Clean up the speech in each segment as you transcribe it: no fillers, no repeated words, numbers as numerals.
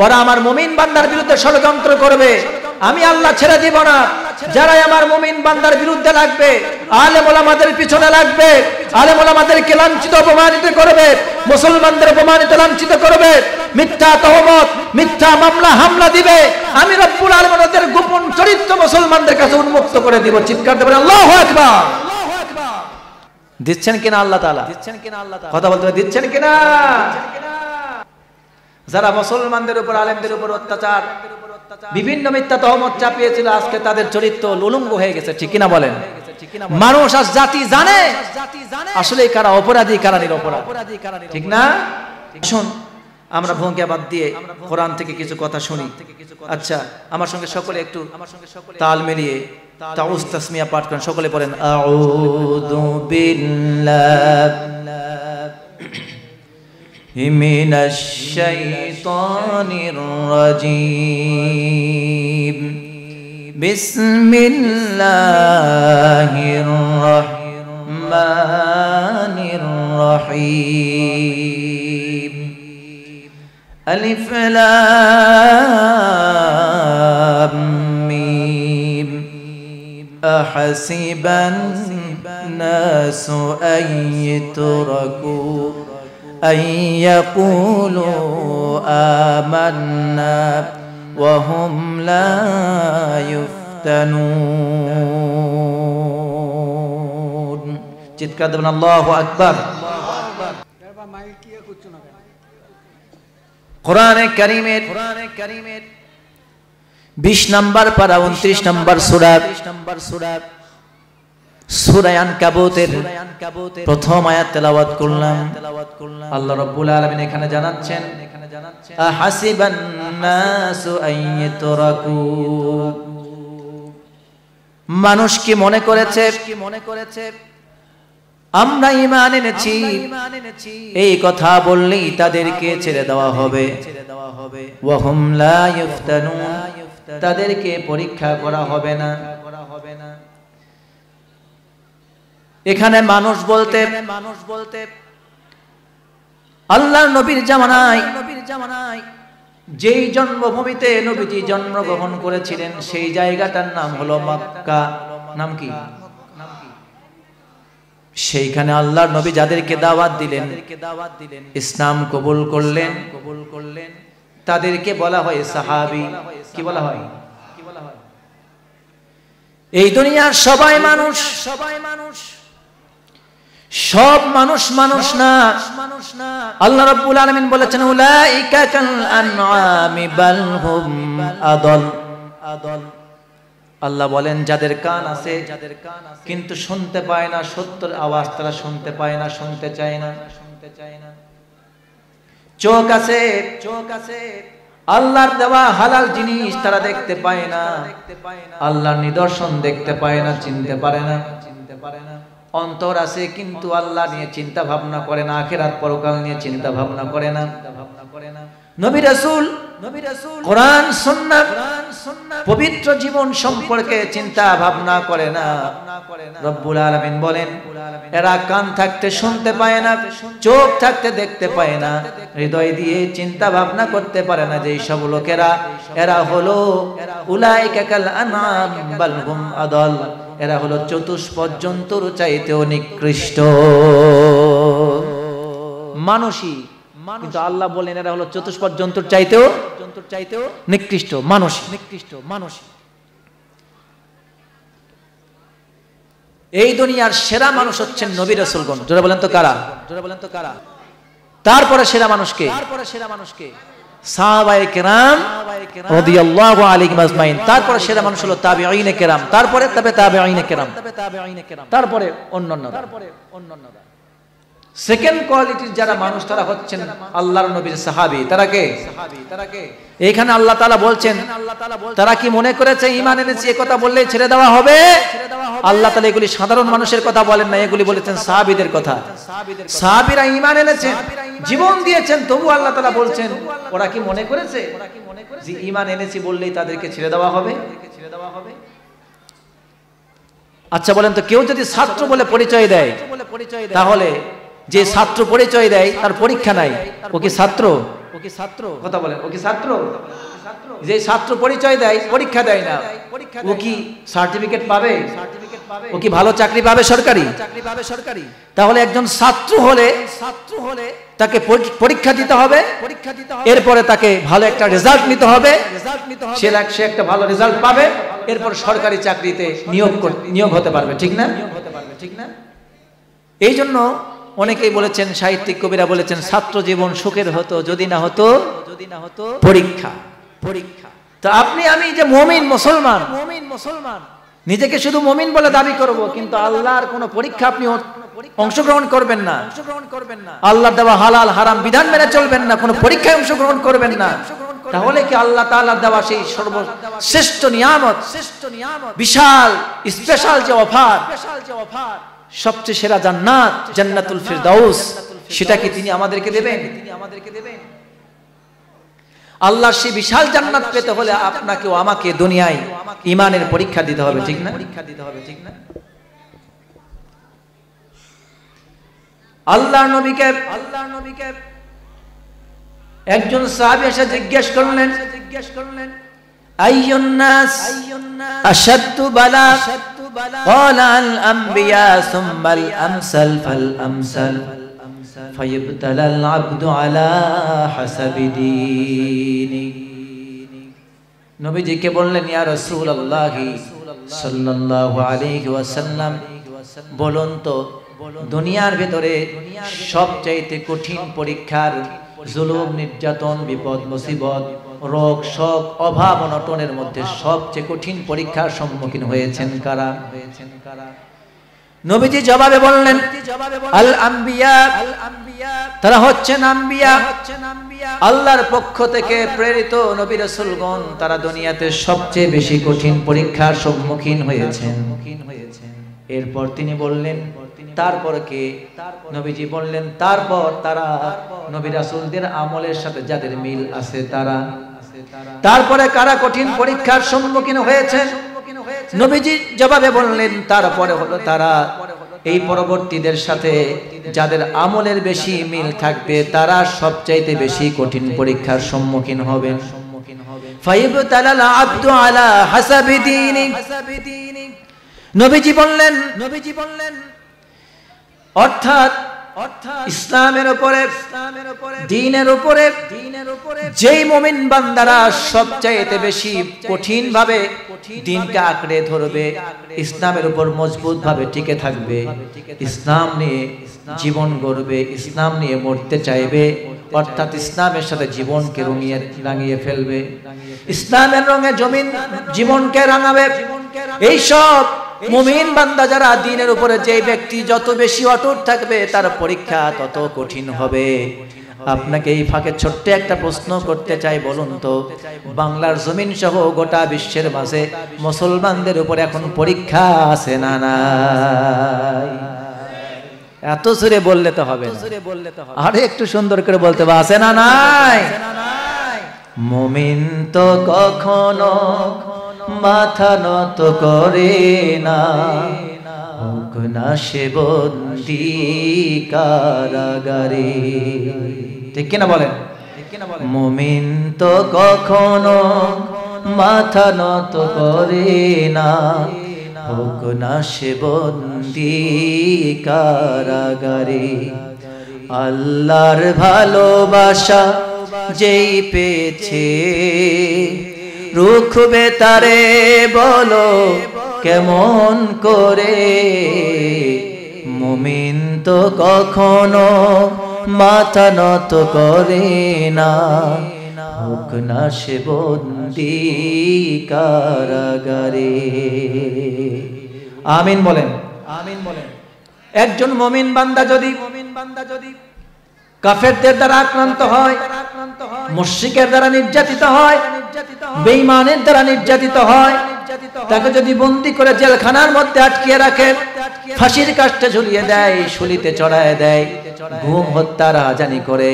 ওরা আমার মুমিন বান্দার বিরুদ্ধে ষড়যন্ত্র করবে, আমি আল্লাহ ছেড়ে দিব না। যারা আমার মুমিন বান্দার বিরুদ্ধে লাগবে, আলেম ওলামাদের পিছনে লাগবে, আলেম ওলামাদেরকে লাঞ্ছিত অপমানিত করবে, মুসলমানদের অপমানিত লাঞ্ছিত করবে, মিথ্যা তহমত মিথ্যা মামলা হামলা দিবে, আমি রব্বুল আলামিন ওদের গোপন চরিত্র মুসলমানদের কাছে উন্মুক্ত করে দিব। চিৎকার দেবেন আল্লাহু আকবার। দিচ্ছেন কিনা আল্লাহ তাআলা? কথা বলতে হবে, দিচ্ছেন কিনা? যারা মুসলমানদের উপর আলেমদের উপর অত্যাচার বিভিন্ন মিথ্যা তহমত চাপিয়েছিল, আজকে তাদের চরিত্র উলঙ্গ হয়ে গেছে। ঠিক কিনা বলেন? মানুষ আজ জাতি জানে আসলে কারা অপরাধী কারা নিরপরাধ, ঠিক না? শুন, আমরা ভূমিকা বাদ দিয়ে কোরআন থেকে কিছু কথা শুনি। আচ্ছা, আমার সঙ্গে সকলে একটু তাল মিলিয়ে তাউস তাসমিয়া পাঠ করেন। সকলে পড়েন আউযু বিল্লাহি মিনাশ শাইতানির রাজীম। বিসমিল্লাহির রাহমানির রহিম। আলিফ লাম মিম। আহাসিবান নাসু আইয়ুতরাকু আইয়াকুলু আমান্না ওয়া হুম লা ইফতানুন। চিৎকার দেবেন আল্লাহু আকবার। কোরআনে কারীমের 20 নম্বর পারা 29 নম্বর সূরা সূরা আনকাবুতের প্রথম আয়াত তেলাওয়াত করলাম। আল্লাহ রাব্বুল আলামিন এখানে জানাচ্ছেন আহাসিবান নাসু আইয়ুতরাকু। মানুষ কি মনে করেছে আমরা ঈমান এনেছি এই কথা বললেই তাদেরকে ছেড়ে দেওয়া হবে? ওয়া হুম লা ইফতানুন, তাদেরকে পরীক্ষা করা হবে না। এখানে মানুষ বলতে আল্লাহর নবীর জামানায় যেই জন্মভূমিতে নবীজি জন্মগ্রহণ করেছিলেন সেই জায়গাটার নাম হলো মক্কা। নাম কি? সেইখানে আল্লাহর নবী যাদেরকে দাওয়াত দিলেন, ইসলাম কবুল করলেন, তাদেরকে বলা হয় সাহাবী। কি বলা হয়? এই দুনিয়ার সবাই মানুষ, সব মানুষ না। আল্লাহ রাব্বুল আলামিন বলেছেন উলাইকা কাল আনআমি বাল হুম আদল। আল্লাহ বলেন যাদের কান আছে কিন্তু শুনতে পায় না, সত্যের আওয়াজ তারা শুনতে পায় না, শুনতে চায় না। চোখ আছে আল্লাহর দেওয়া হালাল জিনিস তারা দেখতে পায় না, আল্লাহর নিদর্শন দেখতে পায় না, চিনতে পারে না। অন্তর আছে কিন্তু আল্লাহ নিয়ে চিন্তা ভাবনা করে না, আখিরাত পরকাল নিয়ে চিন্তা ভাবনা করে না। নবী রাসূল কোরআন সুন্নাহ পবিত্র জীবন সম্পর্কে চিন্তা ভাবনা করে না। রব্বুল আলামিন বলেন এরা কান থাকতে শুনতে পায় না, চোখ থাকতে দেখতে পায় না, হৃদয় দিয়ে চিন্তা ভাবনা করতে পারে না। যেই সব লোকেরা এরা হলো উলাইকা কাল আনআম বাল হুম আদল, এরা হলো চতুষ্পদ জন্তুর চাইতেও নিকৃষ্ট। মানুষই, কিন্তু আল্লাহ বলেন এরা হলো চতুষ্পদ জন্তুর চাইতেও নিকৃষ্ট। মানুষ এই দুনিয়ার সেরা মানুষ হচ্ছেন নবী রাসূলগণ। যারা বলেন তো কারা? তারপরে সেরা মানুষকে সাহাবায়ে কেরাম রাদিয়াল্লাহু আলাইহিম আজমাইন। তারপরে সেরা মানুষ হলো তাবিঈনে কেরাম, তারপরে তাবিঈনে কেরাম, তারপরে অন্যান্যরা। সেকেন্ড কোয়ালিটির যারা মানুষ তারা হচ্ছেন আল্লাহর নবীর সাহাবী। তারা কে? এখানে আল্লাহ তাআলা বলছেন তারা কি মনে করেছে ঈমান এনেছে এ কথা বললেই ছেড়ে দেওয়া হবে? আল্লাহ তাআলা এগুলি সাধারণ মানুষের কথা বলেন না, এগুলি বলেছেন সাহাবীদের কথা। সাহাবীরা ঈমান এনেছেন, জীবন দিয়েছেন, তবু আল্লাহ তাআলা বলছেন ওরা কি মনে করেছে যে ঈমান এনেছি বললেই তাদেরকে ছেড়ে দেওয়া হবে? আচ্ছা বলেন তো, কেউ যদি ছাত্র বলে পরিচয় দেয় তাহলে যে ছাত্র পরিচয় দেয় তার পরীক্ষা নাই, ও কি ছাত্র? কি ছাত্র? কথা বলেন, ও কি ছাত্র? যে ছাত্র পরিচয় দেয়, পরীক্ষা দেয় না, ও কি সার্টিফিকেট পাবে? ও কি ভালো চাকরি পাবে সরকারি? তাহলে একজন ছাত্র হলে তাকে পরীক্ষা দিতে হবে, এরপরে তাকে ভালো একটা রেজাল্ট নিতে হবে, সে একটা ভালো রেজাল্ট পাবে, এরপর সরকারি চাকরিতে নিয়োগ হতে পারবে, ঠিক না? এই জন্য অনেকেই বলেছেন, সাহিত্যিক কবিরা বলেছেন, ছাত্র জীবন সুখের হতো যদি না হতো পরীক্ষা। তো আপনি আমি যে মুমিন মুসলমান, নিজেকে শুধু মুমিন বলে দাবি করব, কিন্তু আল্লাহর কোন পরীক্ষা আপনি অংশগ্রহণ করবেন না, আল্লাহর দেওয়া হালাল হারাম বিধান মেনে চলবেন না, কোনো পরীক্ষায় অংশগ্রহণ করবেন না, তাহলে কি আল্লাহ তাআলার দেওয়া সেই সর্বশ্রেষ্ঠ নিয়ামত, বিশাল স্পেশাল যে অফার, সবচেয়ে সেরা জান্নাত, জান্নাতুল ফিরদাউস, সেটা কি তিনি আমাদেরকে দেবেন? আল্লাহর সেই বিশাল জান্নাত পেতে হলে আপনাকে ও আমাকে দুনিয়ায় ঈমানের পরীক্ষা দিতে হবে, ঠিক না? আল্লাহর নবীকে একজন সাহাবী এসে জিজ্ঞেস করলেন, আইয়ুন নাস আশাদ্দু বালা? ক্বালা আল আম্বিয়া সুম্মাল আমসাল ফাল আমসাল ফায়ুবতালাল আবদু আলা হাসাবি দীনি। নবীজিকে বললেন, ইয়া রাসূলুল্লাহ সাল্লাল্লাহু আলাইহি ওয়াসাল্লাম, বলুন তো দুনিয়ার ভিতরে সবচাইতে কঠিন পরীক্ষার, জুলুম নির্যাতন বিপদ মুসিবত রোগ শোক অভাব অনটনের মধ্যে সবচেয়ে কঠিন পরীক্ষার সম্মুখীন হয়েছেন কারা? নবীজি জবাবে বললেন, আল আম্বিয়া, তারা হচ্ছেন আম্বিয়া, আল্লাহর পক্ষ থেকে প্রেরিত নবী রাসূলগণ, তারা দুনিয়াতে সবচেয়ে বেশি কঠিন পরীক্ষার সম্মুখীন হয়েছেন। এরপর তিনি বললেন, তারপর কে? নবীজি বললেন, তারপর তারা নবী রাসূলদের আমলের সাথে যাদের মিল আছে তারা। তারপরে কারা কঠিন পরীক্ষার সম্মুখীন হয়েছেন? নবীজি জবাবে বললেন, তারপরে হলো তারা এই পরবর্তীদের সাথে যাদের আমলের বেশি মিল থাকবে, তারা সবচাইতে বেশি কঠিন পরীক্ষার সম্মুখীন হবেন। ফায়ুবতালাল আবদু আলা হাসাবি দীনি। নবীজি বললেন অর্থাৎ ইসলামের উপরে, দ্বীনের উপরে যেই মুমিন বান্দারা সবচাইতে বেশি কঠিন ভাবে দ্বীনকে আঁকড়ে ধরবে, ইসলামের উপর মজবুত ভাবে টিকে থাকবে, ইসলাম নিয়ে জীবন গড়বে, ইসলাম নিয়ে মরতে চাইবে, অর্থাৎ ইসলামের সাথে জীবনকে রাঙিয়ে ফেলবে, ইসলামের রঙে জীবনকে রাঙাবে, এই সব মুমিন বান্দা যারা দ্বীনের উপরে, যে ব্যক্তি যত বেশি অটুট থাকবে তার পরীক্ষা তত কঠিন হবে। আপনাকে এই ফাঁকে ছোট্ট একটা প্রশ্ন করতে চাই, বলুন তো বাংলার জমিন সহ গোটা বিশ্বের মাঝে মুসলমানদের উপর এখন পরীক্ষা আছে না নাই? এত জোরে বললে তো হবে না, আরে একটু সুন্দর করে বলতে হবে, আছে না নাই? মুমিন তো কখনো মাথা নত করে না, হোক না সে বন্দী কারাগারে। ঠিক কিনা বলেন? মুমিন তো কখনো মাথা নত করে না, হোক না সে বন্দী কারাগারে। আল্লাহর ভালোবাসা যেই পেয়েছে, রুখবে তারে বলো কেমন করে? মুমিন তো কখনো মাথা নত করে না, হোক না সে বন্দী কারাগারে। আমিন বলেন, আমিন বলেন। একজন মুমিন বান্দা যদি কাফেরদের দ্বারা আক্রান্ত হয়, মুশরিকের দ্বারা নির্যাতিত হয়, বেঈমানের দ্বারা নির্যাতিত হয়, তাকে যদি বন্দী করে জেলখানার মধ্যে আটকিয়ে রাখে, ফাঁসির কাষ্ঠে ঝুলিয়ে দেয়, শুলিতে চড়ায় দেয়, ঘুম হত্যা রাহাজানি করে,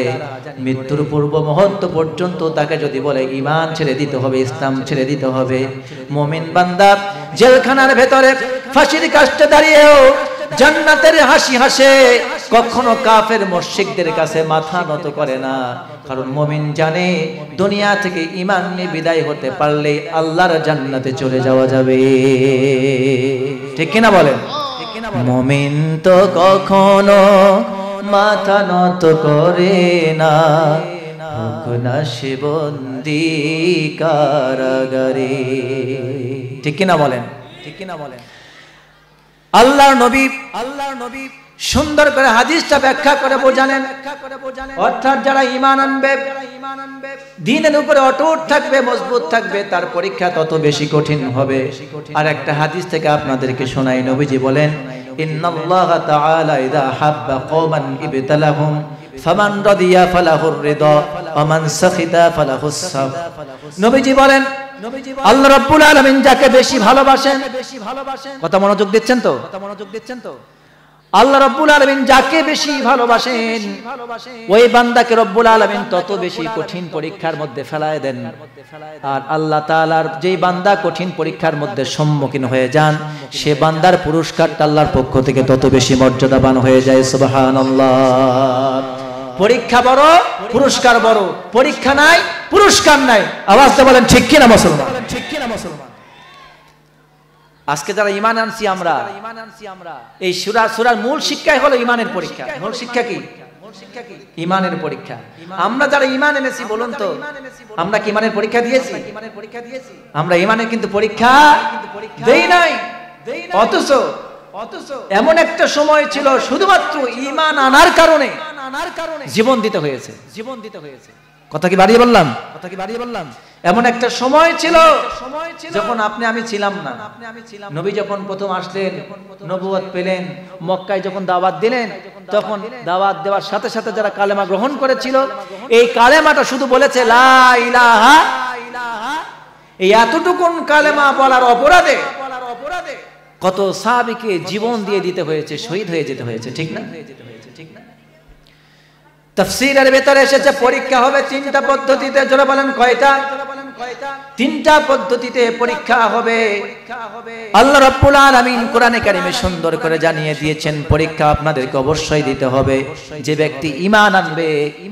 মৃত্যুর পূর্ব মুহূর্ত পর্যন্ত তাকে যদি বলে ঈমান ছেড়ে দিতে হবে, ইসলাম ছেড়ে দিতে হবে, মুমিন বান্দা জেলখানার ভেতরে ফাঁসির কাষ্ঠে দাঁড়িয়েও জান্নাতের হাসি হাসে, কখনো কাফের মুশরিকদের কাছে মাথা নত করে না, কারণ মুমিন জানে দুনিয়া থেকে ঈমান নিয়ে বিদায় হতে পারলে আল্লাহর জান্নাতে চলে যাওয়া যাবে। ঠিক কিনা বলেন? মুমিন তো কখনো মাথা নত করে না, হোক না সে বন্দী কারাগারে। ঠিক কিনা বলেন? ঠিক কিনা বলেন? আল্লাহর নবী সুন্দর করে হাদিসটা ব্যাখ্যা করে বোঝালেন। অর্থাৎ যারা ঈমান আনবে, দ্বীনের উপরে অটুট থাকবে, মজবুত থাকবে, তার পরীক্ষা তত বেশি কঠিন হবে। আর একটা হাদিস থেকে আপনাদেরকে শোনাই, নবীজি বলেন, ইন্নাল্লাহা তাআলা ইযা হাব্বা কওমান ইবতালাহুম ফামান রাদিয়া ফালাহুর রিদা ওয়া মান সাখিতা ফালাহুস সাব। নবীজি বলেন, আল্লাহ রাব্বুল আলামিন যাকে বেশি ভালোবাসেন, কথা মনোযোগ দিচ্ছেন তো? আল্লাহ রাব্বুল আলামিন যাকে বেশি ভালোবাসেন, ওই বান্দাকে রব্বুল আলামিন তত বেশি কঠিন পরীক্ষার মধ্যে ফেলায় দেন। আর আল্লাহ তাআলার যেই বান্দা কঠিন পরীক্ষার মধ্যে সম্মুখীন হয়ে যান, সে বান্দার পুরস্কারটা আল্লাহর পক্ষ থেকে তত বেশি মর্যাদাবান হয়ে যায়। সুবহানাল্লাহ। পরীক্ষা বড়, পুরস্কার বড়। পরীক্ষা নাই, পুরস্কার নাই। আওয়াজটা বলেন ঠিক কিনা মুসলমান? আজকে যারা ঈমান আনছি আমরা, এই সূরার মূল শিক্ষাই হলো ঈমানের পরীক্ষা। মূল শিক্ষা কি? ঈমানের পরীক্ষা। আমরা যারা ঈমান এনেছি, বলুন তো আমরা কি ঈমানের পরীক্ষা দিয়েছি? আমরা ঈমানের কিন্তু পরীক্ষা দেই নাই। অথচ এমন একটা সময় ছিল শুধুমাত্র ঈমান আনার কারণে জীবন দিতে হয়েছে। কথা কি বাড়িয়ে বললাম? এমন একটা সময় ছিল যখন আপনি আমি ছিলাম না। নবী যখন প্রথম আসলেন, নবুয়ত পেলেন, মক্কায় যখন দাওয়াত দিলেন, তখন দাওয়াত দেওয়ার সাথে সাথে যারা কালেমা গ্রহণ করেছিল, এই কালেমাটা শুধু বলেছে লা ইলাহা, এই এতটুকুন কালেমা বলার অপরাধে কত সাহাবীকে জীবন দিয়ে দিতে হয়েছে, শহীদ হয়ে যেতে হয়েছে। ঠিক না? তাফসীরের ভেতরে এসেছে পরীক্ষা হবে তিনটা পদ্ধতিতে। জোরে বলেন কয়টা? তিনটা পদ্ধতিতে পরীক্ষা হবে। আল্লাহ রাব্বুল আলামিন কোরআনে কারিমে সুন্দর করে জানিয়ে দিয়েছেন, পরীক্ষা আপনাদেরকে অবশ্যই দিতে হবে। যে ব্যক্তি ঈমান আনবে,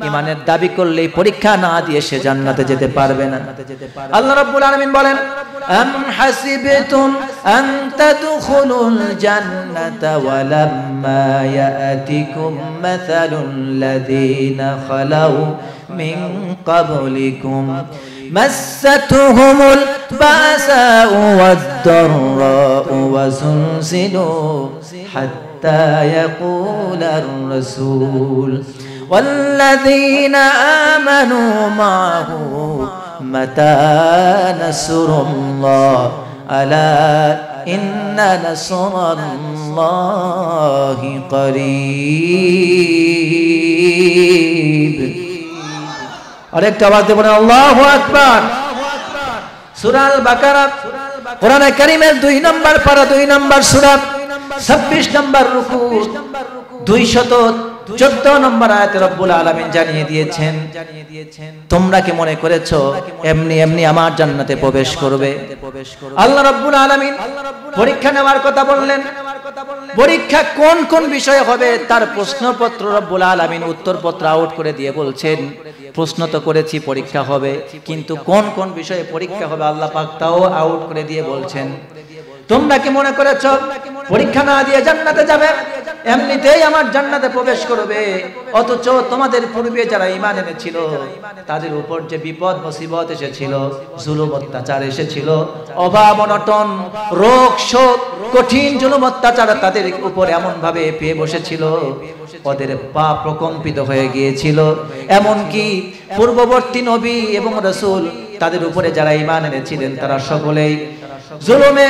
ঈমানের দাবি করলে পরীক্ষা না দিয়ে সে জান্নাতে যেতে পারবে না। আল্লাহ রাব্বুল আলামিন বলেন, আম হাসিবতুম আন তাদখুলুল জান্নাতা ওয়া লাম্মা ইয়াতিকুম মাসালুল লাযীনা খালাউ মিন ক্বাবলিকুম মাসাতুহুমুল বাসাউ ওয়াদ-দাররাউ ওয়া যুলজিলু হাত্তা ইয়াকুলার রাসূল ওয়াল্লাযীনা আমানু মা'হু মাতা নাসরুল্লাহ আলা ইন্না নাসরাল্লাহি করিব। আরেকটা আওয়াজ দিয়ে বলেন আল্লাহু আকবার। সূরা আল বাকারা কোরআনে কারীমের 2 নম্বর পারা, 2 নম্বর সূরা, 26 নম্বর রুকু, 214 নম্বর আয়াতে রব্বুল আলামিন জানিয়ে দিয়েছেন, তোমরা কি মনে করেছো এমনি এমনি আমার জান্নাতে প্রবেশ করবে? আল্লাহ রাব্বুল আলামিন পরীক্ষা নেওয়ার কথা বললেন। পরীক্ষা কোন কোন বিষয় হবে তার প্রশ্নপত্র রব্বুল আলামিন উত্তরপত্র আউট করে দিয়ে বলছেন, প্রশ্ন তো করেছি পরীক্ষা হবে, কিন্তু কোন কোন বিষয়ে পরীক্ষা হবে আল্লাহ পাক তাও আউট করে দিয়ে বলছেন। তোমরা কি মনে করেছো পরীক্ষা না দিয়ে জান্নাতে যাবে, এমনিতেই আমার জান্নাতে প্রবেশ করবে? অথচ তোমাদের পূর্বে যারা ঈমান এনেছিল তাদের উপর যে বিপদ মুসিবত এসেছিল, জুলুম অত্যাচার এসেছিল, অভাব অনটন, রোগ শোক, কঠিন জুলুম অত্যাচার তাদের উপর এমন ভাবে পেয়ে বসেছিল, ওদের পা প্রকম্পিত হয়ে গিয়েছিল। এমনকি পূর্ববর্তী নবী এবং রাসূল তাদের উপরে যারা ঈমান এনেছিলেন তারা সকলেই জুলুমে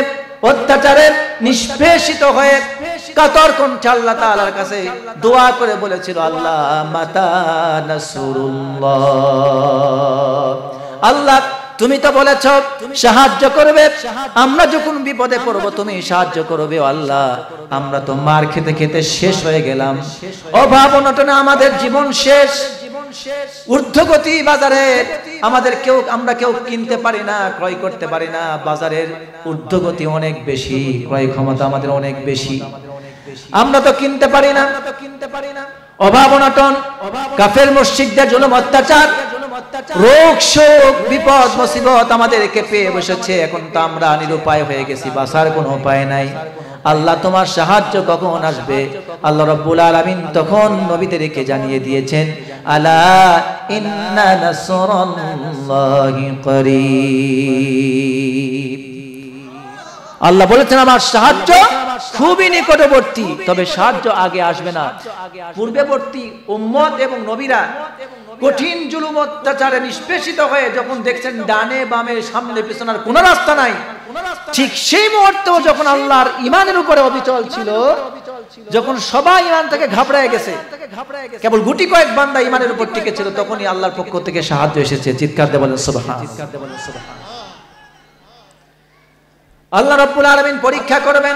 অত্যাচারে নিষ্পেষিত হয়ে কাতর কণ্ঠে আল্লাহ তাআলার কাছে দোয়া করে বলেছিল, আল্লাহ মাতা নাসরুল্লাহ, আল্লাহ তুমি তো বলেছো সাহায্য করবে, আমরা যখন বিপদে পড়ব তুমি সাহায্য করবে। আল্লাহ আমরা তো মার খেতে খেতে শেষ হয়ে গেলাম, অভাব অনটনে আমাদের জীবন শেষ, ঊর্ধ্বগতি বাজারে আমরা কেউ কিনতে পারি না, ক্রয় করতে পারি না, বাজারের ঊর্ধ্বগতি অনেক বেশি, ক্রয় ক্ষমতা আমাদের অনেক বেশি। আমরা তো কিনতে পারি না। অভাব অনটন, কাফের মুশরিকদের জুলুম অত্যাচার, রোগ শোক বিপদ মুসিবত আমাদেরকে পেয়ে বসেছে। এখন তো আমরা নিরুপায় হয়ে গেছি, বাঁচার কোনো উপায় নাই। আল্লাহ তোমার সাহায্য কখন আসবে? আল্লাহ রাব্বুল আলামিন তখন নবীদেরকে জানিয়ে দিয়েছেন, আলা ইন্না নাসরাল্লাহি করিব। আল্লাহ বলেছেন আমার সাহায্য খুবই নিকটবর্তী, তবে সাহায্য আগে আসবে না। পূর্ববর্তী উম্মত এবং নবীরা কঠিন জুলুম অত্যাচারে নিষ্পেষিত হয়ে যখন দেখছেন ডানে বামে সামনে পিছনের কোনো রাস্তা নাই, ঠিক সেই মুহূর্তেও যখন আল্লাহর ঈমানের উপরে অবিচল ছিল, যখন সবাই ঈমান থেকে ঘাবড়ায় গেছে, কেবল গুটি কয়েক বান্দা ঈমানের উপর টিকে ছিল, তখনই আল্লাহর পক্ষ থেকে সাহায্য এসেছে। চিৎকার দিয়ে বলেন সুবহানাল্লাহ। আল্লাহ রাব্বুল আলামিন পরীক্ষা করবেন।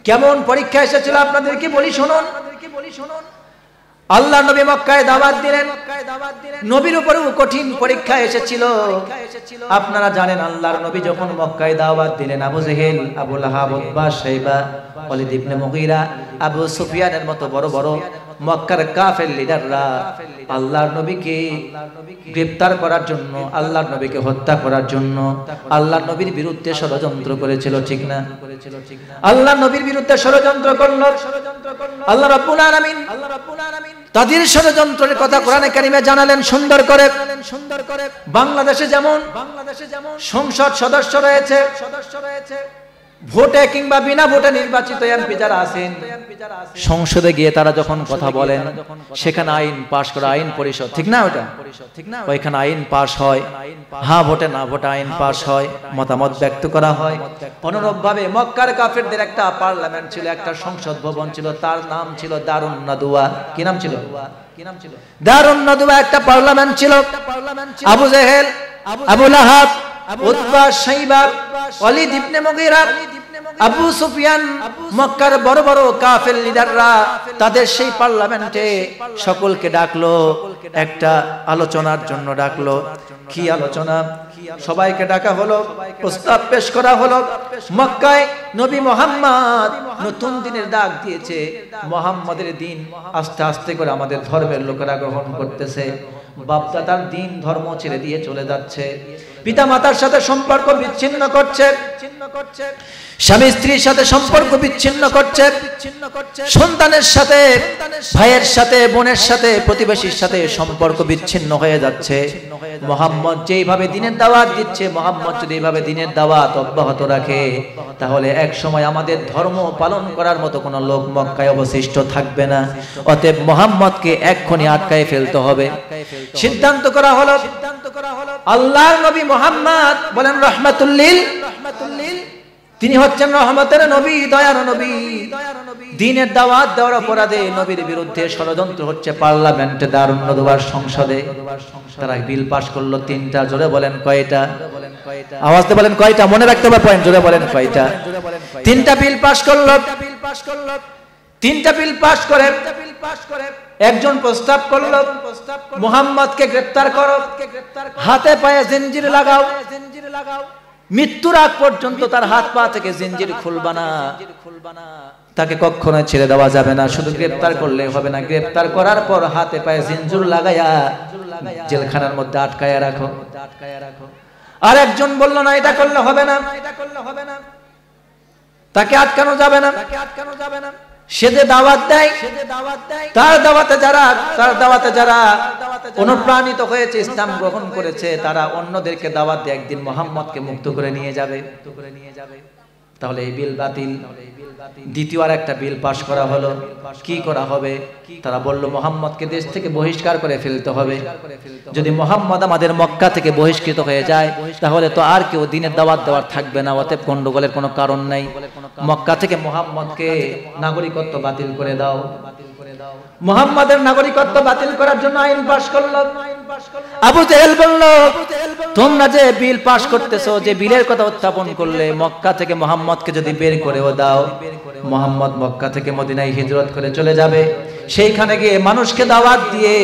কেমন পরীক্ষা এসেছিল আপনাদেরকে বলি শুনুন। আল্লাহ নবী মক্কায় দাওয়াত দিলেন, নবীর উপরেও কঠিন পরীক্ষা এসেছিল। আপনারা জানেন আল্লাহর নবী যখন মক্কায় দাওয়াত দিলেন, আবু জেহেল, আবু লাহাব, উতবা, শাইবা, ওয়ালিদ ইবনে মুগীরা, আবু সুফিয়ানের মতো বড় বড় মক্কার কাফের লিডাররা আল্লাহর নবীকে গ্রেফতার করার জন্য, আল্লাহর নবীকে হত্যা করার জন্য আল্লাহর নবীর বিরুদ্ধে ষড়যন্ত্র করেছিল, ঠিক না? আল্লাহর নবীর বিরুদ্ধে ষড়যন্ত্র করলো আল্লাহ রাব্বুল আলামিন। তাদের ষড়যন্ত্রের কথা কোরআনে কারিমে জানালেন সুন্দর করে। বাংলাদেশে যেমন সংসদ সদস্য রয়েছে, ভোটে কিংবা বিনা ভোটে নির্বাচিত এমপি যারা আছেন, সংসদে গিয়ে তারা যখন কথা বলেন, সেখানে আইন পাশ করা আইন পরিষদ, ঠিক না? ওটা ওইখানে আইন পাশ হয়, হ্যাঁ ভোটে না ভোটে আইন পাশ হয়, মতামত ব্যক্ত করা হয়। অনুরূপ ভাবে মক্কার কাফেরদের একটা পার্লামেন্ট ছিল, একটা সংসদ ভবন ছিল, তার নাম ছিল দারুন নাদুয়া। কি নাম ছিল? দারুন নাদুয়া একটা পার্লামেন্ট ছিল। আবু জেহেল, আবু লাহাব, উতবা, শাইবা, ওয়ালিদ ইবনে মুগীরা, আবু সুফিয়ান, মক্কার বড় বড় কাফের লিডাররা তাদের সেই পার্লামেন্টে সকলকে ডাকলো, একটা আলোচনার জন্য ডাকলো। কি আলোচনা? সবাইকে ডাকা হলো, প্রস্তাব পেশ করা হলো। মক্কায় নবী মুহাম্মদ নতুন দিনের ডাক দিয়েছে। মুহাম্মাদের দিন আস্তে আস্তে করে আমাদের ধর্মের লোকেরা গ্রহণ করতেছে, বাপদাদার দিন ধর্ম ছেড়ে দিয়ে চলে যাচ্ছে, পিতা মাতার সাথে সম্পর্ক বিচ্ছিন্ন করছে, স্বামী স্ত্রীর সাথে সম্পর্ক বিচ্ছিন্ন করছে, সন্তানের সাথে, ভাইয়ের সাথে, বোনের সাথে, প্রতিবেশীর সাথে সম্পর্ক বিচ্ছিন্ন হয়ে যাচ্ছে। মুহাম্মদ যেইভাবে দিনের দাওয়াত দিচ্ছে, মুহাম্মদ যদি এইভাবে দিনের দাওয়াত অব্যাহত রাখে, তাহলে এক সময় আমাদের ধর্ম পালন করার মতো কোনো লোক মক্কায় অবশিষ্ট থাকবে না। অতএব মুহাম্মদকে এক্ষুনি আটকায় ফেলতে হবে। সিদ্ধান্ত করা হলো আল্লাহর নবী মুহাম্মদ বলেন রাহমাতুল লিল, তিনি হচ্ছেন রহমতের নবী, দয়ার নবী। দ্বীনের দাওয়াত দেওয়ার অপরাধে নবীর বিরুদ্ধে ষড়যন্ত্র হচ্ছে পার্লামেন্টে, দারুন নাদুয়ার সংসদে। তারা বিল পাশ করলো তিনটা। জোরে বলেন কয়টা? আওয়াজ দিয়ে বলেন কয়টা? মনে রাখতে হবে পয়েন্ট। জোরে বলেন কয়টা? তিনটা বিল পাশ করলো। তিনটা বিল পাশ করে একজন প্রস্তাব করলো, মুহাম্মদকে গ্রেফতার করো, হাতে পায়ে জিঞ্জির লাগাও, মৃত্যুর আগ পর্যন্ত তার হাত পা থেকে জিঞ্জির খুলবা না, তাকে কখনো ছেড়ে দেওয়া যাবে না। শুধু গ্রেফতার করলে হবে না, গ্রেফতার করার পর হাতে পায়ে জিঞ্জির লাগাইয়া জেলখানার মধ্যে আটকায়া রাখো। আর একজন বলল না, এটা করলে হবে না, তাকে আটকানো যাবে না। সে যে দাওয়াত দেয়, তার দাওয়াতে যারা অনুপ্রাণিত হয়েছে, ইসলাম গ্রহণ করেছে, তারা অন্যদেরকে দাওয়াত দিয়ে একদিন মুহাম্মদকে মুক্ত করে নিয়ে যাবে। তাহলে এই বিল বাতিল। দ্বিতীয় আর একটা বিল পাশ করা হলো। কি করা হবে? তারা বলল মুহাম্মদকে দেশ থেকে বহিষ্কার করে ফেলতে হবে। যদি মুহাম্মদ আমাদের মক্কা থেকে বহিষ্কৃত হয়ে যায়, তাহলে তো আর কেউ দ্বীনের দাওয়াত দেওয়ার থাকবে না। অতএব গন্ডগোলের কোনো কারণ নাই। মক্কা থেকে মুহাম্মদকে নাগরিকত্ব বাতিল করে দাও। মুহাম্মাদের নাগরিকত্ব বাতিল করার জন্য আইন পাশ করলো। আবু জেহেল বলল, তোমরা যে বিল পাশ করতেছো, যে বিলের কথা উত্থাপন করলে, মক্কা থেকে মুহাম্মদকে যদি বের করেও দাও, মুহাম্মদ মক্কা থেকে মদিনায় হিজরত করে চলে যাবে। সেইখানে গিয়ে মানুষকে দাওয়াত দিয়ে,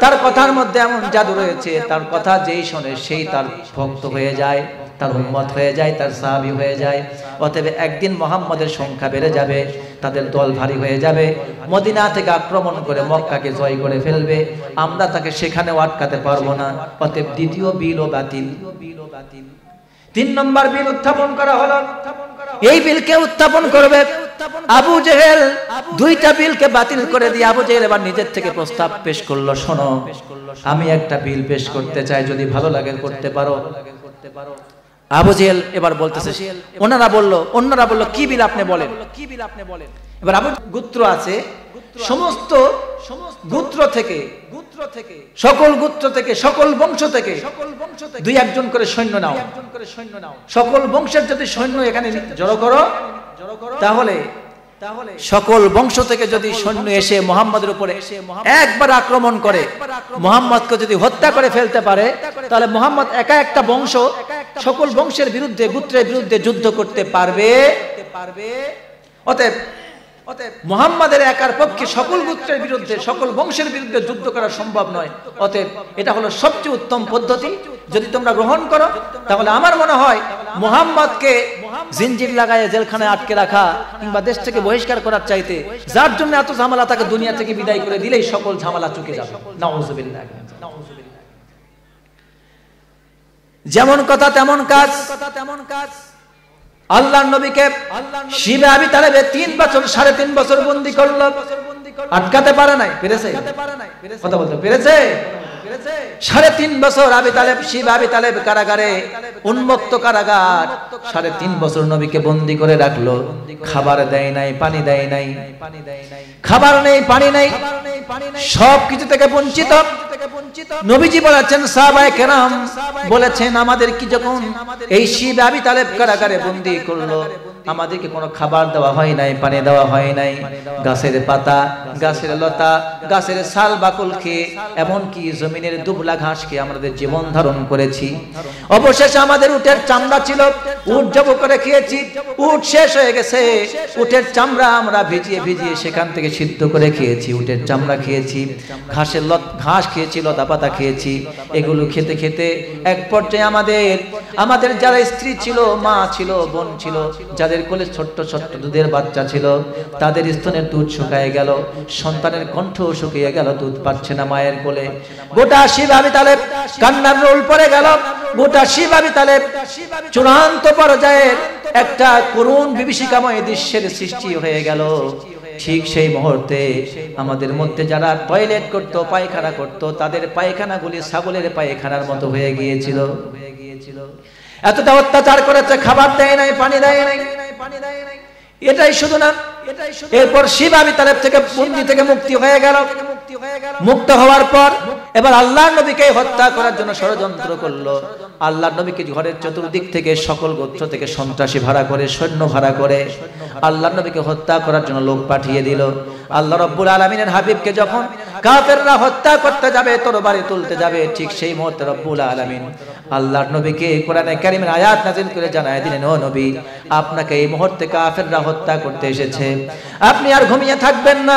তার কথার মধ্যে এমন জাদু রয়েছে, তার কথা যেই শোনে সেই তার ভক্ত হয়ে যায়। তার উম্মত হয়ে যায়, তার সাহাবী হয়ে যায়। অতএব একদিন মুহাম্মদের সংখ্যা বেড়ে যাবে, তাদের দল ভারী হয়ে যাবে, মদিনা থেকে আক্রমণ করে মক্কাকে জয় করে ফেলবে, আমরা তাকে সেখানেও আটকাতে পারবো না। অতএব দ্বিতীয় বিলও বাতিল। 3 নম্বর বিল উত্থাপন করা হলো। এই বিলকে উত্থাপন করবে আবু জেহেল। 2টা বিলকে বাতিল করে দিয়ে আবু জেহেল এবার নিজের থেকে প্রস্তাব পেশ করলো, শোনো আমি একটা বিল পেশ করতে চাই, যদি ভালো লাগে করতে পারো। আবু জেহেল এবার বলতেছে, অন্যরা বলল কি বিল আপনি বলেন। এবার আবু গোত্র আছে, সমস্ত গোত্র থেকে, সকল গোত্র থেকে, সকল বংশ থেকে 2-1 করে সৈন্য নাও, সকল বংশের যদি সৈন্য এখানে জড়ো করো, তাহলে সকল বংশ থেকে যদি সৈন্য এসে মুহাম্মদের উপরে একবার আক্রমণ করে, মুহাম্মদকে যদি হত্যা করে ফেলতে পারে, তাহলে মুহাম্মদ একা একটা বংশ সকল বংশের বিরুদ্ধে, গোত্রের বিরুদ্ধে যুদ্ধ করতে পারবে। অতএব মুহাম্মাদের একার পক্ষে সকল গোত্রের বিরুদ্ধে, সকল বংশের বিরুদ্ধে যুদ্ধ করা সম্ভব নয়। অতএব এটা হলো সবচেয়ে উত্তম পদ্ধতি। যদি তোমরা গ্রহণ করো, তাহলে আমার মনে হয় মুহাম্মদকে জিনজির লাগায় জেলখানায় আটকে রাখা কিংবা দেশ থেকে বহিষ্কার করার চাইতে, যার জন্য এত ঝামেলা, তাকে দুনিয়া থেকে বিদায় করে দিলেই সকল ঝামেলা চুকে যাবে। নাউযুবিল্লাহ। যেমন কথা তেমন কাজ। আল্লাহর নবীকে শিবে আবি তালেবে 3 বছর, 3.5 বছর বন্দী করলো, আটকাতে পারে নাই। পেরেছে? কথা বলতে পেরেছে? 3.5 বছর শিবে আবি তালেব কারাগারে, উন্মুক্ত কারাগার, 3.5 বছর নবীকে বন্দী করে রাখলো। খাবার দেয় নাই, পানি দেয় নাই, খাবার নেই, পানি নেই, সব কিছু থেকে বঞ্চিত। নবীজি বলেছেন, সাহাবায়ে কেরাম বলেছেন, আমাদের কি যখন এই শিবে আবি তালেব কারাগারে বন্দী করলো, আমাদেরকে কোনো খাবার দেওয়া হয় নাই, পানি দেওয়া হয় নাই, গাছের পাতা, গাছের লতা, গাছের ছাল বাকল খেয়ে, এমনকি জমিনের দুবলা ঘাস খেয়ে আমাদের জীবন ধারণ করেছি। অবশেষে আমাদের উটের চামড়া ছিল, উট জব করে খেয়েছি, উট শেষ হয়ে গেছে, উটের চামড়া আমরা ভিজিয়ে ভিজিয়ে সেখান থেকে সিদ্ধ করে খেয়েছি, উটের চামড়া খেয়েছি, ঘাস খেয়েছি, লতা পাতা খেয়েছি। এগুলো খেতে খেতে এক পর্যায়ে আমাদের যারা স্ত্রী ছিল, মা ছিল, বোন ছিল, যাদের কোলে ছোট্ট ছোট্ট দুধের বাচ্চা ছিল, তাদের স্তনের দুধ শুকিয়ে গেল, সন্তানের কণ্ঠ শুকিয়ে গেল, দুধ পাচ্ছে না মায়ের কোলে। গোটা শিবে আবি তালেব কান্নার রোল পড়ে গেল। গোটা শিবে আবি তালেব চূড়ান্ত পর্যায়ের একটা করুণ বিভীষিকাময় দৃশ্যের সৃষ্টি হয়ে গেল। ঠিক সেই মুহূর্তে আমাদের মধ্যে যারা টয়লেট করত, পায়খানা করত, তাদের পায়খানাগুলি ছাগলের পায়খানার মতো হয়ে গিয়েছিল। এতটা অত্যাচার করেছে, খাবার দেয় নাই, পানি দেয় নাই। এটাই শুধু না, এরপর শিবে আবি তালেব থেকে বন্দী থেকে মুক্তি হয়ে গেল। মুক্ত হওয়ার পর এবার আল্লাহর নবীকে হত্যা করার জন্য ষড়যন্ত্র করলো। আল্লাহর নবীকে ঘরের চতুর্দিক থেকে, সকল গোত্র থেকে সন্ত্রাসী ভাড়া করে, সৈন্য ভাড়া করে আল্লাহর নবীকে হত্যা করার জন্য লোক পাঠিয়ে দিল। আল্লাহ রাব্বুল আলামিনের হাবিবকে যখন কাফেররা হত্যা করতে যাবে, তরবারি তুলতে যাবে, ঠিক সেই মুহূর্তে রব্বুল আলামিন আল্লাহর নবীকে কোরআনে কারীমের আয়াত নাযিল করে জানায় দিলেন, ও নবী, আপনাকে এই মুহূর্তে কাফেররা হত্যা করতে এসেছে, আপনি আর ঘুমিয়ে থাকবেন না,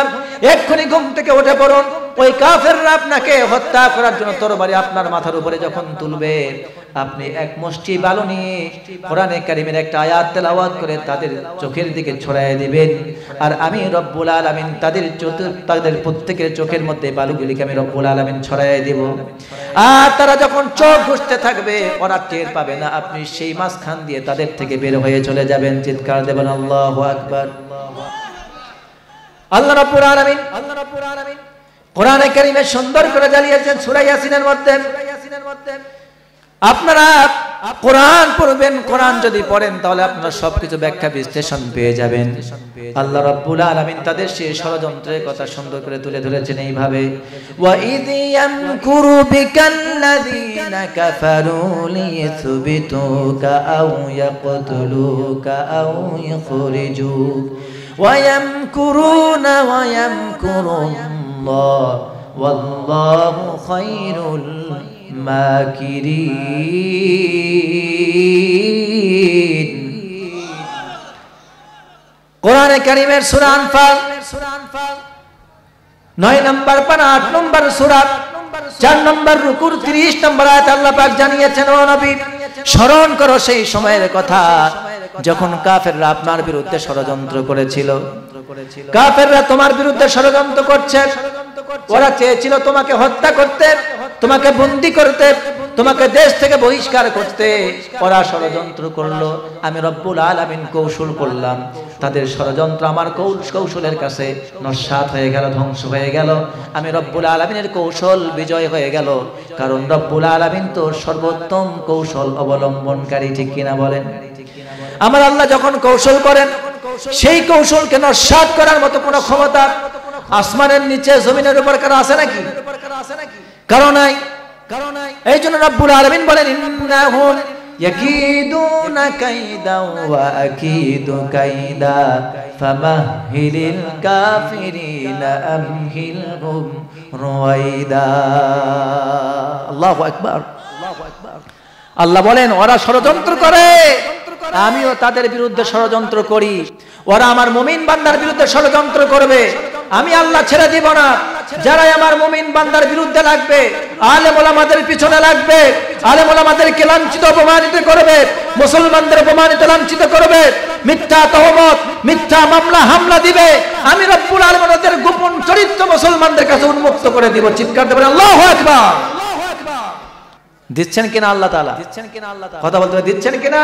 এক্ষুনি ঘুম থেকে উঠে পড়ুন। ওই কাফেররা আপনাকে হত্যা করার জন্য তরবারি আপনার মাথার উপরে যখন তুলবে, আপনি এক মুষ্টি বালু নিয়ে কোরআনে কারীমের একটা আয়াত তেলাওয়াত করে তাদের চোখের দিকে ছড়ায় দিবেন, আর আমি রব্বুল আলামিন তাদের প্রত্যেকের চোখের মধ্যে বালুগুলিকে আমি রব্বুল আলামিন ছড়ায় দেব। আর তারা যখন চোখ ঘুষতে থাকবে, ওরা টের পাবে না, আপনি সেই মাঝখান দিয়ে তাদের থেকে বের হয়ে চলে যাবেন। চিৎকার দেবেন আল্লাহু আকবার। আল্লাহ রাব্বুল আলামিন কোরআনে কারীমে সুন্দর করে জ্বালিয়েছেন সূরা ইয়াসিনের মধ্যে। আপনারা কোরআন পড়বেন, কোরআন যদি পড়েন তাহলে আপনারা সবকিছু ব্যাখ্যা বিশ্লেষণ পেয়ে যাবেন। আল্লাহ রাব্বুল আলামিন তাদের সেই ষড়যন্ত্রের কথা সুন্দর করে তুলে ধরেছেন এইভাবে, ওয়া ইয ইয়ামকুরু বিকাল্লাযীনা কাফারু লিয়াসবিতুকা আও ইয়াকতুলুকা আও ইখরিজুক ওয়া ইয়ামকুরুনা ওয়া ইয়ামকুরুল্লাহ ওয়াল্লাহু খায়রুল মাকিরিন। কোরআনে কারীমের সূরা আনফাল 9 নম্বর পারা 8 নম্বর সূরা 4 নম্বর রুকুর 30 নম্বর আয়াত আল্লাহ পাক জানিয়েছেন, ও নবী স্মরণ করো সেই সময়ের কথা যখন কাফেররা আপনার বিরুদ্ধে ষড়যন্ত্র করেছিল। কাফেররা তোমার বিরুদ্ধে ষড়যন্ত্র করছে, ওরা চেয়েছিল তোমাকে হত্যা করতে, তোমাকে বন্দী করতে, তোমাকে দেশ থেকে বহিষ্কার করতে। ওরা ষড়যন্ত্র করলো, আমি রব্বুল আলামিন কৌশল করলাম, তাদের ষড়যন্ত্র আমার কৌশলের কাছে নস্যাৎ হয়ে গেল, ধ্বংস হয়ে গেল। আমি রব্বুল আলামিনের কৌশল বিজয় হয়ে গেল, কারণ রব্বুল আলামিন তো সর্বোত্তম কৌশল অবলম্বনকারী। ঠিক কিনা বলেন? আমার আল্লাহ যখন কৌশল করেন, সেই কৌশলকে নস্যাৎ করার মতো কোনো ক্ষমতা আসমানের নিচে জমিনের উপর কারো আছে নাকি? কারো নাই। এই জন্য রব্বুল আলামিন বলেন, ইন্নাহুম ইয়াকিদুনা কাইদা ওয়া আকিদু কাইদা ফামাহিলিল কাফিরিনা আমহিলহুম রুয়াইদা। আল্লাহু আকবার। আল্লাহ বলেন, ওরা ষড়যন্ত্র করে, আমিও তাদের বিরুদ্ধে ষড়যন্ত্র করি। ওরা আমার মুমিন বান্দার বিরুদ্ধে ষড়যন্ত্র করবে, আমি আল্লাহ ছেড়ে দিব না। যারা আমার মুমিন বান্দার বিরুদ্ধে লাগবে, আলেম ওলামাদের পিছনে লাগবে, আলেম ওলামাদেরকে লাঞ্ছিত অপমানিত করবে, মুসলমানদের অপমানিত লাঞ্ছিত করবে, মিথ্যা তহমত মিথ্যা মামলা হামলা দিবে, আমি রব্বুল আলামিন ওদের গোপন চরিত্র মুসলমানদের কাছে উন্মুক্ত করে দিব। চিৎকার দেবেন আল্লাহু আকবার। দিচ্ছেন কিনা আল্লাহ তাআলা? কথা বলতে দিচ্ছেন কিনা?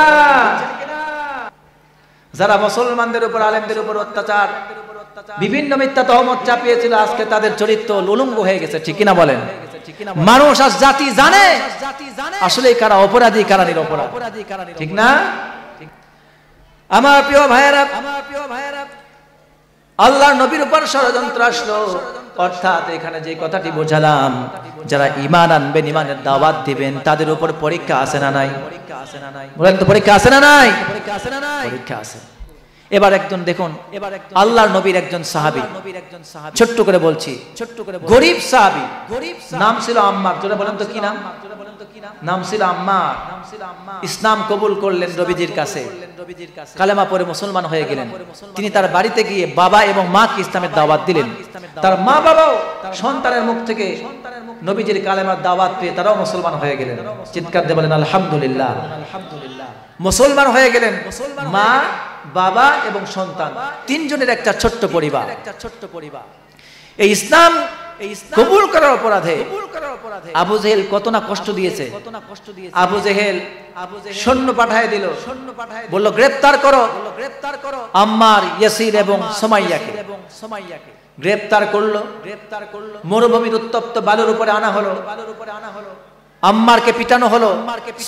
যারা মুসলমানদের উপর আলেমদের উপর অত্যাচার, বিভিন্ন মিথ্যা তহমত চাপিয়েছিল, আজকে তাদের চরিত্র উলঙ্গ হয়ে গেছে। ঠিক কিনা বলেন? মানুষ আর জাতি জানে আসলে কারা অপরাধী কারা নিরপরাধ। ঠিক না? আমার প্রিয় ভাইয়েরা, আল্লাহর নবীর উপর ষড়যন্ত্র আসলো, অর্থাৎ এখানে যে কথাটি বোঝালাম, যারা ঈমান আনবেন, ঈমানের দাওয়াত দিবেন, তাদের উপর পরীক্ষা আছে না নাই? বলেন তো, পরীক্ষা আছে না নাই? পরীক্ষা আছে। এবার একজন দেখুন, আল্লাহর নবীর একজন সাহাবী, ছোট্ট করে বলছি, গরীব সাহাবী, নাম ছিল আম্মার। জোরে বলেন তো কি নাম? নাম ছিল আম্মার। ইসলাম কবুল করলেন নবীজির কাছে, কালেমা পড়ে মুসলমান হয়ে গেলেন। তিনি তার বাড়িতে গিয়ে বাবা এবং মাকে ইসলামের দাওয়াত দিলেন। তার মা বাবাও সন্তানের মুখ থেকে নবীজির কালেমার দাওয়াত পেয়ে তারাও মুসলমান হয়ে গেলেন। চিৎকার দিয়ে বলেন আলহামদুলিল্লাহ। মুসলমান হয়ে গেলেন মা, বাবা এবং সন্তান, তিনজনের একটা ছোট্ট পরিবার। এই ইসলাম কবুল করার অপরাধে আবু জেহেল কত না কষ্ট দিয়েছে। আবু জেহেল সৈন্য পাঠায় দিল, বলল গ্রেফতার করো আম্মার, ইয়াসির এবং সুমাইয়াকে। গ্রেফতার করলো, মরুভূমির উত্তপ্ত বালুর উপরে আনা হলো। আম্মারকে পিটানো হলো,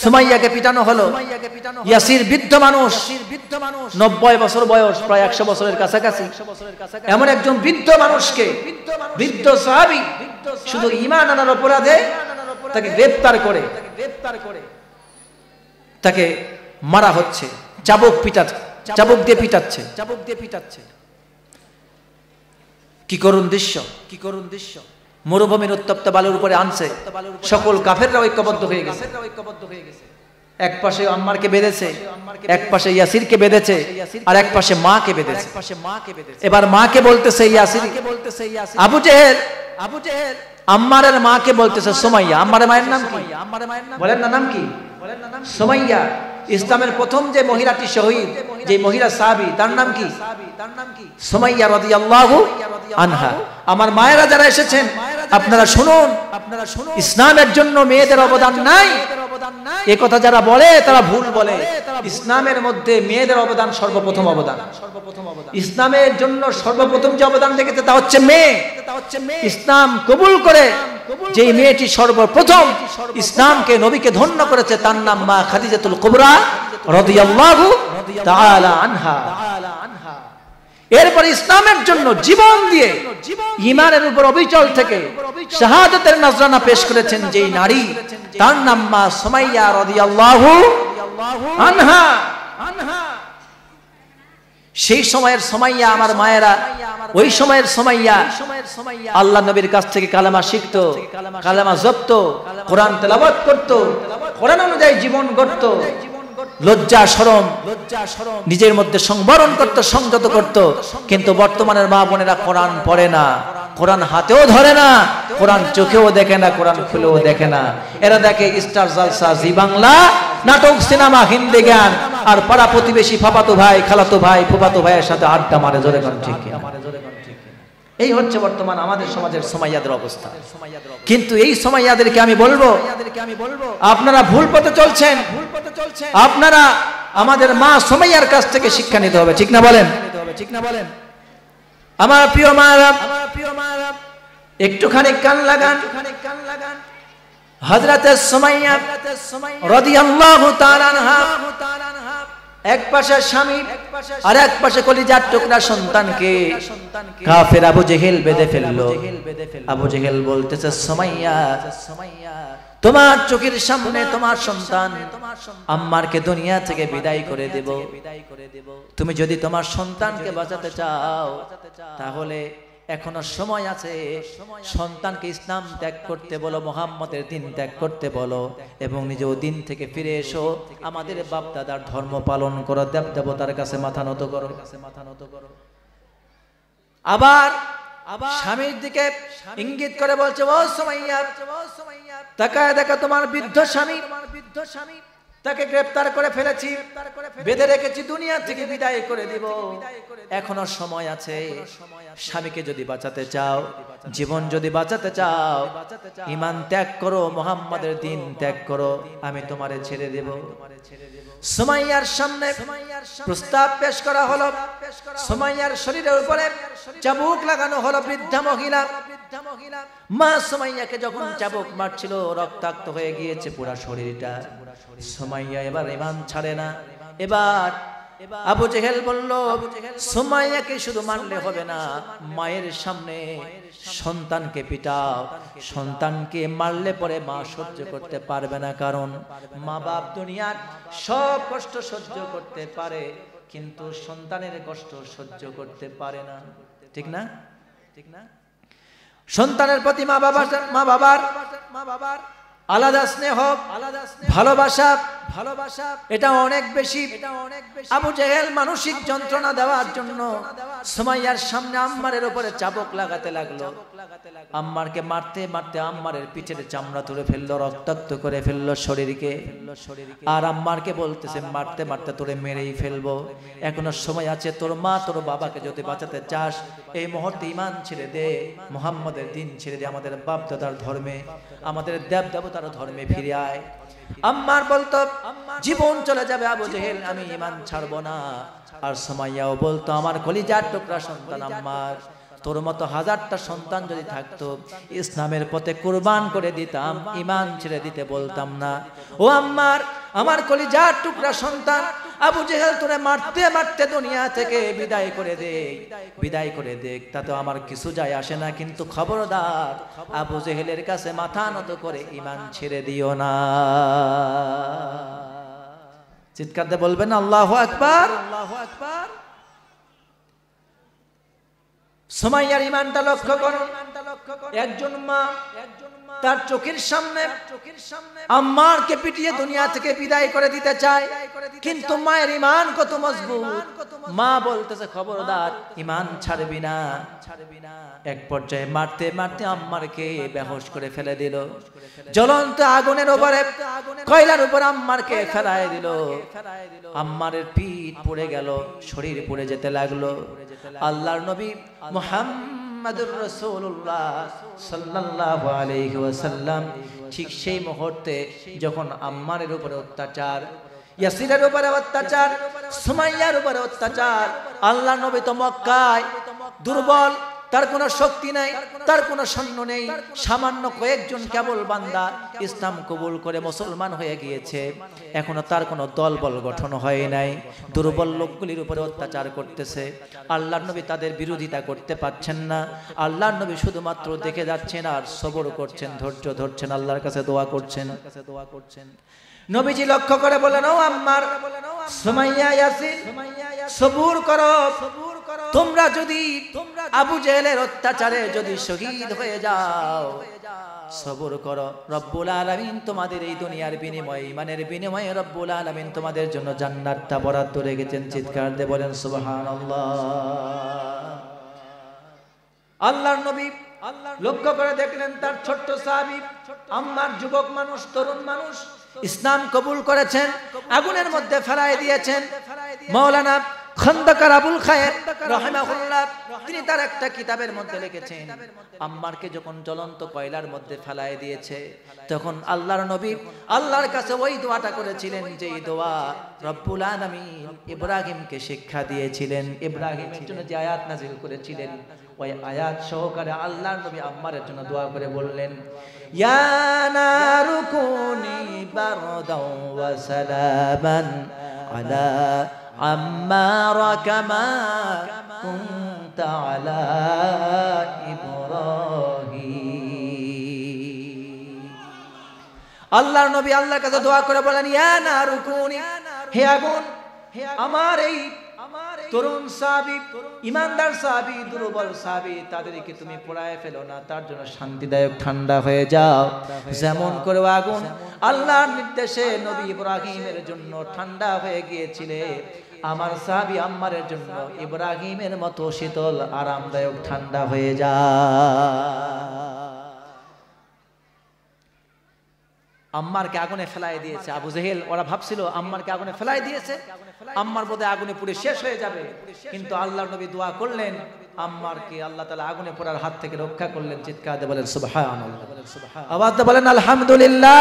সুমাইয়াকে পিটানো হলো। ইয়াসির বৃদ্ধ মানুষ, 90 বছর বয়স, প্রায় 100 বছরের কাছাকাছি। এমন একজন বৃদ্ধ মানুষকে, বৃদ্ধ সাহাবী, শুধু ঈমান আনার অপরাধে তাকে গ্রেফতার করে তাকে মারা হচ্ছে, চাবুক দিয়ে পিটাচ্ছে। কি করুণ দৃশ্য! মরুভূমির উত্তপ্ত বালুর উপরে আনছে, সকল কাফেররা ঐক্যবদ্ধ হয়ে গেছে। এক পাশে আম্মারকে বেঁধেছে, এক পাশে ইয়াসিরকে বেঁধেছে, আর এক পাশে মাকে বেঁধেছে। এবার মাকে বলতেছে ইয়াসির, আবু জেহেল আম্মারের মাকে বলতেছে সুমাইয়া। আম্মারের মায়ের নাম কি? বলেন না, নাম কি? সুমাইয়া। ইসলামের প্রথম যে মহিলাটি শহীদ, যে মহিলা সাহাবী, তার নাম কি? সুমাইয়া রাদিয়াল্লাহু আনহা। আমার মায়েরা যারা এসেছেন, আপনারা শুনুন, ইসলামের জন্য মেয়েদের অবদান নাই, এ কথা যারা বলে তারা ভুল বলে। ইসলামের মধ্যে মেয়েদের অবদান সর্বপ্রথম অবদান। ইসলামের জন্য সর্বপ্রথম যে অবদান রেখেছে তা হচ্ছে মেয়ে। ইসলাম কবুল করে যে মেয়েটি সর্বপ্রথম ইসলামকে, নবীকে ধন্য করেছে, তার নাম মা খাদিজাতুল কুবরা রাদিয়াল্লাহু তাআলা আনহা। এরপর ইসলামের জন্য জীবন দিয়ে ঈমানের উপর অবিচল থেকে শাহাদাতের নজরানা পেশ করেছেন যেই নারী, তার নাম মা সুমাইয়া রাদিয়াল্লাহু আনহা। সেই সময়ের সুমাইয়া, আমার মায়েরা, ওই সময়ের সুমাইয়া আল্লাহ নবীর কাছ থেকে কালেমা শিখতো, কালেমা জপতো, কোরআন তেলাওয়াত করতো, কোরআন অনুযায়ী জীবন গড়ত, লজ্জা শরম নিজের মধ্যে সংবরণ করত, সংযত করত। কিন্তু বর্তমানের মা বোনেরা কোরআন পড়ে না, কোরআন হাতেও ধরে না, কোরআন চোখেও দেখে না, কোরআন খুলেও দেখে না। এরা দেখে স্টার জলসা, জি বাংলা, নাটক, সিনেমা, হিন্দি গান, আর পাড়া প্রতিবেশী, ফাফাতো ভাই, খালাতো ভাই, ফুফাতো ভাইয়ের সাথে আড্ডা মারে। জোরে কোন ঠিক কিনা? এই হচ্ছে বর্তমান আমাদের সমাজের সুমাইয়াদের অবস্থা। কিন্তু এই সুমাইয়াদেরকে আমি বলবো, আপনারা ভুল পথে চলছেন। আপনারা আমাদের মা সুমাইয়ার কাছ থেকে শিক্ষা নিতে হবে, ঠিক না বলেন? আমার প্রিয় মারা, একটুখানি কান লাগান। হযরতে সুমাইয়া রাদিয়াল্লাহু তাআলা আনহা এক পাশে স্বামী আর এক পাশে কলিজার টুকরা সন্তানকে কাফের আবু জেহেল বেঁধে ফেললো। আবু জেহেল বলতেছে, সুমাইয়া, তোমার চোখের সামনে তোমার সন্তান আম্মারকে দুনিয়া থেকে বিদায় করে দেব। তুমি যদি তোমার সন্তানকে বাঁচাতে চাও তাহলে এখনো সময় আছে। সন্তানকে ইসলাম ত্যাগ করতে বলো, মুহাম্মদের দিন ত্যাগ করতে বলো, এবং নিজেও দিন থেকে ফিরে এসো। আমাদের বাপ দাদার ধর্ম পালন করো, দেব দেবতার কাছে মাথা নত করো। আবার স্বামীর দিকে ইঙ্গিত করে বলছে, ও সুমাইয়া, তাকায় দেখা তোমার বৃদ্ধ স্বামী, তাকে গ্রেফতার করে ফেলেছি, বেঁধে রেখেছি, দুনিয়া থেকে বিদায় করে দিব। এখনো সময় আছে। স্বামীকে যদি বাঁচাতে চাও, জীবন যদি বাঁচাতে চাও, ঈমান ত্যাগ করো, মুহাম্মাদের দিন ত্যাগ করো, আমি তোমারে ছেড়ে দেব। সুমাইয়ার সামনে প্রস্তাব পেশ করা হলো। সুমাইয়ার শরীরের উপরে চাবুক লাগানো হলো। বৃদ্ধা মহিলা মা সুমাইয়াকে যখন চাবুক মারছিল, রক্তাক্ত হয়ে গিয়েছে পুরো শরীরটা। সুমাইয়া এবার ঈমান ছাড়ে না। এবার আবু জেহেল বলল, সুমাইয়াকে শুধু মারলে হবে না, মায়ের সামনে সন্তানকে পিটাও। সন্তানকে মারলে পরে মা সহ্য করতে পারবে না, কারণ মা বাপ দুনিয়ার সব কষ্ট সহ্য করতে পারে, কিন্তু সন্তানের কষ্ট সহ্য করতে পারে না। ঠিক না? ঠিক না? সন্তানের প্রতি মা বাবার আলাদা স্নেহ, ভালোবাসা এটা অনেক বেশি। আবু জেহেল মানসিক যন্ত্রণা দেওয়ার জন্য সুমাইয়ার সামনে আম্মারের উপরে চাবুক লাগাতে লাগলো। আম্মারকে মারতে মারতে আম্মারের পিঠের চামড়া তুলে ফেললো, রক্তাক্ত করে ফেললো শরীরকে। আর আম্মারকে বলতেছে, মারতে মারতে তোরে মেরেই ফেলবো, এখনো সময় আছে। তোর মা তোর বাবাকে যদি বাঁচাতে চাস, এই মুহূর্তে ঈমান ছেড়ে দে, মুহাম্মাদের দিন ছেড়ে দে, আমাদের বাপ দাদার ধর্মে, আমাদের দেব দেবতার ধর্মে ফিরে আয়। আম্মার বলতো, জীবন চলে যাবে আবু জেহেল, আমি ঈমান ছাড়বো না। আর সুমাইয়াও বলতো, আমার কলিজার টুকরা সন্তান আম্মার, তোর মতো হাজারটা সন্তান যদি থাকতো, ইসলামের পথে কুরবান করে দিতাম, ঈমান ছেড়ে দিতে বলতাম না। ও আম্মার, আমার কলিজার টুকরা সন্তান, আবু জেহেল তোরে মারতে মারতে দুনিয়া থেকে বিদায় করে দে, বিদায় করে দে, তাতে আমার কিছু যায় আসে না, কিন্তু খবরদার আবু জেহেলের কাছে মাথা নত করে ঈমান ছেড়ে দিও না। চিৎকার দিয়ে বলবেন আল্লাহু আকবার। আল্লাহু আকবার। সুমাইয়ার ঈমানটা লক্ষ্য করুন। একজন মা তার চোখের সামনে আম্মারকে পিটিয়ে দুনিয়া থেকে বিদায় করে দিতে চায়, কিন্তু মায়ের ঈমান কত মজবুত। মা বলতেছে, খবরদার ঈমান ছাড়বি না। এক পর্যায়ে মারতে মারতে আম্মারকে বেহুশ করে ফেলে দিল। জ্বলন্ত আগুনের উপরে, কয়লার উপর আম্মারকে ফেলায় দিল। আম্মারের পিঠ পড়ে গেল, শরীর পড়ে যেতে লাগলো। আল্লাহর নবী মুহাম্মাদুর রাসূলুল্লাহ সাল্লাল্লাহু আলাইহি ওয়াসাল্লাম ঠিক সেই মুহূর্তে যখন আম্মারের উপরে অত্যাচার, ইয়াসিরের উপরে অত্যাচার, সুমাইয়ার উপরে অত্যাচার, আল্লাহর নবী তো মক্কায় দুর্বল, তার কোনো শক্তি নাই, তার কোনো সৈন্য নেই, সামান্য কয়েকজন কেবল বান্দা ইসলাম কবুল করে মুসলমান হয়ে গিয়েছে, এখনো তার কোনো দলবল গঠন হয় নাই। দুর্বল লোকগুলির উপরে অত্যাচার করতেছে, আল্লাহর নবী তাদের বিরোধিতা করতে পারছেন না। আল্লাহর নবী শুধুমাত্র দেখে যাচ্ছেন আর সবর করছেন, ধৈর্য ধরছেন, আল্লাহর কাছে দোয়া করছেন। নবীজি লক্ষ্য করে বলেন, ও আম্মার, সুমাইয়া, ইয়াসিন, সবুর করো। তোমরা যদি আবু জেহেলের অত্যাচারে যদি শহীদ হয়ে যাও, সবর করো। রব্বুল আলামিন তোমাদের এই দুনিয়ার বিনিময়ে, ঈমানের বিনিময়ে রব্বুল আলামিন তোমাদের জন্য জান্নাতটা বরাদ্দ রেখেছেন। চিৎকার দিয়ে বলেন সুবহানাল্লাহ। আল্লাহর নবী লক্ষ্য করে দেখলেন তার ছোট্ট সাহাবী আম্মার, যুবক মানুষ, তরুণ মানুষ, ইসলাম কবুল করেছেন, আগুনের মধ্যে ফেলাই দিয়েছেন। মাওলানা খন্দকার আবুল খায়ের রাহিমাহুল্লাহ তিনি তার একটা কিতাবের মধ্যে লিখেছেন, আম্মারকে যখন জ্বলন্ত কয়লার মধ্যে ফেলাই দিয়েছে তখন আল্লাহর নবী আল্লাহর কাছে ওই দোয়াটা করেছিলেন যে এই দোয়া রব্বুল আলামিন ইব্রাহিমকে শিক্ষা দিয়েছিলেন। ইব্রাহিমের জন্য যে আয়াত নাযিল করেছিলেন ওই আয়াত সহকারে আল্লাহর নবী আম্মারের জন্য দোয়া করে বললেন, ইয়া নারু কুনি বারদাও ওয়া সালামান আলা আম্মার কামা কুনতা আলা ইব্রাহিম। আল্লাহর নবী আল্লাহর কাছে দোয়া করে বলেন, ইয়া নারু কুনি, হে আগুন আমার এই তরুণ সাহাবী, ইমানদার সাহাবী, দুর্বল সাহাবী তাদেরকে তুমি পোড়ায় ফেলো না, তার জন্য শান্তিদায়ক ঠান্ডা হয়ে যাও। যেমন করে আগুন আল্লাহর নির্দেশে নবী ইব্রাহিমের জন্য ঠান্ডা হয়ে গিয়েছিল, আমার সাহাবী আম্মারের জন্য ইব্রাহিমের মতো শীতল আরামদায়ক ঠান্ডা হয়ে যায়। আম্মারকে আগুনে ফেলাই দিয়েছে আবু জেহেল, ওরা ভাবছিল আম্মারকে আগুনে ফেলাই দিয়েছে, আম্মার বোধহয় আগুনে পুড়ে শেষ হয়ে যাবে, কিন্তু আল্লাহর নবী দোয়া করলেন আম্মারকে আল্লাহ তাআলা আগুনে পোড়ার হাত থেকে রক্ষা করলেন। চিৎকার দিয়ে বলেন সুবহানাল্লাহ, আওয়াজ দিয়ে বলেন আলহামদুলিল্লাহ।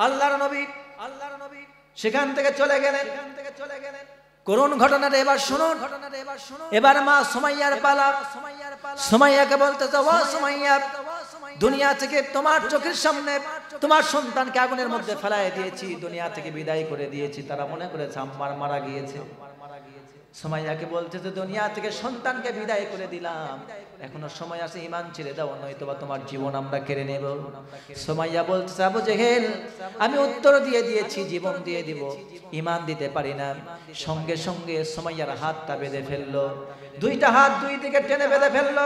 আল্লাহর নবী সেখান থেকে চলে গেলেন। করুণ ঘটনাটা এবার শুনুন। এবার মা সুমাইয়ার পালা। সুমাইয়াকে বলতেছে, ও সুমাইয়া, দুনিয়া থেকে তোমার চোখের সামনে তোমার সন্তানকে আগুনের মধ্যে ফেলাই দিয়েছি, দুনিয়া থেকে বিদায় করে দিয়েছি, তারা মনে করেছে আম্মার মারা গিয়েছে। সুমাইয়াকে বলতেছে, দুনিয়া থেকে সন্তানকে বিদায় করে দিলাম, এখনো সময় আছে, ঈমান ছেড়ে দাও, নয়তোবা তোমার জীবন আমরা কেড়ে নেব। সুমাইয়া বলতেছে, আবু জেহেল আমি উত্তর দিয়ে দিয়েছি, জীবন দিয়ে দিব, ঈমান দিতে পারি না। সঙ্গে সঙ্গে সুমাইয়ার হাতটা বেঁধে ফেললো, দুইটা হাত দুই দিকে টেনে বেঁধে ফেললো,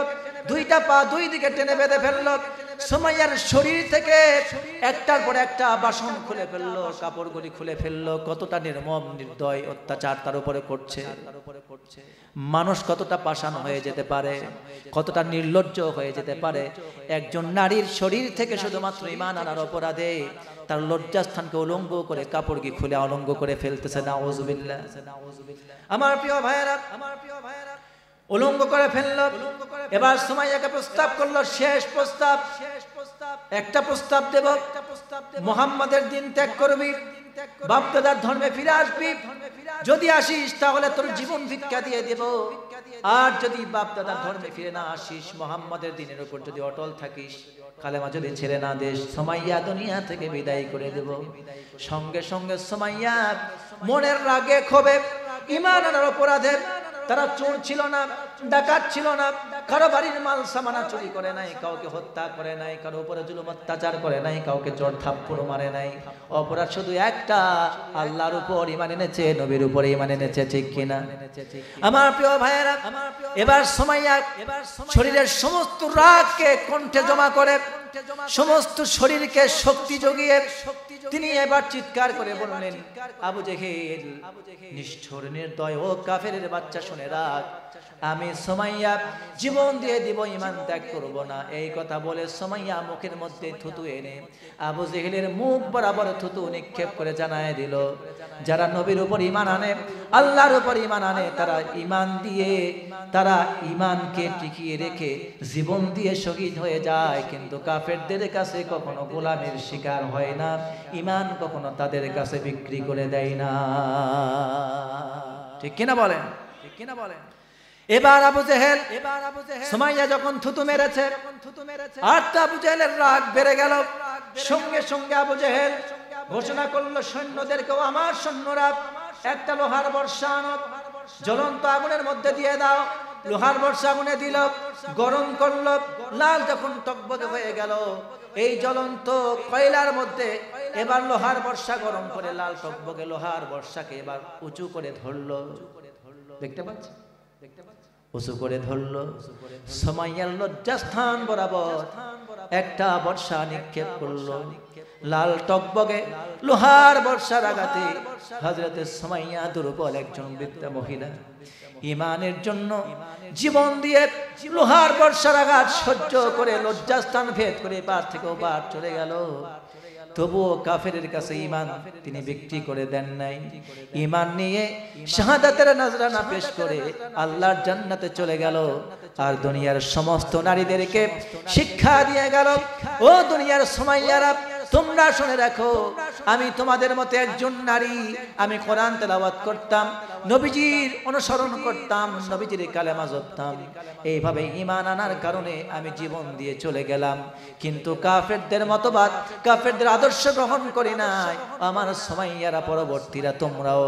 দুইটা পা দুই দিকে টেনে বেঁধে ফেললো। সুমাইয়ার শরীর থেকে একটার পর একটা বাসন খুলে ফেললো, কাপড়গুলি খুলে ফেললো। কতটা নির্মম নির্দয় অত্যাচার তার উপরে করছে। মানুষ কতটা পাষাণ হয়ে যেতে পারে, কতটা নির্লজ্জ হয়ে যেতে পারে। একজন নারীর শরীর থেকে শুধুমাত্র ঈমান আনার অপরাধে তার লজ্জাস্থানকে উলঙ্গ করে কাপড়কে খুলে অলঙ্গ করে ফেলতেছে। নাউযুবিল্লাহ। আমার প্রিয় ভাইয়েরা, উলঙ্গ করে ফেললো। এবার সুমাইয়াকে প্রস্তাব করলো, শেষ প্রস্তাব, একটা প্রস্তাব দেব, মুহাম্মাদের দিন ত্যাগ করবি, বাপদাদার ধর্মে ফিরে আসবি, যদি আসিস তাহলে তোর জীবন ভিক্ষা দিয়ে দেব, আর যদি বাপদাদার ধর্মে ফিরে না আসিস, মুহাম্মাদের দিনের উপর যদি অটল থাকিস, কালেমা যদি ছেড়ে না দিস, সুমাইয়া দুনিয়া থেকে বিদায় করে দেব। সঙ্গে সঙ্গে সুমাইয়া মনের রাগে ক্ষোভে, ঈমান আনার অপরাধে, তারা চোর ছিল না, ডাকাত ছিল না, কারো বাড়ির মাল সামানা চুরি করে নাই, কাউকে হত্যা করে নাই, কারো উপরে জুলুম অত্যাচার করে নাই, কাউকে চোর থাপ্পড় মারে নাই। অপরাধ শুধু একটা, আল্লাহর উপর ঈমান এনেছে, নবীর উপর ঈমান এনেছে। ঠিক কিনা আমার প্রিয় ভাইয়েরা? এবার সুমাইয়া শরীরের সমস্ত রাগকে কণ্ঠে জমা করে, সমস্ত শরীরকে শক্তি জগিয়ে তিনি এবার চিৎকার করে বললেন, আবু জেহেল নিষ্ঠুর নির্দয় ও কাফেরের বাচ্চা, শুনে রাখ, আমি সুমাইয়া জীবন দিয়ে দিব, ঈমান ত্যাগ করব না। এই কথা বলে সুমাইয়া মুখের মধ্যে থুতু এনে আবু জেহেলের মুখ বরাবর থুতু নিক্ষেপ করে জানায় দিল, যারা নবীর উপর ঈমান আনে, আল্লাহর উপর ঈমান আনে, তারা ঈমান দিয়ে, তারা ঈমানকে টিকিয়ে রেখে জীবন দিয়ে শহীদ হয়ে যায়, কিন্তু কাফেরদের কাছে কখনো গোলামের শিকার হয় না, ঈমান কখনো তাদের কাছে বিক্রি করে দেয় না। ঠিক কিনা বলেন? ঠিক কিনা বলেন? এবার আবু জেহেল, সুমাইয়া যখন থুতু মেরেছে, আর আবু জেহেলের রাগ বেড়ে গেল। সঙ্গে সঙ্গে আবু জেহেল ঘোষণা করলো সৈন্যদেরকেও, আমার সৈন্যরা একটা লোহার বর্ষা আনো, জ্বলন্ত আগুনের মধ্যে দিয়ে দাও। লোহার বর্ষা আগুনে দিল, গরম করলো, লাল যখন টকবকে হয়ে গেল, এই জ্বলন্ত কয়লার মধ্যে এবার লোহার বর্ষা গরম করে লাল টকবকে লোহার বর্ষাকে এবার উঁচু করে ধরলো। দেখতে পাচ্ছেন? উঁচু করে ধরলো। সুমাইয়ার লজ্জাস্থান বরাবর একটা বর্ষা নিক্ষেপ করলো। লাল টকবগে লোহার বর্ষার আঘাতে হযরতে সুমাইয়া দুর্বল একজন বৃদ্ধা মহিলা ঈমানের জন্য জীবন দিয়ে লোহার বর্ষার আঘাত সহ্য করে লজ্জাস্থান ভেদ করে পার থেকে পার চলে গেল। তবুও কাফেরের কাছে ঈমান তিনি বিক্রি করে দেন নাই। ঈমান নিয়ে শাহাদাতের নজরানা পেশ করে আল্লাহর জান্নাতে চলে গেল। আর দুনিয়ার সমস্ত নারীদেরকে শিক্ষা দিয়ে গেল, ও দুনিয়ার সুমাইয়ারা, তোমরা শুনে রাখো, আমি তোমাদের মতো একজন নারী। আমি কোরআন তেলাওয়াত করতাম, নবীজির অনুসরণ করতাম, নবীজির কালেমা জপতাম। এইভাবে ঈমান আনার কারণে আমি জীবন দিয়ে চলে গেলাম, কিন্তু কাফেরদের মতবাদ, কাফেরদের আদর্শ গ্রহণ করি নাই। আমার সুমাইয়ারা, পরবর্তীরা, তোমরাও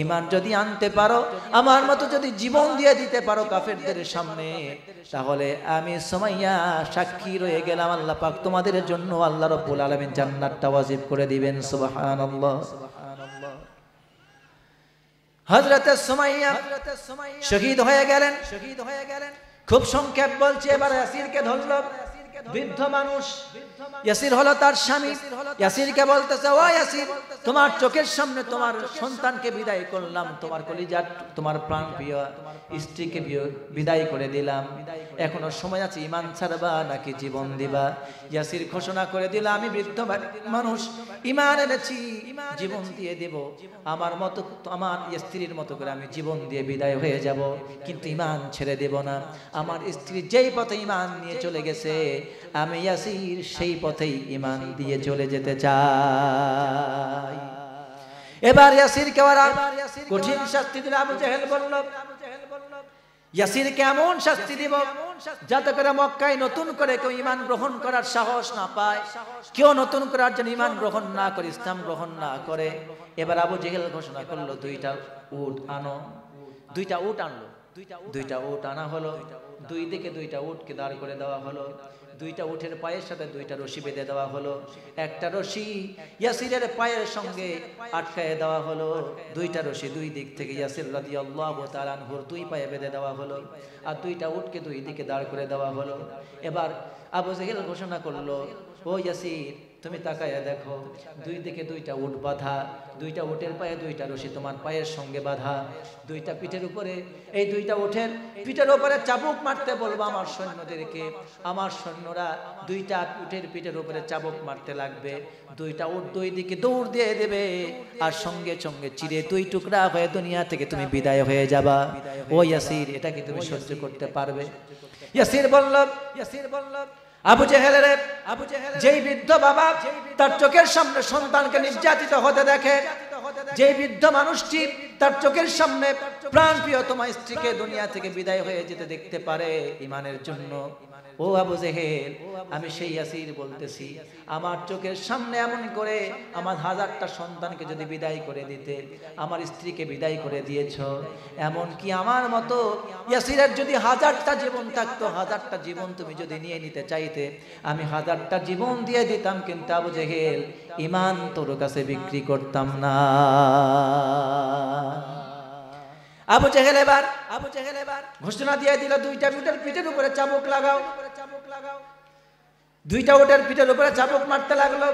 ঈমান যদি আনতে পারো, আমার মতো যদি জীবন দিয়ে দিতে পারো কাফেরদের সামনে, তাহলে আমি সুমাইয়া সাক্ষী রয়ে গেলাম। আল্লাহ পাক তোমাদের জন্য, আল্লাহ রাব্বুল আলামিন জান্নাতটা ওয়াজিব করে দিবেন। সুবহানাল্লাহ। হযরতে সুমাইয়া শহীদ হয়ে গেলেন। খুব সংক্ষেপ বলছি, এবার ইয়াসিরকে ধরল। বৃদ্ধ মানুষ, ইয়াসির হলো তার স্বামী। ইয়াসিরকে বলতেছে, ও ইয়াসির, তোমার চোখের সামনে তোমার সন্তানকে বিদায় করলাম, তোমার কলিজার, তোমার প্রাণ প্রিয় স্ত্রীকে বিদায় করে দিলাম। এখনো সময় আছে, ঈমান ছাড়বা নাকি জীবন দিবা? ইয়াসির ঘোষণা করে দিল, আমি বৃদ্ধ মানুষ, ঈমান এনেছি, জীবন দিয়ে দেব। আমার মতো, আমার স্ত্রীর মতো করে আমি জীবন দিয়ে বিদায় হয়ে যাব, কিন্তু ঈমান ছেড়ে দেব না। আমার স্ত্রী যেই পথে ঈমান নিয়ে চলে গেছে, আমি ইয়াসির সেই পথেই ঈমান দিয়ে চলে যেতে চাই। এবার ইয়াসিরকে ওরা কঠিন শাস্তি দিল। আবু জেহেল বলল, ইয়াসিরকে এমন শাস্তি দিব যাতে করে মক্কায় নতুন করে কেউ ঈমান গ্রহণ করার সাহস না পায়, কেউ নতুন করার জন্য ঈমান গ্রহণ না করে, ইসলাম গ্রহণ না করে। এবার আবু জেহেল ঘোষণা করলো, দুইটা উট আনো। দুইটা উট আনলো, দুইটা উট আনা হলো। দুই দিকে দুইটা উটকে দাঁড় করে দেওয়া হলো। দুইটা উটের পায়ের সাথে দুইটা রশি বেঁধে দেওয়া হলো। একটা রশি ইয়াসিরের পায়ের সঙ্গে আটকায় দেওয়া হলো। দুইটা রশি দুই দিক থেকে ইয়াসির রাদিয়াল্লাহু তাআলা আনহুর দুই পায়ে বেঁধে দেওয়া হলো। আর দুইটা উটকে দুই দিকে দাঁড় করে দেওয়া হলো। এবার আবু জেহেল ঘোষণা করলো, ও ইয়াসির, তুমি তাকায়া দেখো, দুই দিকে দুইটা উট বাঁধা, দুইটা উটের পায়ে দুইটা রশি তোমার পায়ের সঙ্গে বাঁধা, দুইটা পিঠের উপরে, এই দুইটা উটের পিঠের উপরে চাবুক মারতে বলবো আমার সৈন্যদেরকে। আমার সৈন্যরা দুইটা উটের পিঠের উপরে চাবুক মারতে লাগবে। দুইটা উট দুই দিকে দৌড় দিয়ে দেবে, আর সঙ্গে সঙ্গে চিরে দুই টুকরা হয়ে দুনিয়া থেকে তুমি বিদায় হয়ে যাবা। ও ইয়াসির, এটা কি তুমি সহ্য করতে পারবে? ইয়াসির বলল, আবু জেহেলের, যেই বৃদ্ধ বাবা তার চোখের সামনে সন্তানকে নির্যাতিত হতে দেখে, যেই বৃদ্ধ মানুষটি তার চোখের সামনে প্রাণ প্রিয়তমা স্ত্রীকে দুনিয়া থেকে বিদায় হয়ে যেতে দেখতে পারে ঈমানের জন্য, ও আবু জেহেল, আমি সেই ইয়াসির বলতেছি, আমার চোখের সামনে এমন করে আমার হাজারটা সন্তানকে যদি বিদায় করে দিতে, আমার স্ত্রীকে বিদায় করে দিয়েছ, এমন কি আমার মতো ইয়াসিরের যদি হাজারটা জীবন থাকতো, হাজারটা জীবন তুমি যদি নিয়ে নিতে চাইতে, আমি হাজারটা জীবন দিয়ে দিতাম, কিন্তু আবু জেহেল ঈমান তোর কাছে বিক্রি করতাম না। আবু জেহেল এবার ঘোষণা দিয়ে দিল, দুইটা উটের পিঠের উপরে চাবুক লাগাও। দুইটা উটের পিঠের উপরে চাবুক মারতে লাগলো।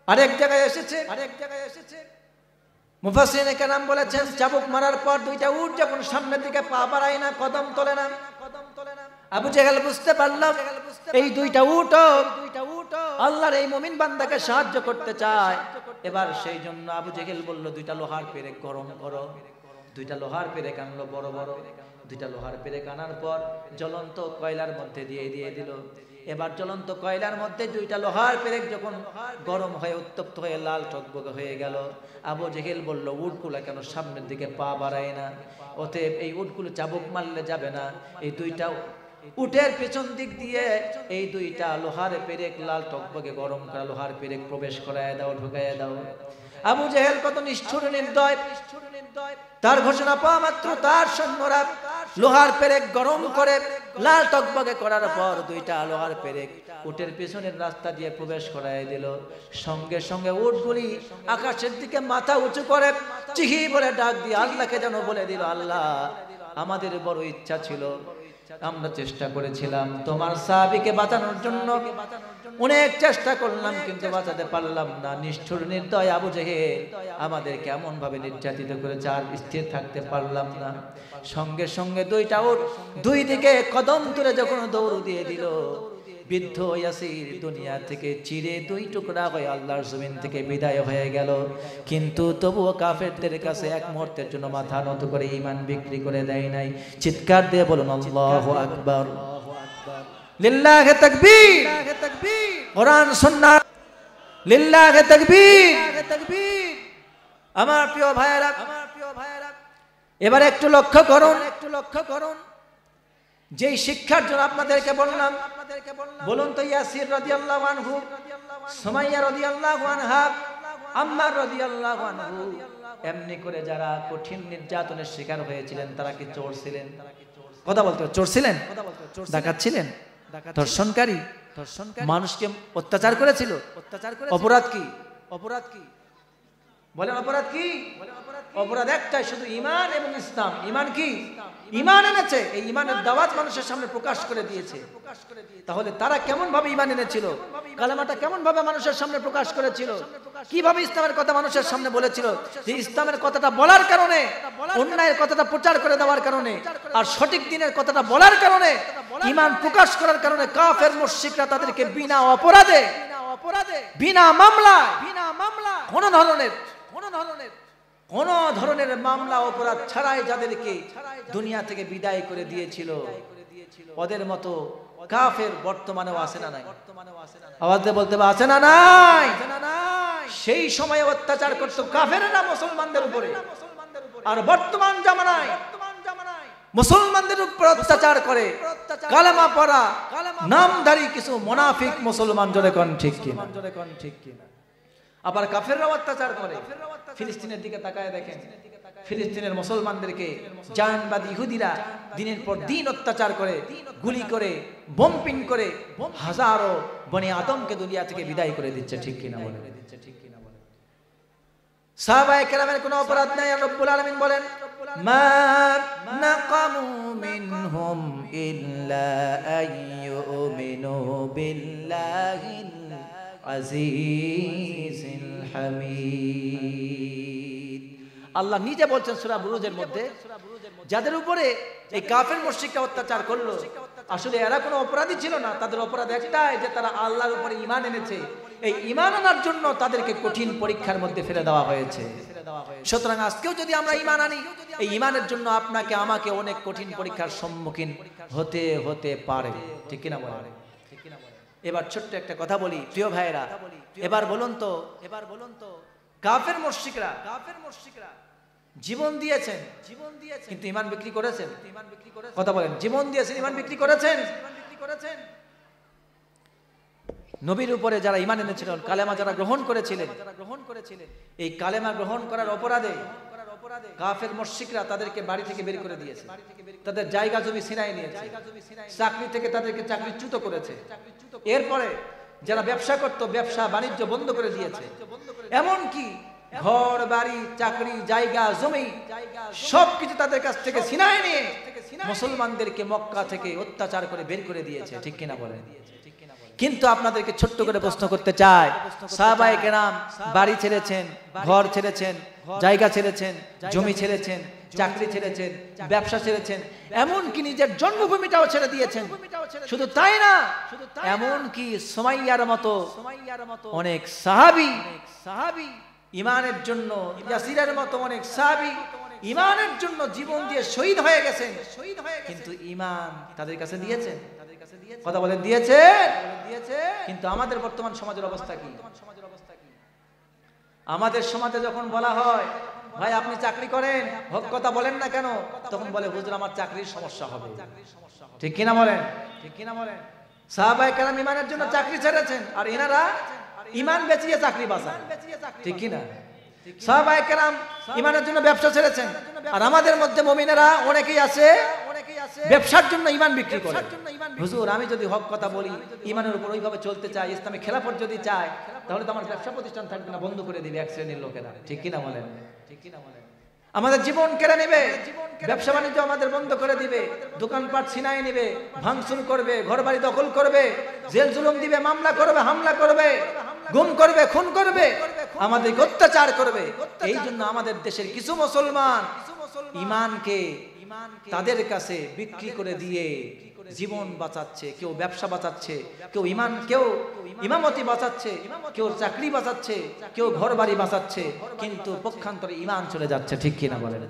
আরেক জায়গায় এসেছে, মুফাসসিরিনে কেরাম বলেছেন, চাবুক মারার পর দুইটা উট যখন সামনের দিকে পা বাড়ায় না, কদম তোলে না, আবু জেহেল বুঝতে পারলাম এই দুইটা উট আল্লাহর এই মুমিন বান্দাকে সাহায্য করতে চায়। এবার সেই জন্য আবু জেহেল বলল, দুইটা লোহার পেরেক গরম করো। দুইটা লোহার পেরেক আনলো, বড় বড় দুইটা লোহার পেরেক আনার পর জ্বলন্ত কয়লার মধ্যে দিয়ে দিল। এবার জ্বলন্ত কয়লার মধ্যে দুইটা লোহার পেরেক যখন গরম হয়ে উত্তপ্ত হয়ে লাল টকবকে হয়ে গেল, আবু জেহেল বলল, উটগুলা কেন সামনের দিকে পা বাড়ায় না? অতএব এই উটগুলো চাবুক মারলে যাবে না, এই দুইটা উটের পেছন দিক দিয়ে এই দুইটা লোহার পেরেক, লাল টকবকে গরম করা লোহার পেরেক প্রবেশ করায় দাও, ঢুকাইয়া দাও। আবু জেহেল কত নিষ্ঠুর নির্দয়, তার ঘোষণা পাওয়া মাত্র তার সৈন্যরা লোহার পেরেক গরম করে লাল টকবকে করার পর দুইটা লোহার পেরেক উটের পেছনের রাস্তা দিয়ে প্রবেশ করায় দিল। সঙ্গে সঙ্গে উটগুলি আকাশের দিকে মাথা উঁচু করে চিহি বলে ডাক দিয়ে আল্লাহকে যেন বলে দিল, আল্লাহ, আমাদের বড় ইচ্ছা ছিল আমরা চেষ্টা করেছিলাম তোমার সাহাবীকে বাঁচানোর জন্য, অনেক চেষ্টা করলাম কিন্তু বাঁচাতে পারলাম না। নিষ্ঠুর নির্দয় আবু জেহেল আমাদের কেমন ভাবে নির্যাতিত করেছে, আর স্থির থাকতে পারলাম না। সঙ্গে সঙ্গে দুইটা উট দুই দিকে কদম তুলে যখন দৌড় দিয়ে দিল, বৃদ্ধ ইয়াসির দুনিয়া থেকে চিরে দুই টুকরা হয়ে আল্লাহর জমিন থেকে বিদায় হয়ে গেল। কিন্তু তবুও কাফেরদের কাছে এক মুহূর্তের জন্য মাথা নত করে ঈমান বিক্রি করে দেয় নাই। চিৎকার দিয়ে বলুন আল্লাহু আকবার, লিল্লাহি তাকবীর, কোরআন সুন্নাহ, লিল্লাহি তাকবীর। আমার প্রিয় ভাইয়েরা, এবার একটু লক্ষ্য করুন, যেই শিক্ষার জন্য আপনাদেরকে বললাম, বলুন তো ইয়াসির রাদিয়াল্লাহু আনহু, সুমাইয়া রাদিয়াল্লাহু আনহা, আম্মার রাদিয়াল্লাহু আনহু, এমনি করে যারা কঠিন নির্যাতনের শিকার হয়েছিলেন তারা কি চোর ছিলেন? কথা বলতে চোর ছিলেন? ডাকাত ছিলেন? ধর্ষণকারী? মানুষকে অত্যাচার করেছিল? অপরাধ কি? বলেন অপরাধ কি? অপরাধ একটাই, শুধু ঈমান এবং ইসলাম। ঈমান কি? ঈমান এনেছে, এই ঈমানের দাওয়াত মানুষের সামনে প্রকাশ করে দিয়েছে। তাহলে তারা কেমন ভাবে ঈমান এনেছিল? কালেমাটা কেমন ভাবে মানুষের সামনে প্রকাশ করেছিল? কিভাবে ইসলামের কথা মানুষের সামনে বলেছিল? যে ইসলামের কথাটা বলার কারণে, অন্যায়ের কথাটা প্রচার করে দেওয়ার কারণে, আর সঠিক দিনের কথাটা বলার কারণে, ঈমান প্রকাশ করার কারণে কাফের মুশরিকরা তাদেরকে বিনা অপরাধে, বিনা মামলা, কোন ধরনের মামলা অপরাধ ছাড়াই যাদেরকে দুনিয়া থেকে বিদায় করে দিয়েছিল, ওদের মতো কাফের বর্তমানেও আছে না নাই? আওয়াজ দিয়ে বলতে হবে, আছে না নাই? সেই সময়ে অত্যাচার করত কাফেররা মুসলমানদের উপরে, আর বর্তমান জামানায় মুসলমানদের উপর অত্যাচার করে কালেমা পড়া নামধারী কিছু মুনাফিক মুসলমান। জোরে কোন ঠিক কিনা? আবার কাফেররাও অত্যাচার করে। ফিলিস্তিনের দিকে তাকায় দেখেন, ফিলিস্তিনের মুসলমানদেরকে জায়নবাদী ইহুদিরা দিনের পর দিন অত্যাচার করে, গুলি করে, বোমপিং করে হাজারো বনি আদমকে দুনিয়া থেকে বিদায় করে দিচ্ছে। ঠিক কিনা বলেন? সাহাবায়ে কেরামের কোনো অপরাধ নাই। রব্বুল আলামিন বলেন, মা নাকামু মিনহুম ইল্লা আইয়ুমিনু বিল্লাহিল আজিজিল হামিদ। আল্লাহ নিজে বলছেন সূরা বুরুজের মধ্যে, যাদের উপরে এই কাফের মুশরিকরা অত্যাচার করলো, আসলে এরা কোনো অপরাধী ছিল না। তাদের অপরাধ একটাই, যে তারা আল্লাহর উপরে ঈমান এনেছে। এই ঈমান আনার জন্য তাদেরকে কঠিন পরীক্ষার মধ্যে ফেলে দেওয়া হয়েছে। সুতরাং আজকেও যদি আমরা ঈমান আনি, এই ঈমানের জন্য আপনাকে আমাকে অনেক কঠিন পরীক্ষার সম্মুখীন হতে পারে। ঠিক কিনা বলেন? এবার ছোট্ট একটা কথা বলি প্রিয় ভাইয়েরা, এবার বলুন তো কাফের মুশরিকরা জীবন দিয়েছেন কিন্তু ঈমান বিক্রি করেছেন। কথা বলেন, জীবন দিয়েছেন, ঈমান বিক্রি করেছেন। নবীর উপরে যারা ঈমান এনেছিলেন, কালেমা যারা গ্রহণ করেছিলেন, এই কালেমা গ্রহণ করার অপরাধে কাফের মুশরিকরা তাদেরকে বাড়ি থেকে বের করে দিয়েছে, তাদের জায়গা জমি ছিনাই নিয়েছে, চাকরি থেকে তাদেরকে চাকরিচ্যুত করেছে। এরপরে যারা ব্যবসা করত, ব্যবসা বাণিজ্য বন্ধ করে দিয়েছে। এমনকি ঘর বাড়ি, চাকরি, জায়গা জমি সবকিছু তাদের কাছ থেকে ছিনাই নিয়ে মুসলমানদেরকে মক্কা থেকে অত্যাচার করে বের করে দিয়েছে। ঠিক কিনা বলেন? কিন্তু আপনাদেরকে ছোট্ট করে প্রশ্ন করতে চাই, সাহাবায়ে কেরাম বাড়ি ছেড়েছেন, ঘর ছেড়েছেন, জায়গা ছেড়েছেন, জমি ছেড়েছেন, চাকরি ছেড়েছেন, ব্যবসা ছেড়েছেন, এমনকি নিজের জন্মভূমিটাও ছেড়ে দিয়েছেন। শুধু তাই না, এমনকি সুমাইয়ার মতো অনেক সাহাবী ঈমানের জন্য, ইয়াসিরের মতো অনেক সাহাবী ঈমানের জন্য জীবন দিয়ে শহীদ হয়ে গেছেন। কিন্তু ঈমান তাদের কাছে দিয়েছেন। কথা বলেন, দিয়েছে। কিন্তু আমাদের বর্তমান সমাজের অবস্থা কি? আমাদের সমাজে যখন বলা হয়, ভাই আপনি চাকরি করেন, হক কথা বলেন না কেন, তখন বলে হুজুর আমার চাকরির সমস্যা হবে। ঠিক কিনা বলেন? সাহাবায়ে কেরাম ঈমানের জন্য চাকরি ছেড়েছেন, আর এনারা ঈমান বেচিয়ে চাকরি বাঁচান। ঠিক কিনা? সাহাবায়ে কেরাম ঈমানের জন্য ব্যবসা ছেড়েছেন, আর আমাদের মধ্যে মুমিনেরা অনেকেই আছে ব্যবসার জন্য ঈমান বিক্রি করে। হুজুর আমি যদি হক কথা বলি, ঈমানের উপর ওইভাবে চলতে চাই, ইসলামী খেলাফত যদি চাই, তাহলে তো আমার ব্যবসা প্রতিষ্ঠান থাকবে না, বন্ধ করে দিবে এক শ্রেণীর লোকেরা। ঠিক কিনা বলেন? আমাদের জীবন কেড়ে নেবে, ব্যবসা বাণিজ্য আমাদের বন্ধ করে দিবে, দোকানপাট ছিনাই নেবে, ভাঙচুর করবে, ঘরবাড়ি দখল করবে, জেল জুলুম দিবে, মামলা করবে, হামলা করবে, গুম করবে, খুন করবে, আমাদেরকে অত্যাচার করবে। এই জন্য আমাদের দেশের কিছু মুসলমান ঈমানকে তাদের কাছে বিক্রি করে দিয়ে জীবন বাঁচাচ্ছে, কেউ ব্যবসা বাঁচাচ্ছে, কেউ ইমামতি বাঁচাচ্ছে, কেউ চাকরি বাঁচাচ্ছে, কেউ ঘর বাড়ি বাঁচাচ্ছে, কিন্তু পক্ষান্তরে ঈমান চলে যাচ্ছে। ঠিক কিনা বলেন?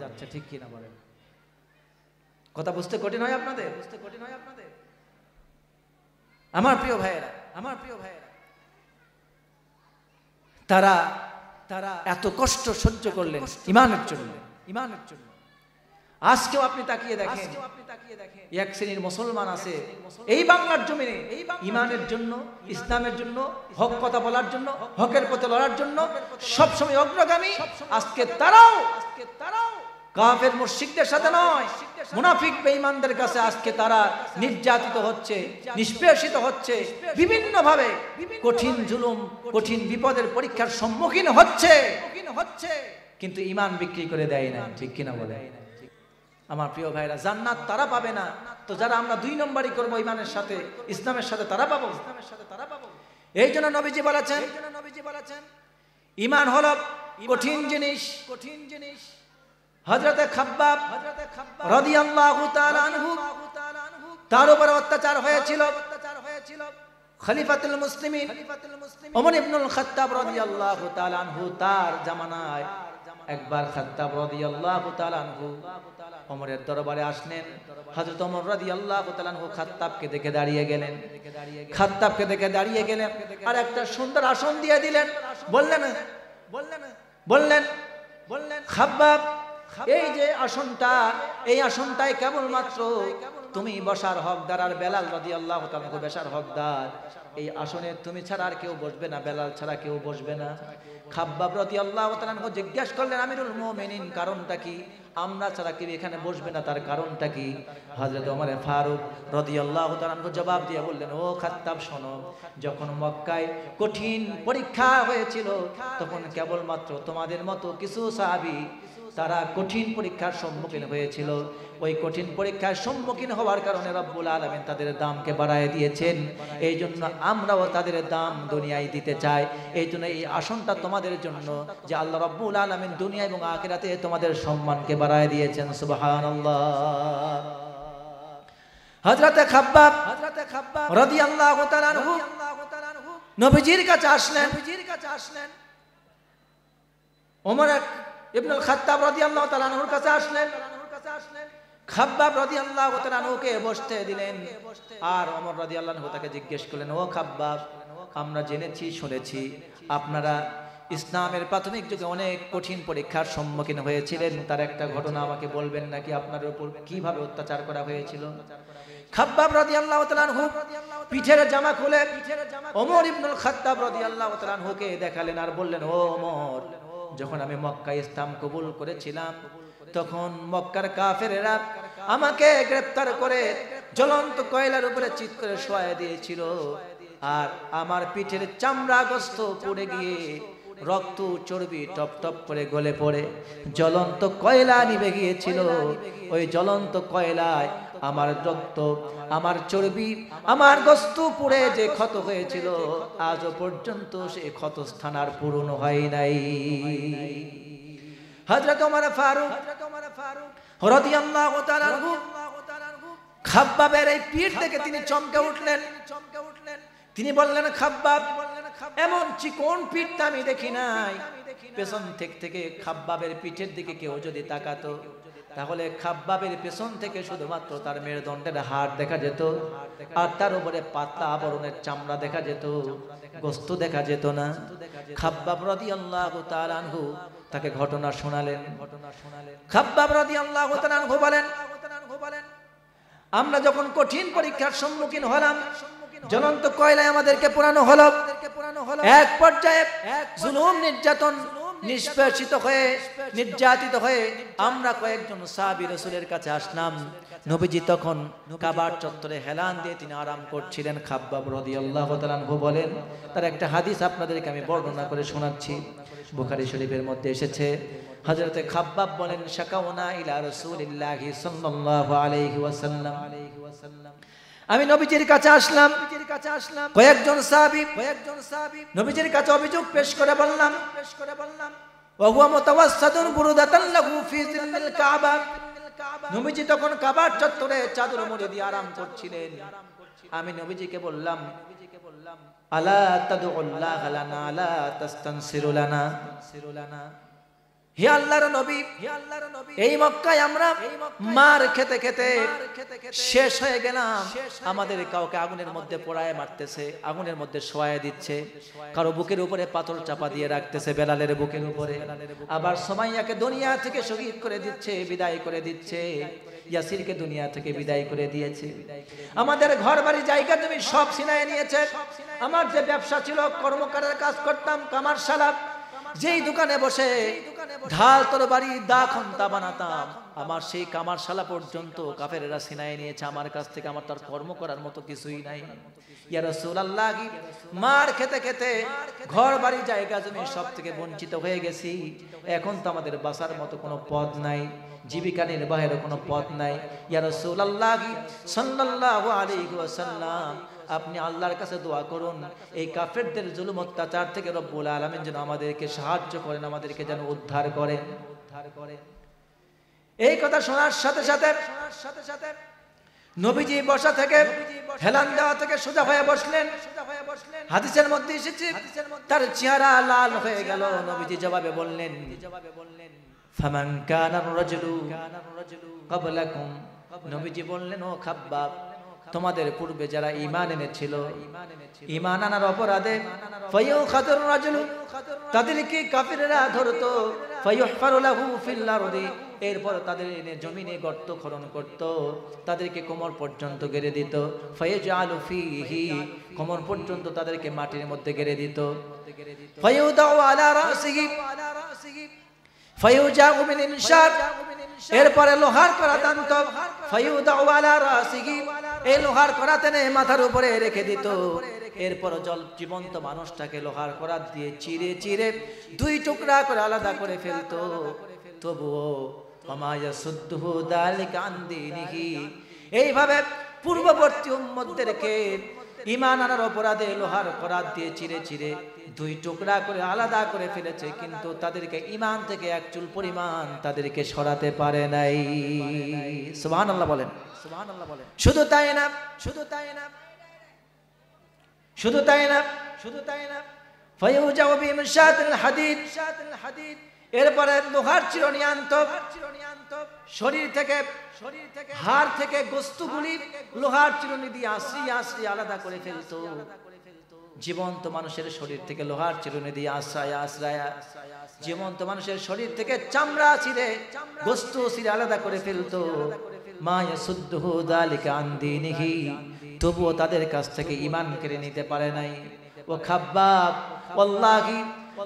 কথা বুঝতে কঠিন হয় আপনাদের? আমার প্রিয় ভাইয়েরা, তারা এত কষ্ট সহ্য করলেন ঈমানের জন্য। আজকেও আপনি তাকিয়ে দেখেন, এক শ্রেণীর মুসলমান আছে এই বাংলার জমিনে ঈমানের জন্য, ইসলামের জন্য, হক কথা বলার জন্য, হকের পথে লড়ার জন্য সবসময় অগ্রগামী। আজকে তারাও কাফের মুশরিকদের সাথে নয়, মুনাফিক বেঈমানদের কাছে আজকে তারা নির্যাতিত হচ্ছে, নিষ্পেষিত হচ্ছে, বিভিন্ন ভাবে কঠিন জুলুম, কঠিন বিপদের পরীক্ষার সম্মুখীন হচ্ছে, কিন্তু ঈমান বিক্রি করে দেয় না। ঠিক কিনা বলে? আমার প্রিয় ভাইরা, জান্নাত তারা পাবে না তো যারা আমরা 2 নম্বরই করবো ঈমানের সাথে, ইসলামের সাথে, তারা পাবো। এই জন্য নবীজি বলেছেন ঈমান হলো কঠিন জিনিস। হযরতে খাব্বাব রাদিয়াল্লাহু তাআলা আনহু, তার উপর অত্যাচার হয়েছিল খলিফাতুল মুসলিমিন ওমর ইবনুল খাত্তাব রাদিয়াল্লাহু তাআলা আনহু, তার জামানায় একবার খাত্তাব রাদিয়াল্লাহু তাআলা আনহু ওমরের দরবারে আসলেন। হযরত ওমর রাদিয়াল্লাহু তাআলা আনহু খাত্তাবকে দেখে দাঁড়িয়ে গেলেন, আর একটা সুন্দর আসন দিয়ে দিলেন। বললেন খাব্বাব, এই যে আসনটা, এই আসনটাই কেবলমাত্র তুমি বসার হকদার, আর বেলাল রাদিয়াল্লাহু তাআলা আনহু বসার হকদার। এই আসনে তুমি ছাড়া আর কেউ বসবে না, বেলাল ছাড়া কেউ বসবে না। খাব্বাব রাদিয়াল্লাহু তাআলা আনহু জিজ্ঞেস করলেন, আমিরুল মুমিনিন, কারণটা কি? আমরা ছাড়া কেউ এখানে বসবে না, তার কারণটা কি? হযরত ওমর ফারুক রাদিয়াল্লাহু তাআলা আনহু জবাব দিয়ে বললেন, ও খাত্তাব শোনো, যখন মক্কায় কঠিন পরীক্ষা হয়েছিল তখন কেবলমাত্র তোমাদের মতো কিছু সাহাবী তারা কঠিন পরীক্ষার সম্মুখীন হয়েছিল। ওই কঠিন পরীক্ষার সম্মুখীন হওয়ার কারণে রব্বুল আলামিন তাদের দামকে বাড়ায় দিয়েছেন। এই জন্য আমরাও তাদের দাম দুনিয়ায় দিতে চাই। এই জন্য এই আসনটা তোমাদের জন্য, যে আল্লাহ রব্বুল আলামিন দুনিয়া এবং আখিরাতে তোমাদের সম্মানকে বাড়ায় দিয়েছেন। সুবহানাল্লাহ। হযরতে খাব্বাব রাদিয়াল্লাহু তাআলা আনহু নবীজির কাছে আসলেন। ওমর ইবনুল খাত্তাব রাদিয়াল্লাহু তাআলা আনহুর কাছে আসলেন। খাব্বাব রাদিয়াল্লাহু তাআলা আনহুকে বসতে দিলেন, আর ওমর রাদিয়াল্লাহু আনহু তাকে জিজ্ঞেস করলেন, ও খাব্বাব, আমরা জেনেছি, শুনেছি আপনারা ইসলামের প্রাথমিক যুগে অনেক কঠিন পরীক্ষার সম্মুখীন হয়েছিলেন। তার একটা ঘটনা আমাকে বলবেন নাকি? আপনার উপর কিভাবে অত্যাচার করা হয়েছিল? খাব্বাব রাদিয়াল্লাহু তাআলা আনহু পিঠের জামা খুলে ওমর ইবনুল খাত্তাব রাদিয়াল্লাহু তাআলা আনহুকে দেখালেন, আর বললেন, ও ওমর, যখন আমি মক্কায় ইসলাম কবুল করেছিলাম তখন মক্কার কাফেরেরা আমাকে গ্রেফতার করে জ্বলন্ত কয়লার উপরে চিৎ করে শোয়ায় দিয়েছিল, আর আমার পিঠের চামড়া গোস্ত পুড়ে গিয়ে রক্ত চর্বি টপ টপ করে গলে পড়ে জ্বলন্ত কয়লা নিভে গিয়েছিল। ওই জ্বলন্ত কয়লায় আমার রক্ত, আমার চর্বি, আমার গোস্ত পুড়ে যে ক্ষত হয়েছিল, আজও পর্যন্ত সেই ক্ষতস্থান আর পূরণ হয় নাই। হযরত ওমর ফারুক রাদিয়াল্লাহু তাআলা আনহু খাব্বাবের এই পিঠ থেকে তিনি চমকে উঠলেন। তিনি বললেন, খাব্বাব, এমন চিকন পিঠটা আমি দেখি নাই। পেছন থেকে খাব্বাবের পিঠের দিকে কেউ যদি তাকাতো তাহলে খাব্বাবের পেছন থেকে শুধুমাত্র তার মেরুদণ্ডের হাড় দেখা যেত, আর তার উপরে পাতলা আবরণের চামড়া দেখা যেত, গোস্ত দেখা যেত না। খাব্বাব রাদিয়াল্লাহু তাআলা আনহু তাকে ঘটনা শোনালেন। খাব্বাব রাদিয়াল্লাহু তাআলা আনহু বলেন, আমরা যখন কঠিন পরীক্ষার সম্মুখীন হলাম, জ্বলন্ত কয়লায় আমাদেরকে পোড়ানো হলো, এক পর্যায়ে জুলুম নির্যাতন নিষ্পেষিত হয়ে নির্যাতিত হয়ে আমরা কয়েকজন সাহাবী রাসূলের কাছে আসলাম। নবীজি তখন কাবার চত্বরে হেলান দিয়ে তিনি আরাম করছিলেন। খাব্বাব রাদিয়াল্লাহু তাআলা আনহু বলেন, তার একটা হাদিস আপনাদেরকে আমি বর্ণনা করে শোনাচ্ছি। বুখারী শরীফের মধ্যে এসেছে, হযরতে খাব্বাব বলেন, শাকাওনা ইলা রাসূলিল্লাহি সাল্লাল্লাহু আলাইহি ওয়াসাল্লাম, আমি নবীজির কাছে আসলাম। কয়েকজন সাহাবী নবীজির কাছে অভিযোগ পেশ করে বললাম, ওয়া হুয়া মুতাওয়াসসাদুন বুরদাতান লাহু ফি জিল্লিল কাবা। নবীজি তখন কাবার চত্বরে চাদর মুড়ি দিয়ে আরাম করছিলেন। আমি নবীজিকে বললাম, আলা তাদউল্লাহ লানা আলা তাস্তানসিরু লানা, হে আল্লাহর নবী, এই মক্কায় আমরা মার খেতে খেতে শেষ হয়ে গেলাম। আমাদের কাউকে আগুনের মধ্যে পোড়ায় মারতেছে, আগুনের মধ্যে শোয়ায় দিচ্ছে, কারো বুকের উপরে পাথর চাপা দিয়ে রাখতেছে, বেলালের বুকের উপরে। আবার সুমাইয়াকে দুনিয়া থেকে শহীদ করে দিচ্ছে, বিদায় করে দিচ্ছে। ইয়াসিরকে দুনিয়া থেকে বিদায় করে দিয়েছে। আমাদের ঘর বাড়ি জায়গা তুমি সব ছিনায় নিয়েছে। আমার যে ব্যবসা ছিল, কর্মকারের কাজ করতাম, কামারশালা, যেই দোকানে বসে ঢাল তরবারি দা খন্তা বানাতাম, আমার সেই কামারশালা পর্যন্ত কাফেরেরা ছিনায় নিয়েছে আমার কাছ থেকে। আমার তার কর্ম করার মতো কিছুই নাই। ইয়া রাসূলুল্লাহ, মার খেতে খেতে ঘর বাড়ি জায়গা জমি সব থেকে বঞ্চিত হয়ে গেছি। এখন তো আমাদের বাঁচার মতো কোনো পথ নাই, জীবিকা নির্বাহের কোনো পথ নাই। ইয়া রাসূলুল্লাহ সাল্লাল্লাহু আলাইহি ওয়াসাল্লাম, আপনি আল্লাহর কাছে দোয়া করুন, এই কাফেরদের জুলুম অত্যাচার থেকে রব্বুল আলামিন যেন আমাদেরকে সাহায্য করেন, আমাদেরকে যেন উদ্ধার করেন। এই কথা শোনার সাথে সাথে নবীজি বসা থেকে হেলান দেওয়া থেকে সোজা হয়ে বসলেন। হাদিসের মধ্যে এসেছে তার চেহারা লাল হয়ে গেল। নবীজি জবাবে বললেন, ফামান কানা রাজুলু ক্বাবলাকুম, নবীজি বললেন, ও খাব্বাব, তোমাদের পূর্বে যারা ঈমান এনেছিল, ঈমান আনার অপরাধে ফায়ুখাদুর রাজুলু, তাদেরকে কাফিররা ধরতো, ফায়ুহফারু লাহু ফিল আরদি, এরপর তাদের এনে জমিনে গর্ত খনন করত, তাদেরকে কোমর পর্যন্ত গেড়ে দিত, ফায়াজআলু ফীহি, কোমর পর্যন্ত তাদেরকে মাটির মধ্যে গেড়ে দিত, ফায়ুদাউ আলা রাসিহি ফায়ুজাউ মিন ইনশার, এরপরে লোহার করাত আনত, ফায়ুদাউ আলা রাসিহি, এই লোহার করাত এনে মাথার উপরে রেখে দিত। এরপর জীবন্ত মানুষটাকে লোহার করাত দিয়ে চিরে চিরে দুই টুকরা করে আলাদা করে ফেলতো। তবুও ওমা ইয়াসুদ্দুহু যালিকা আন দীনিহি, এইভাবে পূর্ববর্তী উম্মতদেরকে ঈমান আনার অপরাধে লোহার করাত দিয়ে চিরে চিরে দুই টুকরা করে আলাদা করে ফেলেছে, কিন্তু তাদেরকে ঈমান থেকে এক চুল পরিমাণ তাদেরকে সরাতে পারে নাই। সুবহানাল্লাহ বলেন, সুবহানাল্লাহ বলেন। শুধু তাই না, ফায়ুজাউ বিমিশাতিল হাদিদ, এরপরে লোহার চিরুনি আনতো, শরীর থেকে হাড় থেকে গোস্তগুলি লোহার চিরুনি দিয়ে আশ্রি আলাদা করে ফেলতো। জীবন্ত মানুষের শরীর থেকে লোহার চিরুনি দিয়ে আশ্রায়া জীবন্ত মানুষের শরীর থেকে চামড়া ছিঁড়ে গোস্ত ছিঁড়ে আলাদা করে ফেলতো। মা ইয়াসুদ্দুহু যালিকা আন দীনিহি, তবুও তাদের কাছ থেকে ঈমান কেড়ে নিতে পারে নাই। ও খাব্বাব, ওয়াল্লাহি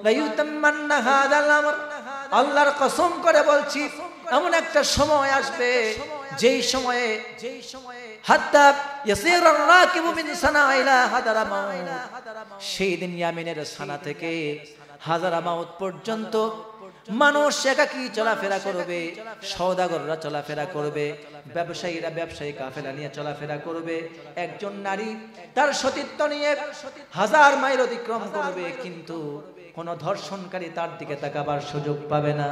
লা ইউতাম্মান্না হাযাল আমর, আল্লাহর কসম করে বলছি, এমন একটা সময় আসবে যেই সময়ে হাত্তা ইয়াসিরুর রাকিবু মিন সানা ইলা হাদারামাউত, সেই দিন ইয়ামিনের সানা থেকে হাজারামাউত পর্যন্ত মানুষ একাকী চলাফেরা করবে, সওদাগররা চলাফেরা করবে, ব্যবসায়ীরা ব্যবসায়ী কাফেলা নিয়ে চলাফেরা করবে। একজন নারী তার সতীত্ব নিয়ে 1000 মাইল অতিক্রম করবে, কিন্তু কোন ধর্ষণকারী তার দিকে তাকাবার সুযোগ পাবে না,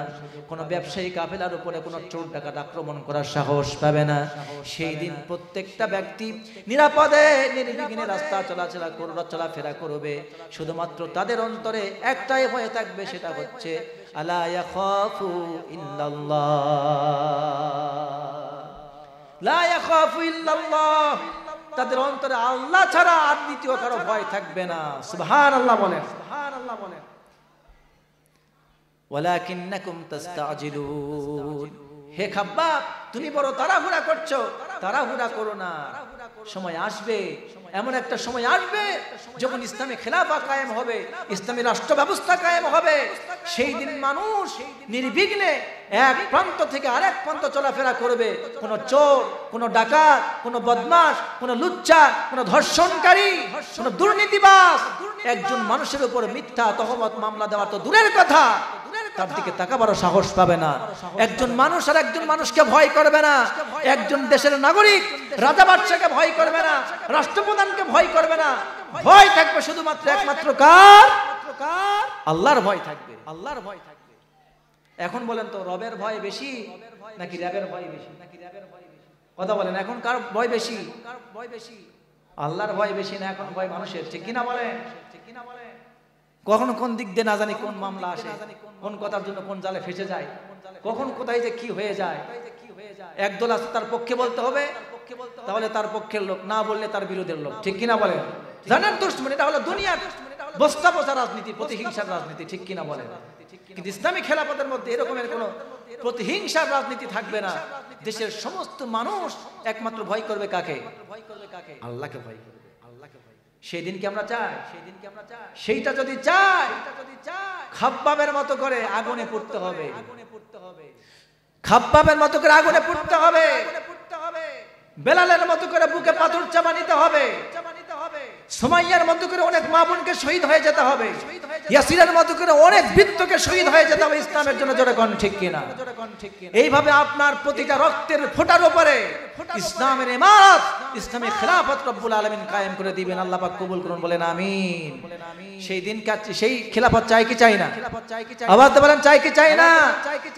কোন ব্যবসায়ী কাফেলার উপরে কোন চোর ডাকাত আক্রমণ করার সাহস পাবে না। সেই দিন প্রত্যেকটা ব্যক্তি নিরাপদে নির্বিঘ্নে রাস্তা চলাফেরা করবে, শুধুমাত্র তাদের অন্তরে একটাই ভয় থাকবে, সেটা হচ্ছে আলা ইয়াখাফু ইল্লাল্লাহ, লা ইয়াখাফু ইল্লাল্লাহ, তাদের অন্তরে আল্লাহ ছাড়া আর দ্বিতীয় কারো ভয় থাকবে না। সুবহানাল্লাহ বলেন, সুবহানাল্লাহ বলেন। ওয়ালাকিন্নাকুম তাস্তাজিলুন, হে খাব্বাব, তুমি বড় তাড়াহুড়া করছো, তাড়াহুড়া করো না, সময় আসবে, এমন একটা সময় আসবে যখন ইসলামী খেলাফা কায়েম হবে, ইসলামী রাষ্ট্র ব্যবস্থা কায়েম হবে। সেই দিন মানুষ নির্বিঘ্নে এক প্রান্ত থেকে আরেক প্রান্ত চলাফেরা করবে। কোন চোর, কোন ডাকাত, কোন বদমাশ, কোন লুচ্চা, কোন ধর্ষণকারী, কোন দুর্নীতিবাজ একজন মানুষের উপর মিথ্যা তহমত মামলা দেওয়া তো দূরের কথা, তার দিকে তাকাবারও সাহস পাবে না। একজন মানুষ আর একজন মানুষকে ভয় করবে না। একজন দেশের নাগরিক রাজা বাদশাকে ভয় করবে না, রাষ্ট্রপ্রধানকে ভয় করবে না। ভয় থাকবে শুধুমাত্র একমাত্র কার? আল্লাহর ভয় থাকবে, আল্লাহর ভয় থাকবে। এখন বলেন তো রবের ভয় বেশি নাকি র‍্যাবের ভয় বেশি? কথা বলেন, এখন কার ভয় বেশি? আল্লাহর ভয় বেশি না এখন ভয় মানুষের? ঠিক কিনা বলেন? কখন কোন দিক দিয়ে না জানি কোন মামলা আসে, কোন কথার জন্য কোন জালে ফেসে যায়, কখন কোথায় যে কি হয়ে যায়। একদল আছে তার পক্ষে বলতে হবে, তাহলে তার পক্ষের লোক, না বললে তার বিরোধের লোক। ঠিক কিনা বলেন? জানেন দুশমন, এটা হলো দুনিয়ার বস্তা বসা রাজনীতি, প্রতিহিংসার রাজনীতি। ঠিক কিনা বলেন? কিন্তু ইসলামী খেলাফতের মধ্যে এরকমের কোন প্রতিহিংসার রাজনীতি থাকবে না। দেশের সমস্ত মানুষ একমাত্র ভয় করবে কাকে? আল্লাহকে ভয় করবে। সেই দিন কি আমরা চাই? সেইটা যদি চাই, খাব্বাবের মতো করে আগুনে পুড়তে হবে, খাব্বাবের মতো করে আগুনে পুড়তে হবে, বেলালের মতো করে বুকে পাথর চাপা নিতে হবে, সুমাইয়ার মতো করে অনেক মা বোনকে শহীদ হয়ে যেতে হবে, ইয়াসিরের মতো করে অনেক বৃদ্ধকে শহীদ হয়ে যেতে হবে ইসলামের জন্য। জোরে কোন ঠিক কিনা? এইভাবে আপনার প্রতিটা রক্তের ফোঁটার উপরে ইসলামের ইমারত, ইসলামী খেলাফত রব্বুল আলামিন কায়েম করে দিবেন। আল্লাহ পাক কবুল করুন, বলেন আমিন। সেই দিন সেই খেলাফত চাই কি চাই না? আবার তো বলেন চাই কি চাই না?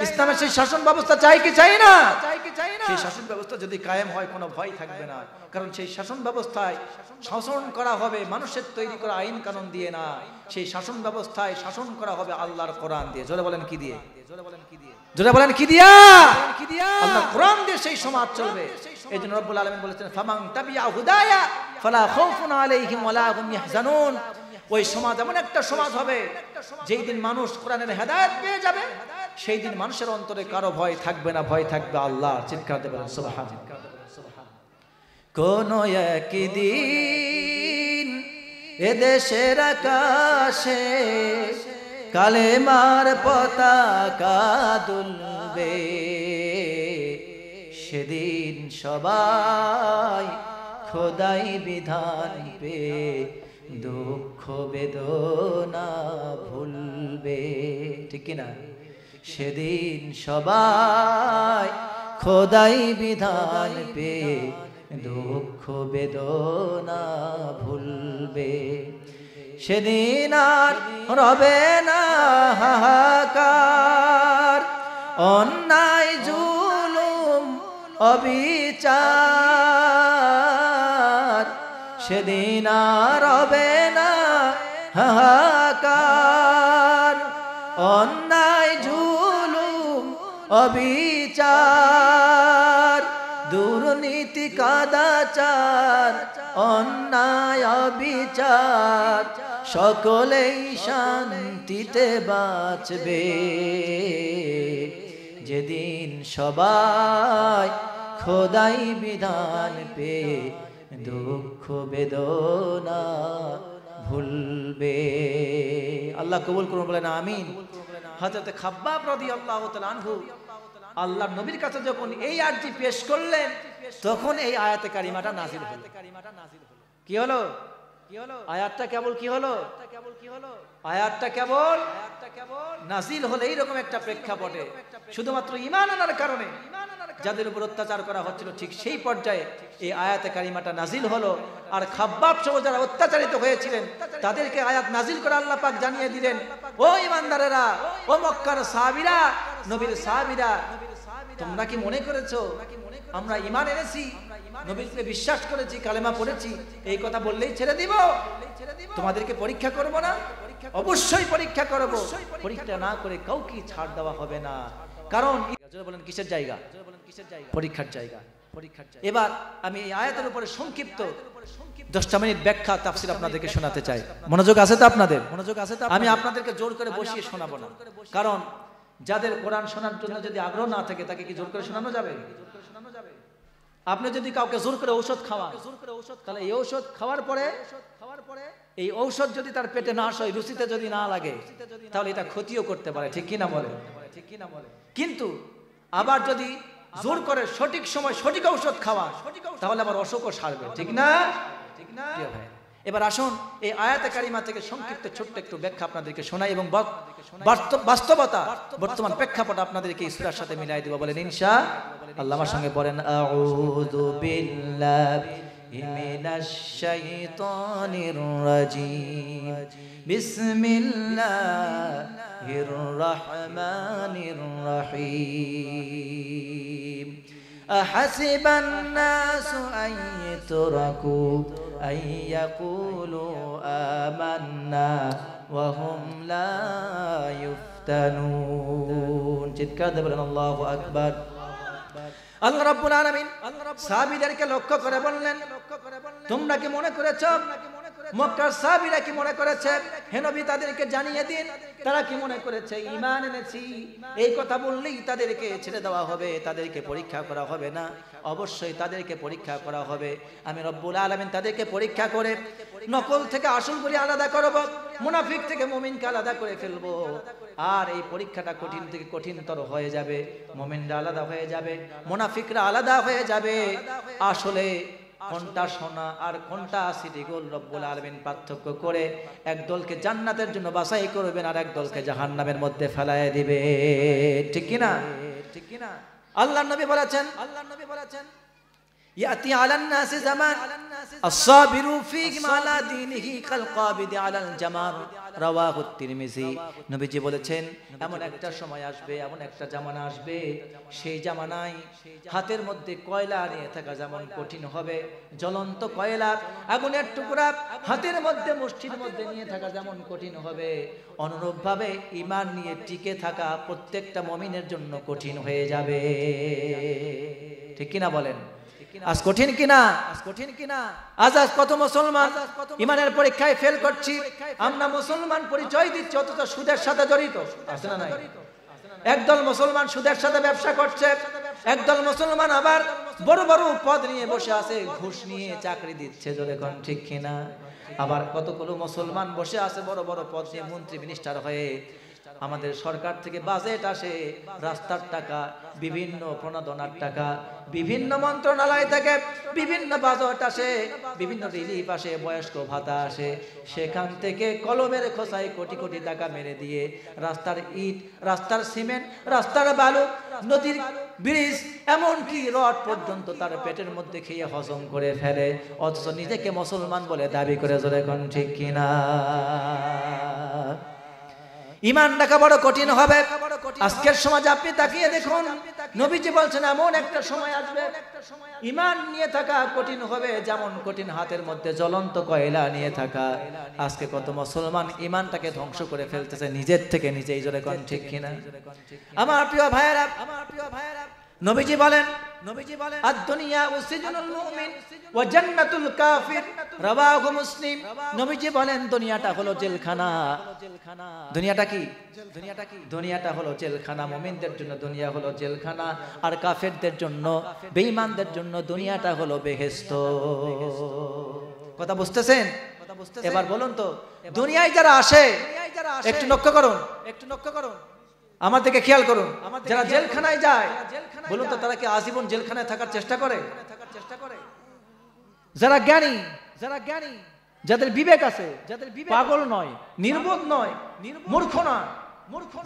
ইসলামের সেই শাসন ব্যবস্থা চাই কি চাই না? সেই শাসন ব্যবস্থা যদি কায়েম হয় কোনো ভয় থাকবে না, কারণ সেই শাসন ব্যবস্থায় শাসন করা হবে মানুষের তৈরি করা আইন কানুন দিয়ে না, সেই শাসন ব্যবস্থায় শাসন করা হবে আল্লাহর কোরআন দিয়ে। জোরে বলেন কি দিয়ে? জোরে বলেন কি দিয়া? আল্লাহর কোরআন দিয়ে সেই সমাজ চলবে। এইজন্য রব্বুল আলামিন বলেছেন ফামান তাবিয়া হুদায়া ফালা খাউফুন আলাইহিম ওয়ালা হুম ইয়াহজানুন। ওই সমাজ এমন একটা সমাজ হবে যেই দিন মানুষ কোরআনের হেদায়েত পেয়ে যাবে, সেই দিন মানুষের অন্তরে কারো ভয় থাকবে না, ভয় থাকবে আল্লাহর। চিৎকার দিয়ে বলেন সুবহানাল্লাহ। কোন একদিন এদেশের আকাশে কালেমার পতাকা দুলবে, সেদিন সবাই খোদাই বিধান পে দুঃখ বেদনা ভুলবে। ঠিক কিনা? সেদিন সবাই খোদাই বিধান পে দুঃখ বেদনা ভুলবে। সেদিন আর রবে না হাহাকার, অন্যায় জুলুম অবিচার। সেদিন আর রবে না হাহাকার, অন্যায় জুলুম অবিচার। দুর্নীতি কাদাচার অন্যায় অবিচার, সকলেই শান্তিতে বাঁচবে। যেদিন সবাই খোদাই বিধান পে দুঃখ বেদনা ভুলবে। আল্লাহ কবুল করুন, বলেন আমিন। হযরত খাব্বাব রাদিয়াল্লাহু তাআলা আনহু আল্লাহর নবীর কাছে যখন এই আয়াতটি পেশ করলেন, তখন এই আয়াতে কারিমাটা নাজিল হলো। কি হলো? আয়াতটা কেবল কি হলো? আয়াতটা কেবল নাজিল হলো এইরকম একটা প্রেক্ষাপটে, শুধুমাত্র ঈমান আনার কারণে যাদের উপর অত্যাচার করা হচ্ছিল, ঠিক সেই পর্যায়ে এই আয়াতে কারিমাটা নাজিল হলো। আর খাব্বাব সহ যারা অত্যাচারিত হয়েছিলেন তাদেরকে আয়াত নাজিল করে আল্লাহ পাক জানিয়ে দিলেন, ও ঈমানদারেরা, ও মক্কার সাহাবীরা, নবীর সাহাবীরা, তোমরা কি মনে করেছো আমরা ঈমান এনেছি, নবীকে বিশ্বাস করেছি, কালেমা পড়েছি, এই কথা বললেই ছেড়ে দিব? তোমাদেরকে পরীক্ষা করব না? অবশ্যই পরীক্ষা করব। পরীক্ষা না করে কাউকে ছাড় দেওয়া হবে না, কারণ বলেন কিসের জায়গা? পরীক্ষার জায়গা। এবার আমি এই আয়াতের উপরে সংক্ষিপ্ত 10টা মিনিট ব্যাখ্যা তাফসীর আপনাদেরকে শোনাতে চাই। মনোযোগ আছে তো আপনাদের? আমি আপনাদেরকে জোর করে বসিয়ে শোনাবো না, কারণ যাদের কোরআন শোনার জন্য যদি আগ্রহ না থাকে তাকে কি জোর করে শোনানো যাবে? আপনি যদি কাউকে জোর করে ঔষধ খাওয়া, তাহলে এই ঔষধ খাওয়ার পরে এই ঔষধ যদি তার পেটে না আসে, রুচিতে যদি না লাগে, তাহলে এটা ক্ষতিও করতে পারে, ঠিক কিনা বলে? কিন্তু আবার যদি জোর করে সঠিক সময় সঠিক ঔষধ খাওয়া, তাহলে আবার অসুখও সারবে, ঠিক না? এবার আসুন এই আয়াতে কারিমা থেকে সংক্ষিপ্ত ছোট্ট একটু ব্যাখ্যা আপনাদেরকে শোনাই এবং বাস্তবতা বর্তমান প্রেক্ষাপট আপনাদেরকে এই সূরার সাথে মিলাই দেব। বলেন ইনশাআল্লাহ। আমার সঙ্গে বলেন আউযু বিল্লাহি মিনাশ শাইতানির রাজিম, বিসমিল্লাহির রাহমানির রহিম। আহাসিবান নাসু আন ইউতরাকু আন ইয়াকুলু আমান্না ওয়া হুম লা ইফতানুন। চিৎকার দিয়ে বলেন আল্লাহু আকবার। আল্লাহ রাব্বুল আলামিন সাহাবীদেরকে লক্ষ্য করে বললেন, তোমরা কি মনে করেছো, মক্কার সাহাবীরা কি মনে করেছে, হে নবী তাদেরকে জানিয়ে দিন, তারা কি মনে করেছে ঈমান এনেছি এই কথা বললেই তাদেরকে ছেড়ে দেওয়া হবে, তাদেরকে পরীক্ষা করা হবে না? অবশ্যই তাদেরকে পরীক্ষা করা হবে। আমি রব্বুল আলামিন তাদেরকে পরীক্ষা করে নকল থেকে আসল করে আলাদা করব, মুনাফিক থেকে মুমিনকে আলাদা করে ফেলবো। আর এই পরীক্ষাটা কঠিন থেকে কঠিনতর হয়ে যাবে, মুমিনরা আলাদা হয়ে যাবে, মুনাফিকরা আলাদা হয়ে যাবে। আসলে কোনটা সোনা আর কোনটা সিটি গোল্ড রব্বুল আলামিন পার্থক্য করে এক দলকে জান্নাতের জন্য বাছাই করবেন আর এক দলকে জাহান্নামের মধ্যে ফেলায় দিবে, ঠিক কিনা? আল্লাহর নবী বলেছেন ইয়াতি আলান নাসি জামান আস-সাবিরু ফীহি আলা দীনিহি কাল কাবিদি আলাল জামার, রাওয়াহু তিরমিজি। নবীজি বলেছেন এমন একটা সময় আসবে, এমন একটা জামানা আসবে, সেই জামানায় হাতের মধ্যে কয়লা নিয়ে থাকা যেমন কঠিন হবে, জ্বলন্ত কয়লা আগুনের টুকরা হাতের মধ্যে মুষ্টির মধ্যে নিয়ে থাকা যেমন কঠিন হবে, অনুরূপভাবে ঈমান নিয়ে টিকে থাকা প্রত্যেকটা মুমিনের জন্য কঠিন হয়ে যাবে, ঠিক কিনা বলেন? আজ কঠিন কিনা? আজ কত মুসলমান ইমানের পরীক্ষায় ফেল করছি, আমরা মুসলমান পরিচয় দিচ্ছি অথচ সুদের সাথে জড়িত, আছে না নাই? একদল মুসলমান সুদের সাথে ব্যবসা করছে, একদল মুসলমান আবার বড় বড় পদ নিয়ে বসে আছে, ঘুষ নিয়ে চাকরি দিচ্ছে, জোরে কোন ঠিক কিনা? আবার কতগুলো মুসলমান বসে আছে বড় বড় পদ নিয়ে, মন্ত্রী মিনিস্টার হয়ে। আমাদের সরকার থেকে বাজেট আসে, রাস্তার টাকা, বিভিন্ন প্রণোদনার টাকা, বিভিন্ন মন্ত্রণালয় থেকে বিভিন্ন বাজেট আসে, বিভিন্ন রিলিফ আসে, বয়স্ক ভাতা আসে, সেখান থেকে কলমের খোসায় কোটি কোটি টাকা মেরে দিয়ে রাস্তার ইট, রাস্তার সিমেন্ট, রাস্তার বালু, নদীর ব্রিজ, এমনকি রড পর্যন্ত তার পেটের মধ্যে খেয়ে হজম করে ফেলে, অথচ নিজেকে মুসলমান বলে দাবি করে, জোরে কোন ঠিক কিনা? ঈমান রাখা বড় কঠিন হবে। আজকের সমাজ আপনি তাকিয়ে দেখুন, নবীজি বলছেন এমন একটা সময় আসবে ঈমান নিয়ে থাকা কঠিন হবে, যেমন কঠিন হাতের মধ্যে জ্বলন্ত কয়লা নিয়ে থাকা। আজকে কত মুসলমান ঈমানটাকে ধ্বংস করে ফেলতেছে নিজের থেকে নিজেই, জোরে কোন ঠিক কিনা? আমার প্রিয় ভাইয়েরা, নবীজি বলেন আদ-দুনিয়া সিজনুল মুমিন ওয়া জান্নাতুল কাফির, রাওয়াহু মুসলিম। নবীজি বলেন দুনিয়াটা হলো জেলখানা। দুনিয়াটা কি? দুনিয়াটা হলো জেলখানা। মুমিনদের জন্য দুনিয়া হলো জেলখানা, আর কাফেরদের জন্য, বেঈমানদের জন্য দুনিয়াটা হলো বেহেশত। কথা বুঝতেছেন? এবার বলুন তো, দুনিয়ায় যারা আসে একটু লক্ষ্য করুন, আমার দিকে খেয়াল করুন, যারা জেলখানায় যায় বলুন তো তারা কি আজীবন জেলখানায় থাকার চেষ্টা করে? যারা জ্ঞানী, যাদের বিবেক আছে, পাগল নয়, নির্বোধ নয়, মূর্খ নয়,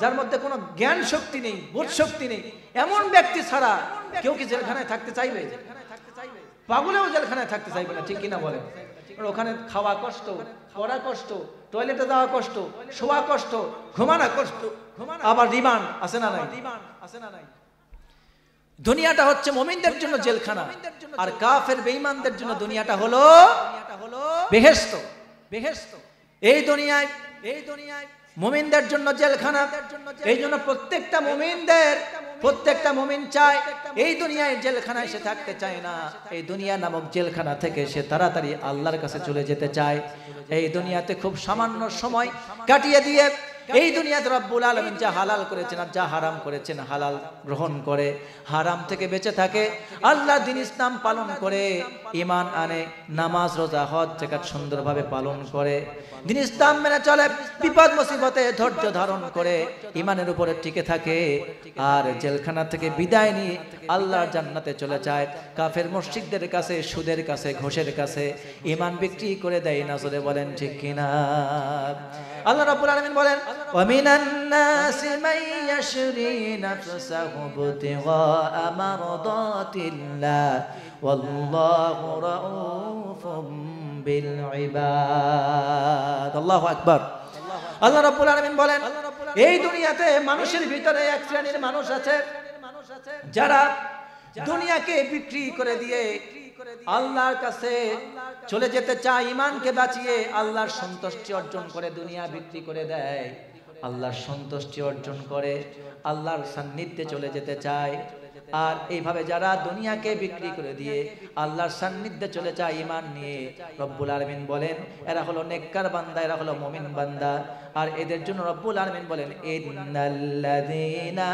যার মধ্যে কোনো জ্ঞান শক্তি নেই, বোধ শক্তি নেই, এমন ব্যক্তি ছাড়া কেউ কি জেলখানায় থাকতে চাইবে? পাগলেও জেলখানায় থাকতে চাইবে না, ঠিক কিনা বলেন? ওখানে খাওয়া কষ্ট, পড়া কষ্ট, টয়লেটে যাওয়া কষ্ট, শোয়া কষ্ট, ঘুমানো কষ্ট, আবার রিমান্ড আছে না নাই? দুনিয়াটা হচ্ছে মুমিনদের জন্য জেলখানা, আর কাফের বেঈমানদের জন্য দুনিয়াটা হলো বেহেশত। এই দুনিয়ায় মুমিনদের জন্য জেলখানা। এই জন্য প্রত্যেকটা মুমিন চায় এই দুনিয়ায় জেলখানায় সে থাকতে চায় না। এই দুনিয়া নামক জেলখানা থেকে সে তাড়াতাড়ি আল্লাহর কাছে চলে যেতে চায়। এই দুনিয়াতে খুব সামান্য সময় কাটিয়ে দিয়ে এই দুনিয়াতে রব্বুল আলামিন যা হালাল করেছেন আর যা হারাম করেছেন হালাল গ্রহণ করে, হারাম থেকে বেঁচে থাকে, আল্লাহ দ্বীন ইসলাম পালন করে, ঈমান আনে, নামাজ রোজা হজ যাকাত সুন্দরভাবে পালন করে, দ্বীন ইসলাম মেনে চলে, বিপদ মুসিবতে ধৈর্য ধারণ করে, ঈমানের উপরে টিকে থাকে, আর জেলখানা থেকে বিদায় নিয়ে আল্লাহর জান্নাতে চলে যায়। কাফের মুশরিকদের কাছে, সুদের কাছে, ঘোষের কাছে ঈমান বিক্রি করে দেয় না। জোরে বলেন ঠিক কিনা? আল্লাহ রাব্বুল আলামিন বলেন, ওয়া মিনান নাসি মান ইয়াশরি নাফসাহু ইবতিগা মারদাতিল্লাহ ওয়াল্লাহু রাউফুম বিল ইবাদ। আল্লাহু আকবার। আল্লাহ রাব্বুল আলামিন বলেন, এই দুনিয়াতে মানুষের ভিতরে এক শ্রেণীর মানুষ আছে যারা দুনিয়াকে বিক্রি করে দিয়ে আল্লাহর কাছে চলে যেতে চায়, ঈমানকে বাঁচিয়ে আল্লাহর সন্তুষ্টি অর্জন করে দুনিয়া বিক্রি করে দেয়, আল্লাহর সন্তুষ্টি অর্জন করে আল্লাহর সান্নিধ্যে চলে যেতে চায়। আর এইভাবে যারা দুনিয়াকে বিক্রি করে দিয়ে আল্লাহর সান্নিধ্যে চলে যায় ঈমান নিয়ে, রব্বুল আলামিন বলেন এরা হলো নেককার বান্দা, এরা হলো মুমিন বান্দা। আর এদের জন্য রব্বুল আলামিন বলেন, ইন্নাল্লাযীনা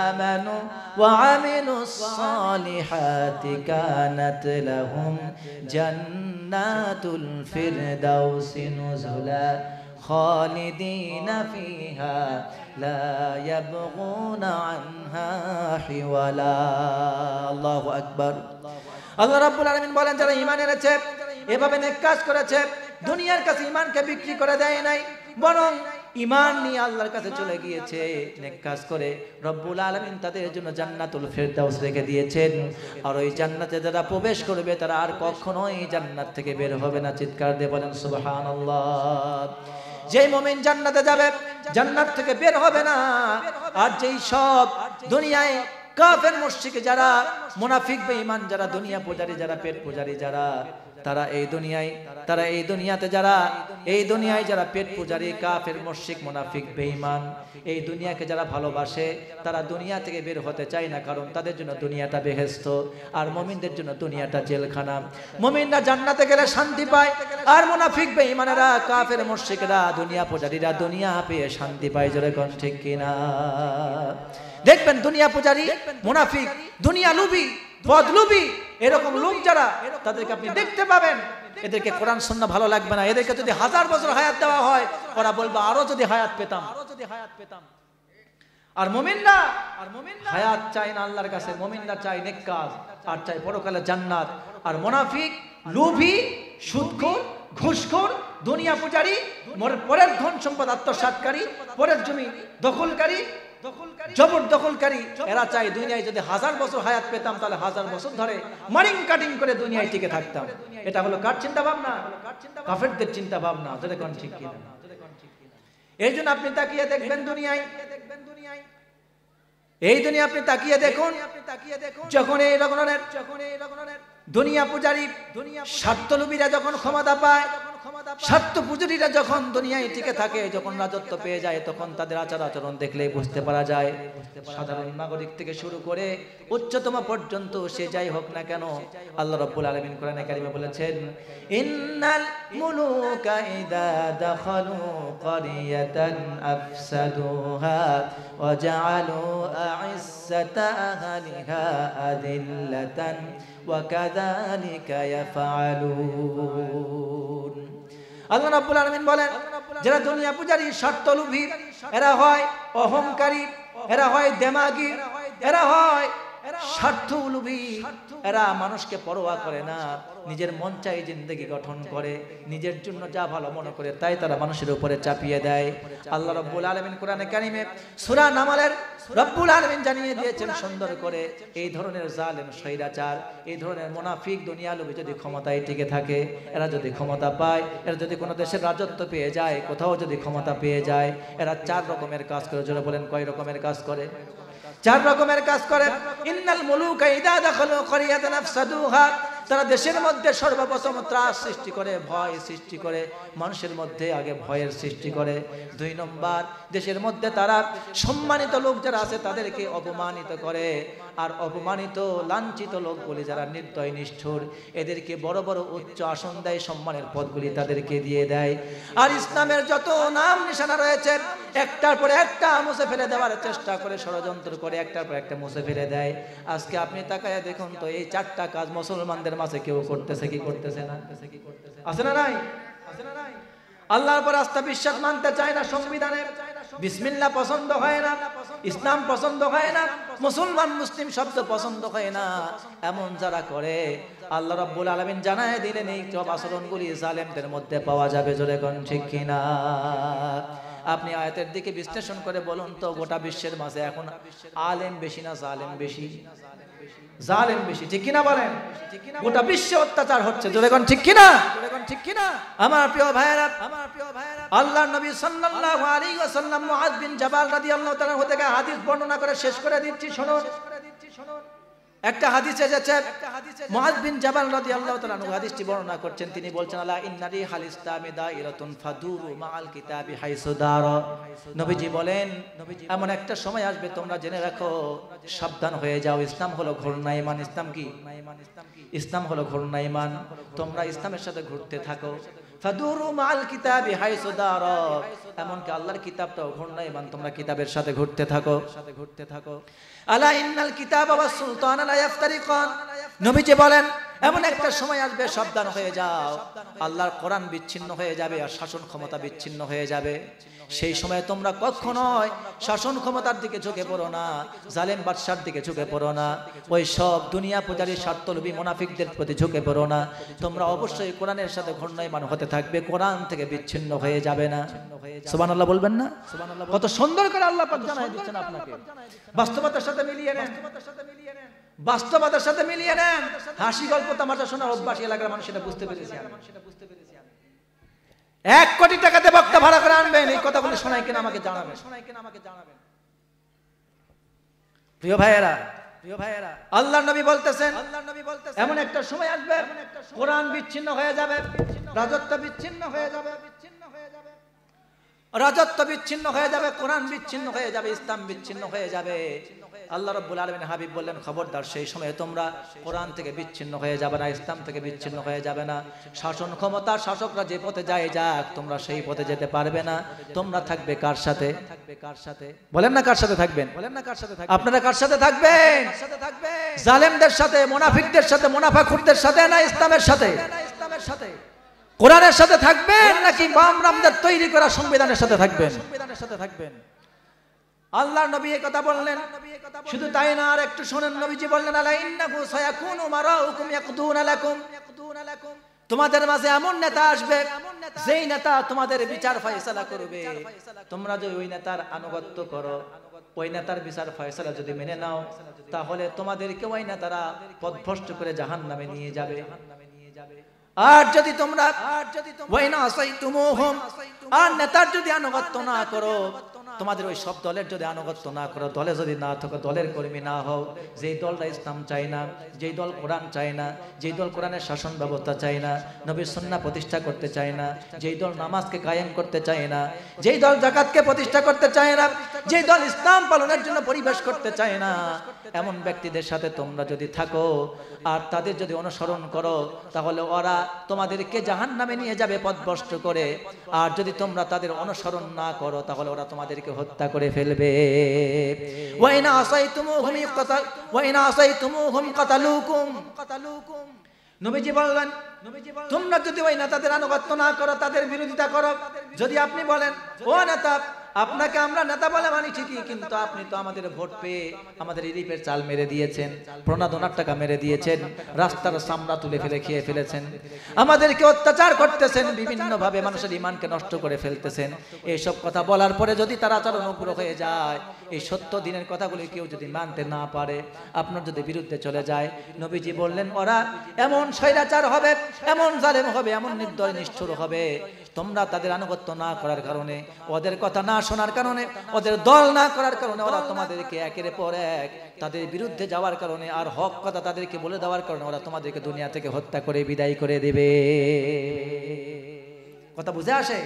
আমানু ওয়া আমিলুস সালিহাতি কানাত লাহুম জান্নাতুল ফিরদাউসি নুজুলা খালিদিনা ফিহা লা ইয়াবগুনা আনহা হিওয়ালা। আল্লাহু আকবার। আল্লাহ রাব্বুল আলামিন বলেন, যারা ঈমান এনেছে, এভাবে নেক কাজ করেছে, দুনিয়ার কাছে ঈমানকে বিক্রি করে দেয় নাই, বরং ঈমান নিয়ে আল্লাহর কাছে চলে গিয়েছে, নেক কাজ করে, রব্বুল আলামিন তাদের জন্য জান্নাতুল ফিরদাউস রেখে দিয়েছেন। আর ওই জান্নাতে যারা প্রবেশ করবে তারা আর কখনোই জান্নাত থেকে বের হবে না। চিৎকার দিয়ে বলেন সুবহানাল্লাহ। যেই মুমিন জান্নাতে যাবে, জান্নাত থেকে বের হবে না। আর যেই সব দুনিয়ায় কাফের মুশরিক যারা, মুনাফিক বেঈমান যারা, দুনিয়া পূজারী যারা, পেট পূজারী যারা, তারা এই দুনিয়াতে যারা, এই দুনিয়ায় যারা পেট পূজারী, কাফের মুশরিক মুনাফিক বেঈমান, এই দুনিয়াকে যারা ভালোবাসে, তারা দুনিয়া থেকে বের হতে চায় না, কারণ তাদের জন্য দুনিয়াটা বেহেশত, আর মুমিনদের জন্য দুনিয়াটা জেলখানা। মুমিনরা জান্নাতে গেলে শান্তি পায়, আর মুনাফিক বেঈমানেরা, কাফের মুশরিকরা, দুনিয়া পূজারীরা দুনিয়া পেয়ে শান্তি পায়। জোরে কোন ঠিক কিনা? দেখবেন দুনিয়া পূজারী, মুনাফিক, দুনিয়া লুবি, বদলুবি, এরকম লোক যারা, তাদেরকে আপনি দেখতে পাবেন, এদেরকে কোরআন সুন্নাহ ভালো লাগবে না। এদেরকে যদি 1000 বছর হায়াত দেওয়া হয়, ওরা বলবে আরো যদি হায়াত পেতাম। আর মুমিনরা হায়াত চায় না আল্লাহর কাছে, মুমিনরা চায় নেক কাজ, আর চায় পরকালে জান্নাত। আর মুনাফিক, লোভী, সুদখোর, ঘুষখোর, দুনিয়া পূজারী, পরের ধন সম্পদ আত্মসাৎকারী, পরের জমি দখলকারী, জবরদখলকারী, এরা চাই দুনিয়ায় যদি 1000 বছর হায়াত পেতাম, তাহলে 1000 বছর ধরে মারিং কাটিং করে দুনিয়ায় টিকে থাকতাম। এটা হলো কার চিন্তা ভাবনা? কাফেরদের চিন্তা ভাবনা। যদি কোন ঠিক কিনা? এই জন্য আপনি তাকিয়ে দেখবেন দুনিয়ায়, এই দুনিয়া আপনি তাকিয়ে দেখুন, যখন এই রকমের দুনিয়া পূজারী, স্বার্থলোভীরা যখন ক্ষমতা পায়, স্বার্থ পূজারীরা যখন দুনিয়ায় টিকে থাকে, যখন রাজত্ব পেয়ে যায়, তখন তাদের আচার আচরণ দেখলেই বুঝতে পারা যায়। সাধারণ নাগরিক থেকে শুরু করে উচ্চতম পর্যন্ত সে যাই হোক না কেন, আল্লাহ রাব্বুল আলামিন কোরআনে কারিমে বলেছেন, ইন্নাল মুলুকা ইযা দাখালু ক্বরিয়াতান আফসাদুহা ওয়া জাআলু আ'ইজ্জাতা আহলিহা আদিল্লাতান ওয়া কাযালিকা ইয়াফআলুন। আল্লাহ রাব্বুল আলামিন বলেন, যারা দুনিয়া পূজারী, স্বার্থলোভী, এরা হয় অহংকারী, এরা হয় দেমাগী, এরা হয় স্বার্থলোভী, এরা মানুষকে পরোয়া করে না, নিজের মন চাই জিন্দেগি গঠন করে, নিজের জন্য যা ভালো মনে করে তাই তারা মানুষের উপরে চাপিয়ে দেয়। আল্লাহ রাব্বুল আলামিন কোরআনে কারিমে সূরা নামালের রব্বুল আলামিন জানিয়ে দিয়েছেন সুন্দর করে, এই ধরনের জালেম, স্বৈরাচার, এই ধরনের মুনাফিক, দুনিয়া লোভী যদি ক্ষমতায় টিকে থাকে, এরা যদি ক্ষমতা পায়, এরা যদি কোনো দেশের রাজত্ব পেয়ে যায়, কোথাও যদি ক্ষমতা পেয়ে যায়, এরা 4 রকমের কাজ করে। জোরে বলেন, কয় রকমের কাজ করে? 4 রকমের কাজ করে। ইন্নাল মুলুকা ইযা দাখালু ক্বরিয়াতান আফসাদুহা, তারা দেশের মধ্যে সর্বপ্রথম ত্রাস সৃষ্টি করে, ভয় সৃষ্টি করে, মানুষের মধ্যে আগে ভয়ের সৃষ্টি করে। 2 নম্বর, দেশের মধ্যে তারা সম্মানিত লোক যারা আছে তাদেরকে অপমানিত করে, আর অপমানিত লাঞ্ছিত লোকগুলি যারা নির্দয় নিষ্ঠুর, এদেরকে বড় বড় উচ্চ আসন দেয়, সম্মানের পদগুলি তাদেরকে দিয়ে দেয়। আর ইসলামের যত নাম নিশানা রয়েছে, একটার পর একটা মুছে ফেলে দেওয়ার চেষ্টা করে, ষড়যন্ত্র করে একটার পর একটা মুছে ফেলে দেয়। আজকে আপনি তাকায়া দেখুন তো, এই 4টা কাজ মুসলমানদের মাঝে কেউ করতেছে কি করতেছে না? আছে না নাই? আছে না নাই? আল্লাহর পর আস্থা বিশ্বাস মানতে চায় না, সংবিধানের বিসমিল্লাহ পছন্দ হয় না, ইসলাম পছন্দ হয় না, মুসলমান মুসলিম শব্দ পছন্দ হয় না, এমন যারা করে আল্লাহ রাব্বুল আলামিন জানায় দিলেন এই সব আচরণগুলি জালেমদের মধ্যে পাওয়া যাবে। জোরে কোন ঠিক কিনা? আপনি আয়াতের দিকে বিশ্লেষণ করে বলুন তো, গোটা বিশ্বের মাঝে এখন আলেম বেশি না জালেম বেশি? জালেম বেশি, ঠিক কিনা বলেন? গোটা বিশ্বে অত্যাচার হচ্ছে, জোরে কোন ঠিক কিনা? ঠিক কিনা? আমার প্রিয় ভাইয়েরা, আল্লাহর নবী সাল্লাল্লাহু আলাইহি ওয়াসাল্লাম মুআয বিন জাবাল রাদিয়াল্লাহু তাআলা থেকে হাদিস বর্ণনা করে শেষ করে দিচ্ছি, শুনুন। একটা হাদিসে এসেছে, মুআয বিন জাবাল রাদিয়াল্লাহু তাআলা হাদিসটি বর্ণনা করছেন। তিনি বলছেন, আলা ইন্নারি হাল ইসলামি দাইরাতুন ফাদুরু মাআল কিতাবি হাইসু দারা। নবীজি বলেন, এমন একটা সময় আসবে, তোমরা জেনে রাখো, সাবধান হয়ে যাও। ইসলাম হলো ঘূর্ণা ঈমান। ইসলাম কি? ইসলাম হলো ঘূর্ণা ঈমান। তোমরা ইসলামের সাথে ঘুরতে থাকো। ফাদুরু মাআল কিতাবি হাইসু দারা, এমনকি আল্লাহর কিতাবটাও ঘূর্ণা ঈমান, তোমরা কিতাবের সাথে ঘুরতে থাকো। আলা ইন্নাল কিতাবা ওয়াস সুলতানা লা ইফতারিকান। নবীজি বলেন, এমন একটা সময় আসবে, সাবধান হয়ে যাও, আল্লাহর কোরআন বিচ্ছিন্ন হয়ে যাবে আর শাসন ক্ষমতা বিচ্ছিন্ন হয়ে যাবে। সেই সময় তোমরা কখনোই শাসন ক্ষমতার দিকে ঝুঁকে পড়ো না, জালেম বাদশার দিকে ঝুঁকে পড়ো না, ওই সব দুনিয়া পূজারী স্বার্থলোভী মুনাফিকদের প্রতি ঝুঁকে পড়ো না। তোমরা অবশ্যই কোরআনের সাথে ঘূর্ণা ঈমান হতে থাকবে, কোরআন থেকে বিচ্ছিন্ন হয়ে যাবে না। সুবহানাল্লাহ বলবেন না? কত সুন্দর করে আল্লাহ পাক জানাই দিচ্ছেন আপনাকে। বাস্তবতার সাথে মিলিয়ে নেন, বাস্তবতার সাথে মিলিয়ে নেন। হাসি গল্প তামাশা শোনার অভ্যাস এলাকার মানুষ সেটা বুঝতে পেরেছি। 1 কোটি টাকাতে বক্তা ভাড়া করে আনবেন, এই কথাগুলো শোনায় কিনা আমাকে জানাবেন। প্রিয় ভাইয়েরা, আল্লাহর নবী বলতেছেন, এমন একটা সময় আসবে, কোরআন বিচ্ছিন্ন হয়ে যাবে, রাজত্ব বিচ্ছিন্ন হয়ে যাবে, রাজত্ব বিচ্ছিন্ন হয়ে যাবে, কোরআন বিচ্ছিন্ন হয়ে যাবে, ইসলাম বিচ্ছিন্ন হয়ে যাবে। আল্লাহ রাব্বুল আলামিন হাবিব বললেন, খবরদার, সেই সময়ে তোমরা কোরআন থেকে বিচ্ছিন্ন হয়ে যাবে না, ইসলাম থেকে বিচ্ছিন্ন হয়ে যাবে না। শাসন ক্ষমতা শাসকরা যে পথে যায় যাক, তোমরা সেই পথে যেতে পারবে না। তোমরা থাকবে কার সাথে? বলেন না কার সাথে থাকবেন? আপনারা কার সাথে থাকবেন? জালেমদের সাথে, মুনাফিকদের সাথে, মুনাফাখুরদের সাথে, না ইসলামের সাথে? কোরআনের সাথে থাকবেন নাকি বামরামদের তৈরি করা সংবিধানের সাথে থাকবেন? আল্লাহর নবী এই কথা বললেন। শুধু তাই না, আর একটু শুনেন। নবীজি বললেন, আলা ইন্নাহু সায়াকুনু মারাউকুম ইয়াকদুনা লাকুম। তোমাদের মাঝে এমন নেতা আসবে, যেই নেতা তোমাদের বিচার ফয়সালা করবে। তোমরা যদি ওই নেতার আনুগত্য করো, ওই নেতার বিচার ফয়সালা যদি মেনে নাও, তাহলে তোমাদেরকে ওই নেতারা পথভ্রষ্ট করে জাহান্নামে নিয়ে যাবে। আর যদি তোমরা ওয়াইনা আসাইতুমুহুম, আর নেতার যদি আনুগত্য না করো, তোমাদের ওই সব দলের যদি আনুগত্য না করো, দলে যদি না থাকো, দলের কর্মী না হও, যেই দলটা ইসলাম চায় না, যেই দল কোরআন চায় না, যেই দল কোরআনের শাসন ব্যবস্থা চায় না, নবীর সুন্নাহ প্রতিষ্ঠা করতে চায় না, যেই দল নামাজকে কায়েম করতে চায় না, যেই দল যাকাতকে প্রতিষ্ঠা করতে চায় না, যেই দল ইসলাম পালনের জন্য পরিবেশ করতে চায় না, এমন ব্যক্তিদের সাথে তোমরা যদি থাকো আর তাদের যদি অনুসরণ করো, তাহলে ওরা তোমাদেরকে জাহান্নামে নিয়ে যাবে পথভ্রষ্ট করে। আর যদি তোমরা তাদের অনুসরণ না করো, তাহলে ওরা তোমাদেরকে হত্যা করে ফেলবে। ওয়াইনা আসাইতুমুহুম কাতালুকুম। নবীজি বললেন, তোমরা যদি ওই নেতাদের আনুগত্য না করো, তাদের বিরোধিতা করো, যদি আপনি বলেন, ও নেতা, আপনাকে আমরা নেতা বলে মানি ঠিকই, কিন্তু আপনি তো আমাদের ভোট পেয়ে আমাদের ইলিপের চাল মেরে দিয়েছেন, প্রণাদনার টাকা মেরে দিয়েছেন, রাস্তার চামড়া তুলে ফেলে খেয়ে ফেলেছেন, আমাদেরকে অত্যাচার করতেছেন, বিভিন্ন ভাবে মানুষের ঈমানকে নষ্ট করে ফেলতেছেন। এইসব কথা বলার পরে যদি তার আচরণ উগ্র হয়ে যায়, এই সত্য দিনের কথাগুলি কেউ যদি মানতে না পারে, আপনার যদি বিরুদ্ধে চলে যায়, নবীজি বললেন, ওরা এমন স্বৈরাচার হবে, এমন জালেম হবে, এমন নির্দয় নিষ্ঠুর হবে, তোমরা তাদের আনুগত্য না করার কারণে, ওদের কথা না শোনার কারণে, ওদের দল না করার কারণে, ওরা তোমাদেরকে একের পর এক তাদের বিরুদ্ধে যাওয়ার কারণে আর হক কথা তাদেরকে বলে দেওয়ার কারণে ওরা তোমাদেরকে দুনিয়া থেকে হত্যা করে বিদায় করে দেবে। কথা বুঝে আসে?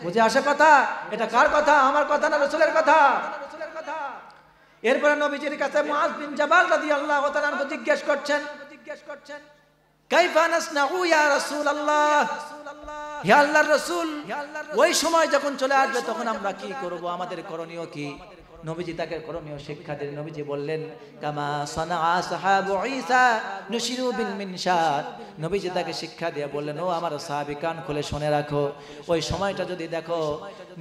বুঝে আসে কথা? এটা কার কথা? আমার কথা না রাসূলের কথা? এরপরে নবীজির কাছে মুআয বিন জাবাল রাদিয়াল্লাহু তাআলা আনহু জিজ্ঞেস করছেন, কাইফা নাসনাউ ইয়া রাসূলুল্লাহ, হে আল্লাহর রাসূল, ওই সময় যখন চলে আসবে তখন আমরা কি করব, আমাদের করণীয় কি? নবীজি তাকে করণীয় শিক্ষা দিলেন। নবীজি বললেন, কামা সানা আসহাবু ঈসা নুশিরু বিল মিনশাত। নবীজি তাকে শিক্ষা দিয়ে বললেন, ও আমার সাহাবী, কান খুলে শুনে রাখো, ওই সময়টা যদি দেখো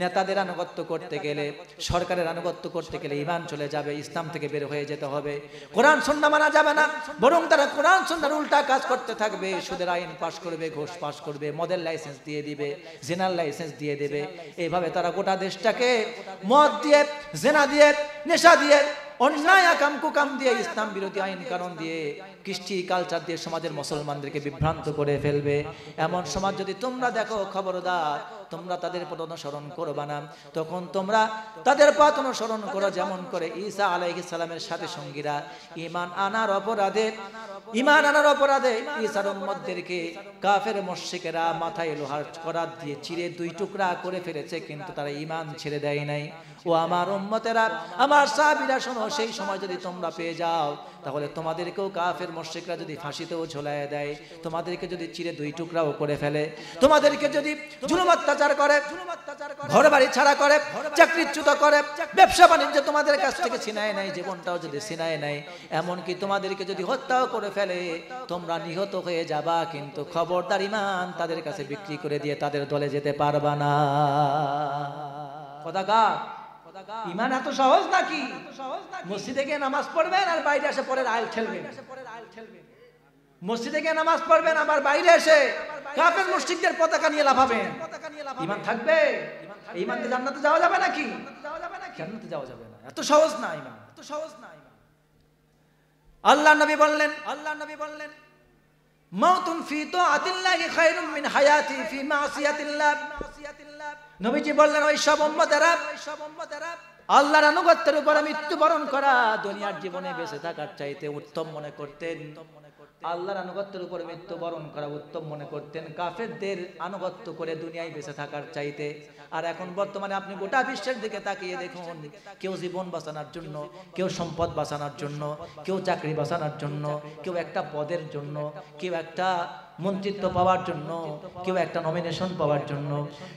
নেতাদের আনুগত্য করতে গেলে, সরকারের আনুগত্য করতে গেলে ঈমান চলে যাবে, ইসলাম থেকে বের হয়ে যেতে হবে, কোরআন সুন্নাহ মানা যাবে না, বরং তারা কোরআন সুন্নাহর উল্টা কাজ করতে থাকবে, সুদের আইন পাশ করবে, ঘুষ পাশ করবে, মদের লাইসেন্স দিয়ে দিবে, জিনার লাইসেন্স দিয়ে দেবে। এইভাবে তারা গোটা দেশটাকে মদ দিয়ে, জিনা দিয়ে, নেশা দিয়ে, অন্যায় আকাম কুকাম দিয়ে, ইসলাম বিরোধী আইন কানুন দিয়ে, কৃষ্টি কালচার দিয়ে সমাজের মুসলমানদেরকে বিভ্রান্ত করে ফেলবে। এমন সমাজ যদি তোমরা দেখো, খবরদার তোমরা তাদের পথ অনুসরণ করবা না। তখন তোমরা তাদের পথ অনুসরণ করো যেমন করে ঈসা আলাইহিস সালামের সাথে সঙ্গীরা ঈমান আনার অপরাধে ঈসার উম্মতদেরকে কাফের মুশরিকেরা মাথায় লোহার করাত দিয়ে চিরে দুই টুকরা করে ফেলেছে, কিন্তু তারা ঈমান ছেড়ে দেয় নাই। ও আমার উম্মতেরা, আমার সাহাবীরা, শোনো, সেই সময় যদি তোমরা পেয়ে যাও, তাহলে তোমাদেরকেও কাফের মুশরিকরা যদি ফাঁসিতেও ঝোলায় দেয়, তোমাদেরকে যদি চিরে দুই টুকরাও করে ফেলে, তোমাদেরকে যদি জুলুম অত্যাচার করে, ঘর বাড়ি ছাড়া করে, চাকরিচ্যুত করে, ব্যবসা বাণিজ্য তোমাদের কাছ থেকে ছিনায় নেয়, জীবনটাও যদি ছিনায় নেয়, এমনকি তোমাদেরকে যদি হত্যাও করে ফেলে, তোমরা নিহত হয়ে যাবা, কিন্তু খবরদার ঈমান তাদের কাছে বিক্রি করে দিয়ে তাদের দলে যেতে পারবা না। কথাকার ঈমান এত সহজ নাকি? মসজিদে গিয়ে নামাজ পড়বেন আর বাইরে এসে পরের আইল খেলবেন, মসজিদে গিয়ে নামাজ পড়বেন আবার বাইরে এসে কাফের মুশরিকদের পতাকা নিয়ে লাফাবেন, ঈমান থাকবে? ঈমানতে জান্নাতে যাওয়া যাবে নাকি? জান্নাতে যাওয়া যাবে না। এত সহজ না ঈমান, এত সহজ না ঈমান। আল্লাহর নবী বললেন, মাউতুন ফি তাআতিল্লাহি খায়রুম মিন হায়াতি ফি মাসিয়াতিল্লাহ। নবীজি বললেন, ওই সব উম্মতেরা আল্লাহর আনুগত্যের উপরে মৃত্যুবরণ করা দুনিয়ার জীবনে বেঁচে থাকার চাইতে উত্তম মনে করতেন। আল্লাহর আনুগত্যের উপরে মৃত্যুবরণ করা উত্তম মনে করতেন কাফেরদের আনুগত্য করে দুনিয়ায় বেঁচে থাকার চাইতে। আর এখন বর্তমানে আপনি গোটা বিশ্বের দিকে তাকিয়ে দেখুন, কেউ জীবন বাঁচানোর জন্য, কেউ সম্পদ বাঁচানোর জন্য, কেউ চাকরি বাঁচানোর জন্য, কেউ একটা পদের জন্য, কেউ একটা মন্ত্রিত্ব পাওয়ার জন্য, কেউ একটা নমিনেশন পাওয়ার জন্য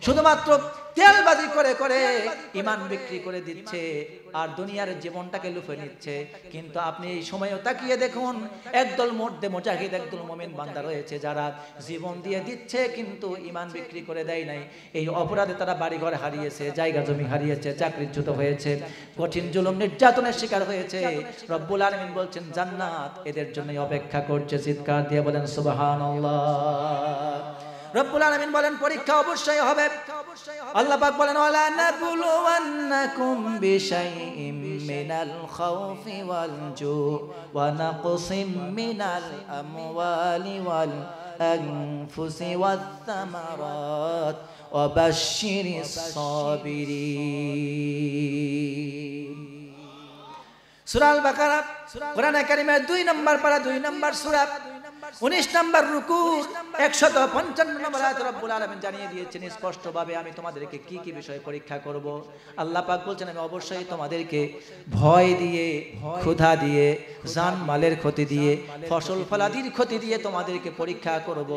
শুধুমাত্র তেলবাজি করে করে ঈমান বিক্রি করে দিচ্ছে আর দুনিয়ার জীবনটাকে লুফে নিচ্ছে। কিন্তু আপনি এই সময়ও তাকিয়ে দেখুন, একদল মর্দে মুজাহিদ, একদল মুমিন বান্দা রয়েছে যারা জীবন দিয়ে দিচ্ছে কিন্তু ঈমান বিক্রি করে দেয় নাই। এই অপরাধে তারা বাড়িঘর হারিয়েছে, জায়গা জমি হারিয়েছে, চাকরিচ্যুত হয়েছে, কঠিন জুলুম নির্যাতনের শিকার হয়েছে। রব্বুল আলামিন বলছেন জান্নাত এদের জন্যই অপেক্ষা করছে। চিৎকার দিয়ে বলেন সুবহানাল্লাহ। রব্বুল আলামিন বলেন পরীক্ষা অবশ্যই হবে। আল্লাহ পাক বলেন, ওয়ালা নাবলুওয়ান্নাকুম বিশাইইম মিনাল খাউফি ওয়াল জু ওয়া নাকসিম মিনাল আমওয়ালি ওয়াল আনফুসি ওয়াত তামারাত ওয়া বাশশিরিস সাবিরিন। সূরা আল বাকারা কোরআনে কারীমের 2 নম্বর পারা, 2 নম্বর সূরা, 19 নম্বর রুকু, 155 নম্বর আয়াতে রব্বুল আলামিন জানিয়ে দিয়েছেন স্পষ্টভাবে, আমি তোমাদেরকে কি কি বিষয়ে পরীক্ষা করব। আল্লাহ পাক বলছেন, আমি অবশ্যই তোমাদেরকে ভয় দিয়ে, ক্ষুধা দিয়ে, জান মালের ক্ষতি দিয়ে, ফসল ফলাদির ক্ষতি দিয়ে তোমাদেরকে পরীক্ষা করব।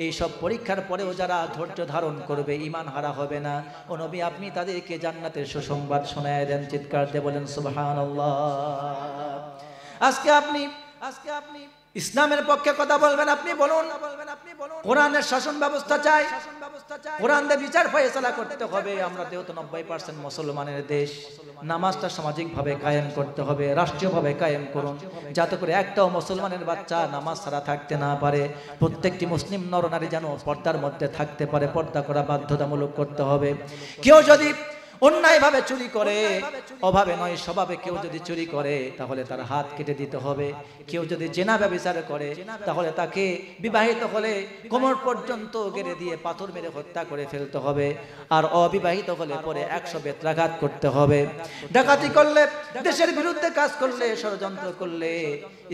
এই সব পরীক্ষার পরেও যারা ধৈর্য ধারণ করবে, ঈমান হারা হবে না, ও নবী আপনি তাদেরকে জান্নাতের সুসংবাদ শোনায় দেন। চিৎকার দিয়ে বলেন সুবহানাল্লাহ। আজকে আপনি ইসলামের পক্ষে কথা বলবেন, আপনি বলুন কোরআনের শাসন ব্যবস্থা চাই, কোরআন দিয়ে বিচার ফয়সালা করতে হবে। আমরা যেহেতু 90% মুসলমানের দেশ, নামাজটা সামাজিকভাবে কায়েম করতে হবে, রাষ্ট্রীয়ভাবে কায়েম করুন, যাতে করে একটাও মুসলমানের বাচ্চা নামাজ ছাড়া থাকতে না পারে। প্রত্যেকটি মুসলিম নরনারী যেন পর্দার মধ্যে থাকতে পারে, পর্দা করা বাধ্যতামূলক করতে হবে। কেউ যদি অন্যায়ভাবে চুরি করে, অভাবে নয় স্বভাবে কেউ যদি চুরি করে, তাহলে তার হাত কেটে দিতে হবে। কেউ যদি জেনা ব্যভিচার করে, তাহলে তাকে বিবাহিত হলে কোমর পর্যন্ত গেড়ে দিয়ে পাথর মেরে হত্যা করে ফেলতে হবে। আর অবিবাহিত হলে পরে 100 বেত্রাঘাত করতে হবে। ডাকাতি করলে, দেশের বিরুদ্ধে কাজ করলে, ষড়যন্ত্র করলে,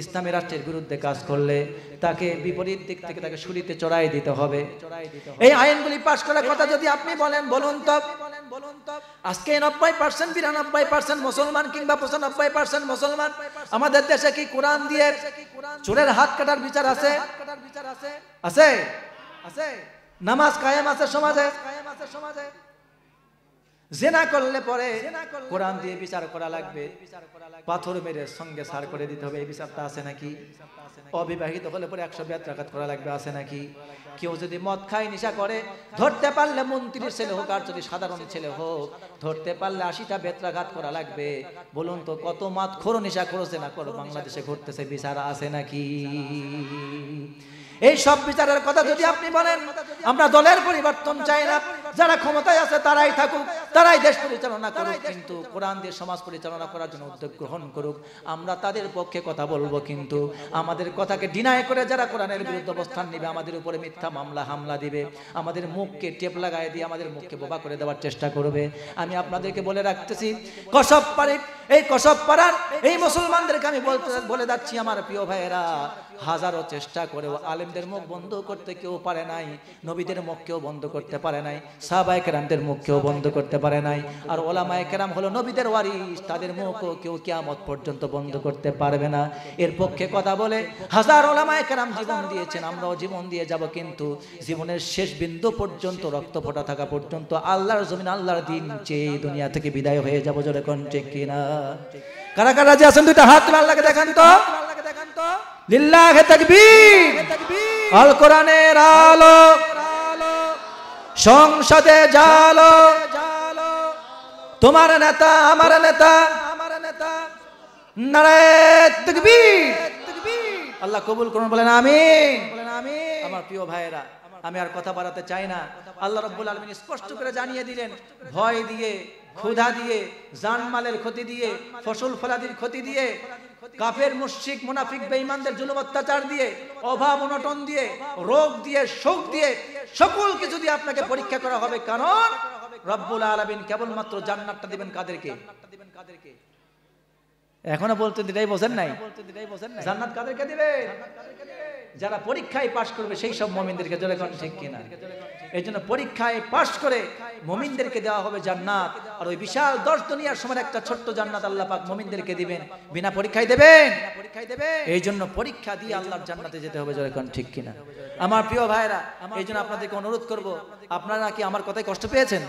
ইসলামী রাষ্ট্রের বিরুদ্ধে কাজ করলে তাকে বিপরীত দিক থেকে তাকে ছুরিতে চড়াই দিতে হবে। এই আইনগুলি পাশ করার কথা যদি আপনি বলেন, বলুন তো আজকে 90%, 92% মুসলমান কিংবা 95% মুসলমান আমাদের দেশে কি কোরআন দিয়ে চোরের হাত কাটার বিচার আছে? আছে? নামাজ কায়েম আছে সমাজে, জেনা করলে পরে কোরআন দিয়ে বিচার করা লাগবে, পাথর মেরে সঙ্গে সার করে দিতে হবে, এই বিচারটা আছে নাকি? অবিবাহিত হলে পরে 100 বেত্রাঘাত করা লাগবে, আছে নাকি? কেউ যদি মদ খায় নেশা করে ধরতে পারলে, মন্ত্রীর ছেলে হোক আর যদি সাধারণ ছেলে হোক, ধরতে পারলে 80টা বেত্রাঘাত করা লাগবে। বলুন তো কত মদ খোর নেশা করেছে না করো বাংলাদেশে ঘটতেছে, বিচার আছে নাকি? এই সব বিচারের কথা যদি আপনি বলেন, আমরা দলের পরিবর্তন চাই না, যারা ক্ষমতায় আছে তারাই থাকুক, তারাই দেশ পরিচালনা করুক, কিন্তু কোরআন দিয়ে সমাজ পরিচালনা করার জন্য উদ্যোগ গ্রহণ করুক, আমরা তাদের পক্ষে কথা বলবো। কিন্তু আমাদের কথাকে ডিনাই করে যারা কোরআনের বিরুদ্ধে অবস্থান নেবে, আমাদের উপরে মিথ্যা মামলা হামলা দিবে, আমাদের মুখকে টেপ লাগায় দিয়ে আমাদের মুখকে বোবা করে দেওয়ার চেষ্টা করবে, আমি আপনাদেরকে বলে রাখতেছি, কসব পাড়ি, এই কসব পাড়ার এই মুসলমানদেরকে আমি বলে যাচ্ছি, আমার প্রিয় ভাইয়েরা, হাজারো চেষ্টা করেও আলেমদের মুখ বন্ধ করতে কেউ পারে নাই, নবীদের মুখ কেউ বন্ধ করতে পারে নাই, সাহাবায়ে কেরামদের মুখ কেউ বন্ধ করতে পারে নাই, আর ওলামায়ে কেরাম হলো নবীদের ওয়ারিস, তাদের মুখও কেউ কিয়ামত পর্যন্ত বন্ধ করতে পারবে না। এর পক্ষে কথা বলে হাজার ওলামায়ে কেরাম জীবন দিয়েছেন, আমরাও জীবন দিয়ে যাব, কিন্তু জীবনের শেষ বিন্দু পর্যন্ত, রক্ত ফোটা থাকা পর্যন্ত আল্লাহর জমিন, আল্লাহর দিন চেয়ে এই দুনিয়া থেকে বিদায় হয়ে যাব। জোরে কোন ঠিক কিনা? কারা কারা যে আছেন দুইটা হাত তুলে আল্লাহকে দেখান তো, লিল্লাহি তাকবীর। আল কোরআনের আলো সংসদে জালো, তোমার নেতা আমার নেতা, নারায়ে তাকবীর। আল্লাহ কবুল করুন, বলেন আমিন। আমার প্রিয় ভাইয়েরা, আমি আর কথা বাড়াতে চাই না। আল্লাহ রাব্বুল আলামিন স্পষ্ট করে জানিয়ে দিলেন, ভয় দিয়ে, ক্ষুধা দিয়ে, জানমালের ক্ষতি দিয়ে, ফসল ফলাদির ক্ষতি দিয়ে, কাফের মুশরিক মুনাফিক বেঈমানদের জুলুম অত্যাচার দিয়ে, অভাব অনটন দিয়ে, রোগ দিয়ে, শোক দিয়ে, সকল কিছু দিয়ে আপনাকে পরীক্ষা করা হবে। কারণ রব্বুল আলামিন কেবলমাত্র জান্নাতটা দিবেন কাদেরকে? এখনো বলতে দিটাই বোঝেন নাই, জান্নাত কাদেরকে দিবেন? যারা পরীক্ষায় পাশ করবে সেই সব মুমিনদেরকে। জোরে কোন ঠিক কিনা? এই জন্য পরীক্ষায় পাশ করে মুমিনদেরকে দেওয়া হবে জান্নাত, আর ওই বিশাল 10 দুনিয়ার সমান একটা ছোট্ট জান্নাত আল্লাহ পাক মুমিনদেরকে দিবেন, বিনা পরীক্ষায় দেবেন। এই জন্য পরীক্ষা দিয়ে আল্লাহর জান্নাতে যেতে হবে। জোরে কোন ঠিক কিনা? আমার প্রিয় ভাইরা, এই জন্য আপনাদেরকে অনুরোধ করব, আপনারা কি আমার কথায় কষ্ট পেয়েছেন?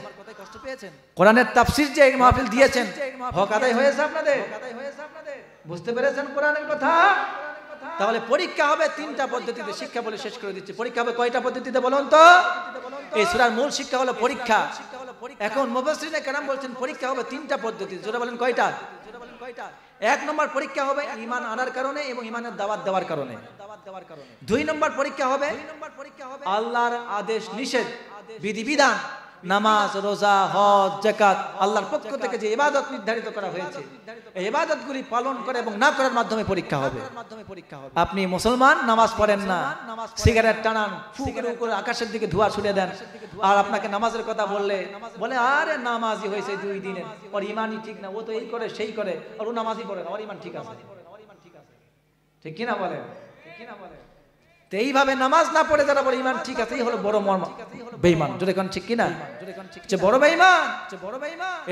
কোরআনের তাফসীর যে মাহফিল দিয়েছেন, হক আদায় হয়েছে আপনাদের? বুঝতে পেরেছেন কোরআনের কথা? তাহলে পরীক্ষা হবে 3টা পদ্ধতিতে, শিক্ষা বলে শেষ করে দিচ্ছি। পরীক্ষা হবে কয়টা পদ্ধতিতে বলুন তো? এই সূরার মূল শিক্ষা হলো পরীক্ষা। এখন মুফাসসিরিনে কেরাম বলছেন পরীক্ষা হবে 3টা পদ্ধতি। জোরে বলেন কয়টা? 1 নম্বর পরীক্ষা হবে ঈমান আনার কারণে এবং ঈমানের দাওয়াত দেওয়ার কারণে। 2 নম্বর পরীক্ষা হবে আল্লাহর আদেশ নিষেধ, বিধিবিধান, নামাজ, রোজা, হজ, যাকাত, আল্লাহর পক্ষ থেকে যে ইবাদত নির্ধারিত করা হয়েছে, এই ইবাদতগুলি পালন করে এবং না করার মাধ্যমে পরীক্ষা হবে। আপনি মুসলমান, নামাজ পড়েন না, সিগারেট টানান, ফু করে আকাশের দিকে ধোঁয়া ছুড়ে দেন, আর আপনাকে নামাজের কথা বললে বলে আরে নামাজি হয়েছে 2 দিনের, ওর ঈমানই ঠিক না, ও তো এই করে সেই করে, আর ও নামাজই পড়ে না, ওর ঈমান ঠিক আছে। ঠিক কিনা বলেন? তো এইভাবে নামাজ না পড়ে যারা বলে ঈমান ঠিক আছে, এই হলো বড় মর্ম বেঈমান। জোরে কোন ঠিক কিনা? যে বড় বেঈমান।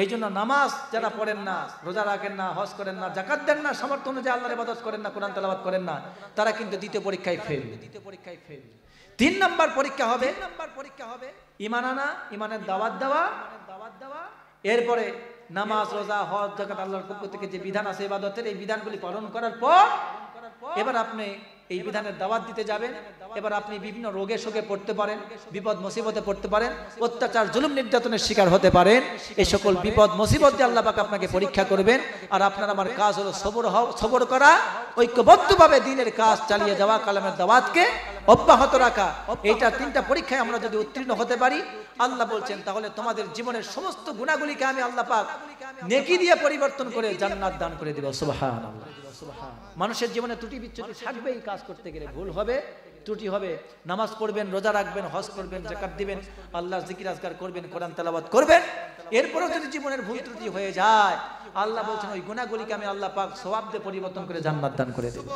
এই জন্য নামাজ যারা পড়েন না, রোজা রাখেন না, হজ করেন না, যাকাত দেন না, সামর্থ্য অনুযায়ী আল্লাহর ইবাদত করেন না, কোরআন তেলাওয়াত করেন না, তারা কিন্তু দ্বিতীয় পরীক্ষায় ফেল। 3 নম্বর পরীক্ষা হবে ঈমান আনা, ঈমানের দাওয়াত দেওয়া, এরপরে নামাজ, রোজা, হজ, যাকাত, আল্লাহর পক্ষ থেকে যে বিধান আছে ইবাদতের, এই বিধানগুলি পালন করার পর এবার আপনি এই বিধানের দাওয়াত দিতে যাবেন। এবার আপনি বিভিন্ন রোগে শোকে পড়তে পারেন, বিপদ মুসিবতে পড়তে পারেন, অত্যাচার জুলুম নির্যাতনের শিকার হতে পারেন। এই সকল বিপদ মুসিবত দিয়ে আল্লাহ পাক আপনাকে পরীক্ষা করবেন। আর আপনার আমার কাজ হলো সবর করা, ঐক্যবদ্ধভাবে দ্বীনের কাজ চালিয়ে যাওয়া, কালামের দাওয়াতকে অব্যাহত রাখা। এইটা 3টা পরীক্ষায় আমরা যদি উত্তীর্ণ হতে পারি, আল্লাহ বলছেন তাহলে তোমাদের জীবনের সমস্ত গুনাহগুলিকে আমি আল্লাহ পাক নেকি দিয়ে পরিবর্তন করে জান্নাত দান করে দেব। সুবহানাল্লাহ। মানুষের জীবনে ত্রুটি বিচ্যুতি থাকবেই, কাজ করতে গেলে ভুল হবে, ত্রুটি হবে। নামাজ পড়বেন, রোজা রাখবেন, হজ করবেন, যাকাত দিবেন, আল্লাহর জিকির আজকার করবেন, কোরআন তেলাওয়াত করবেন, এরপরও যদি জীবনের ভুল ত্রুটি হয়ে যায়, আল্লাহ বলছেন ওই গুনাহগুলিকে আমি আল্লাহ পাক সওয়াব দিয়ে পরিবর্তন করে জান্নাত দান করে দেব।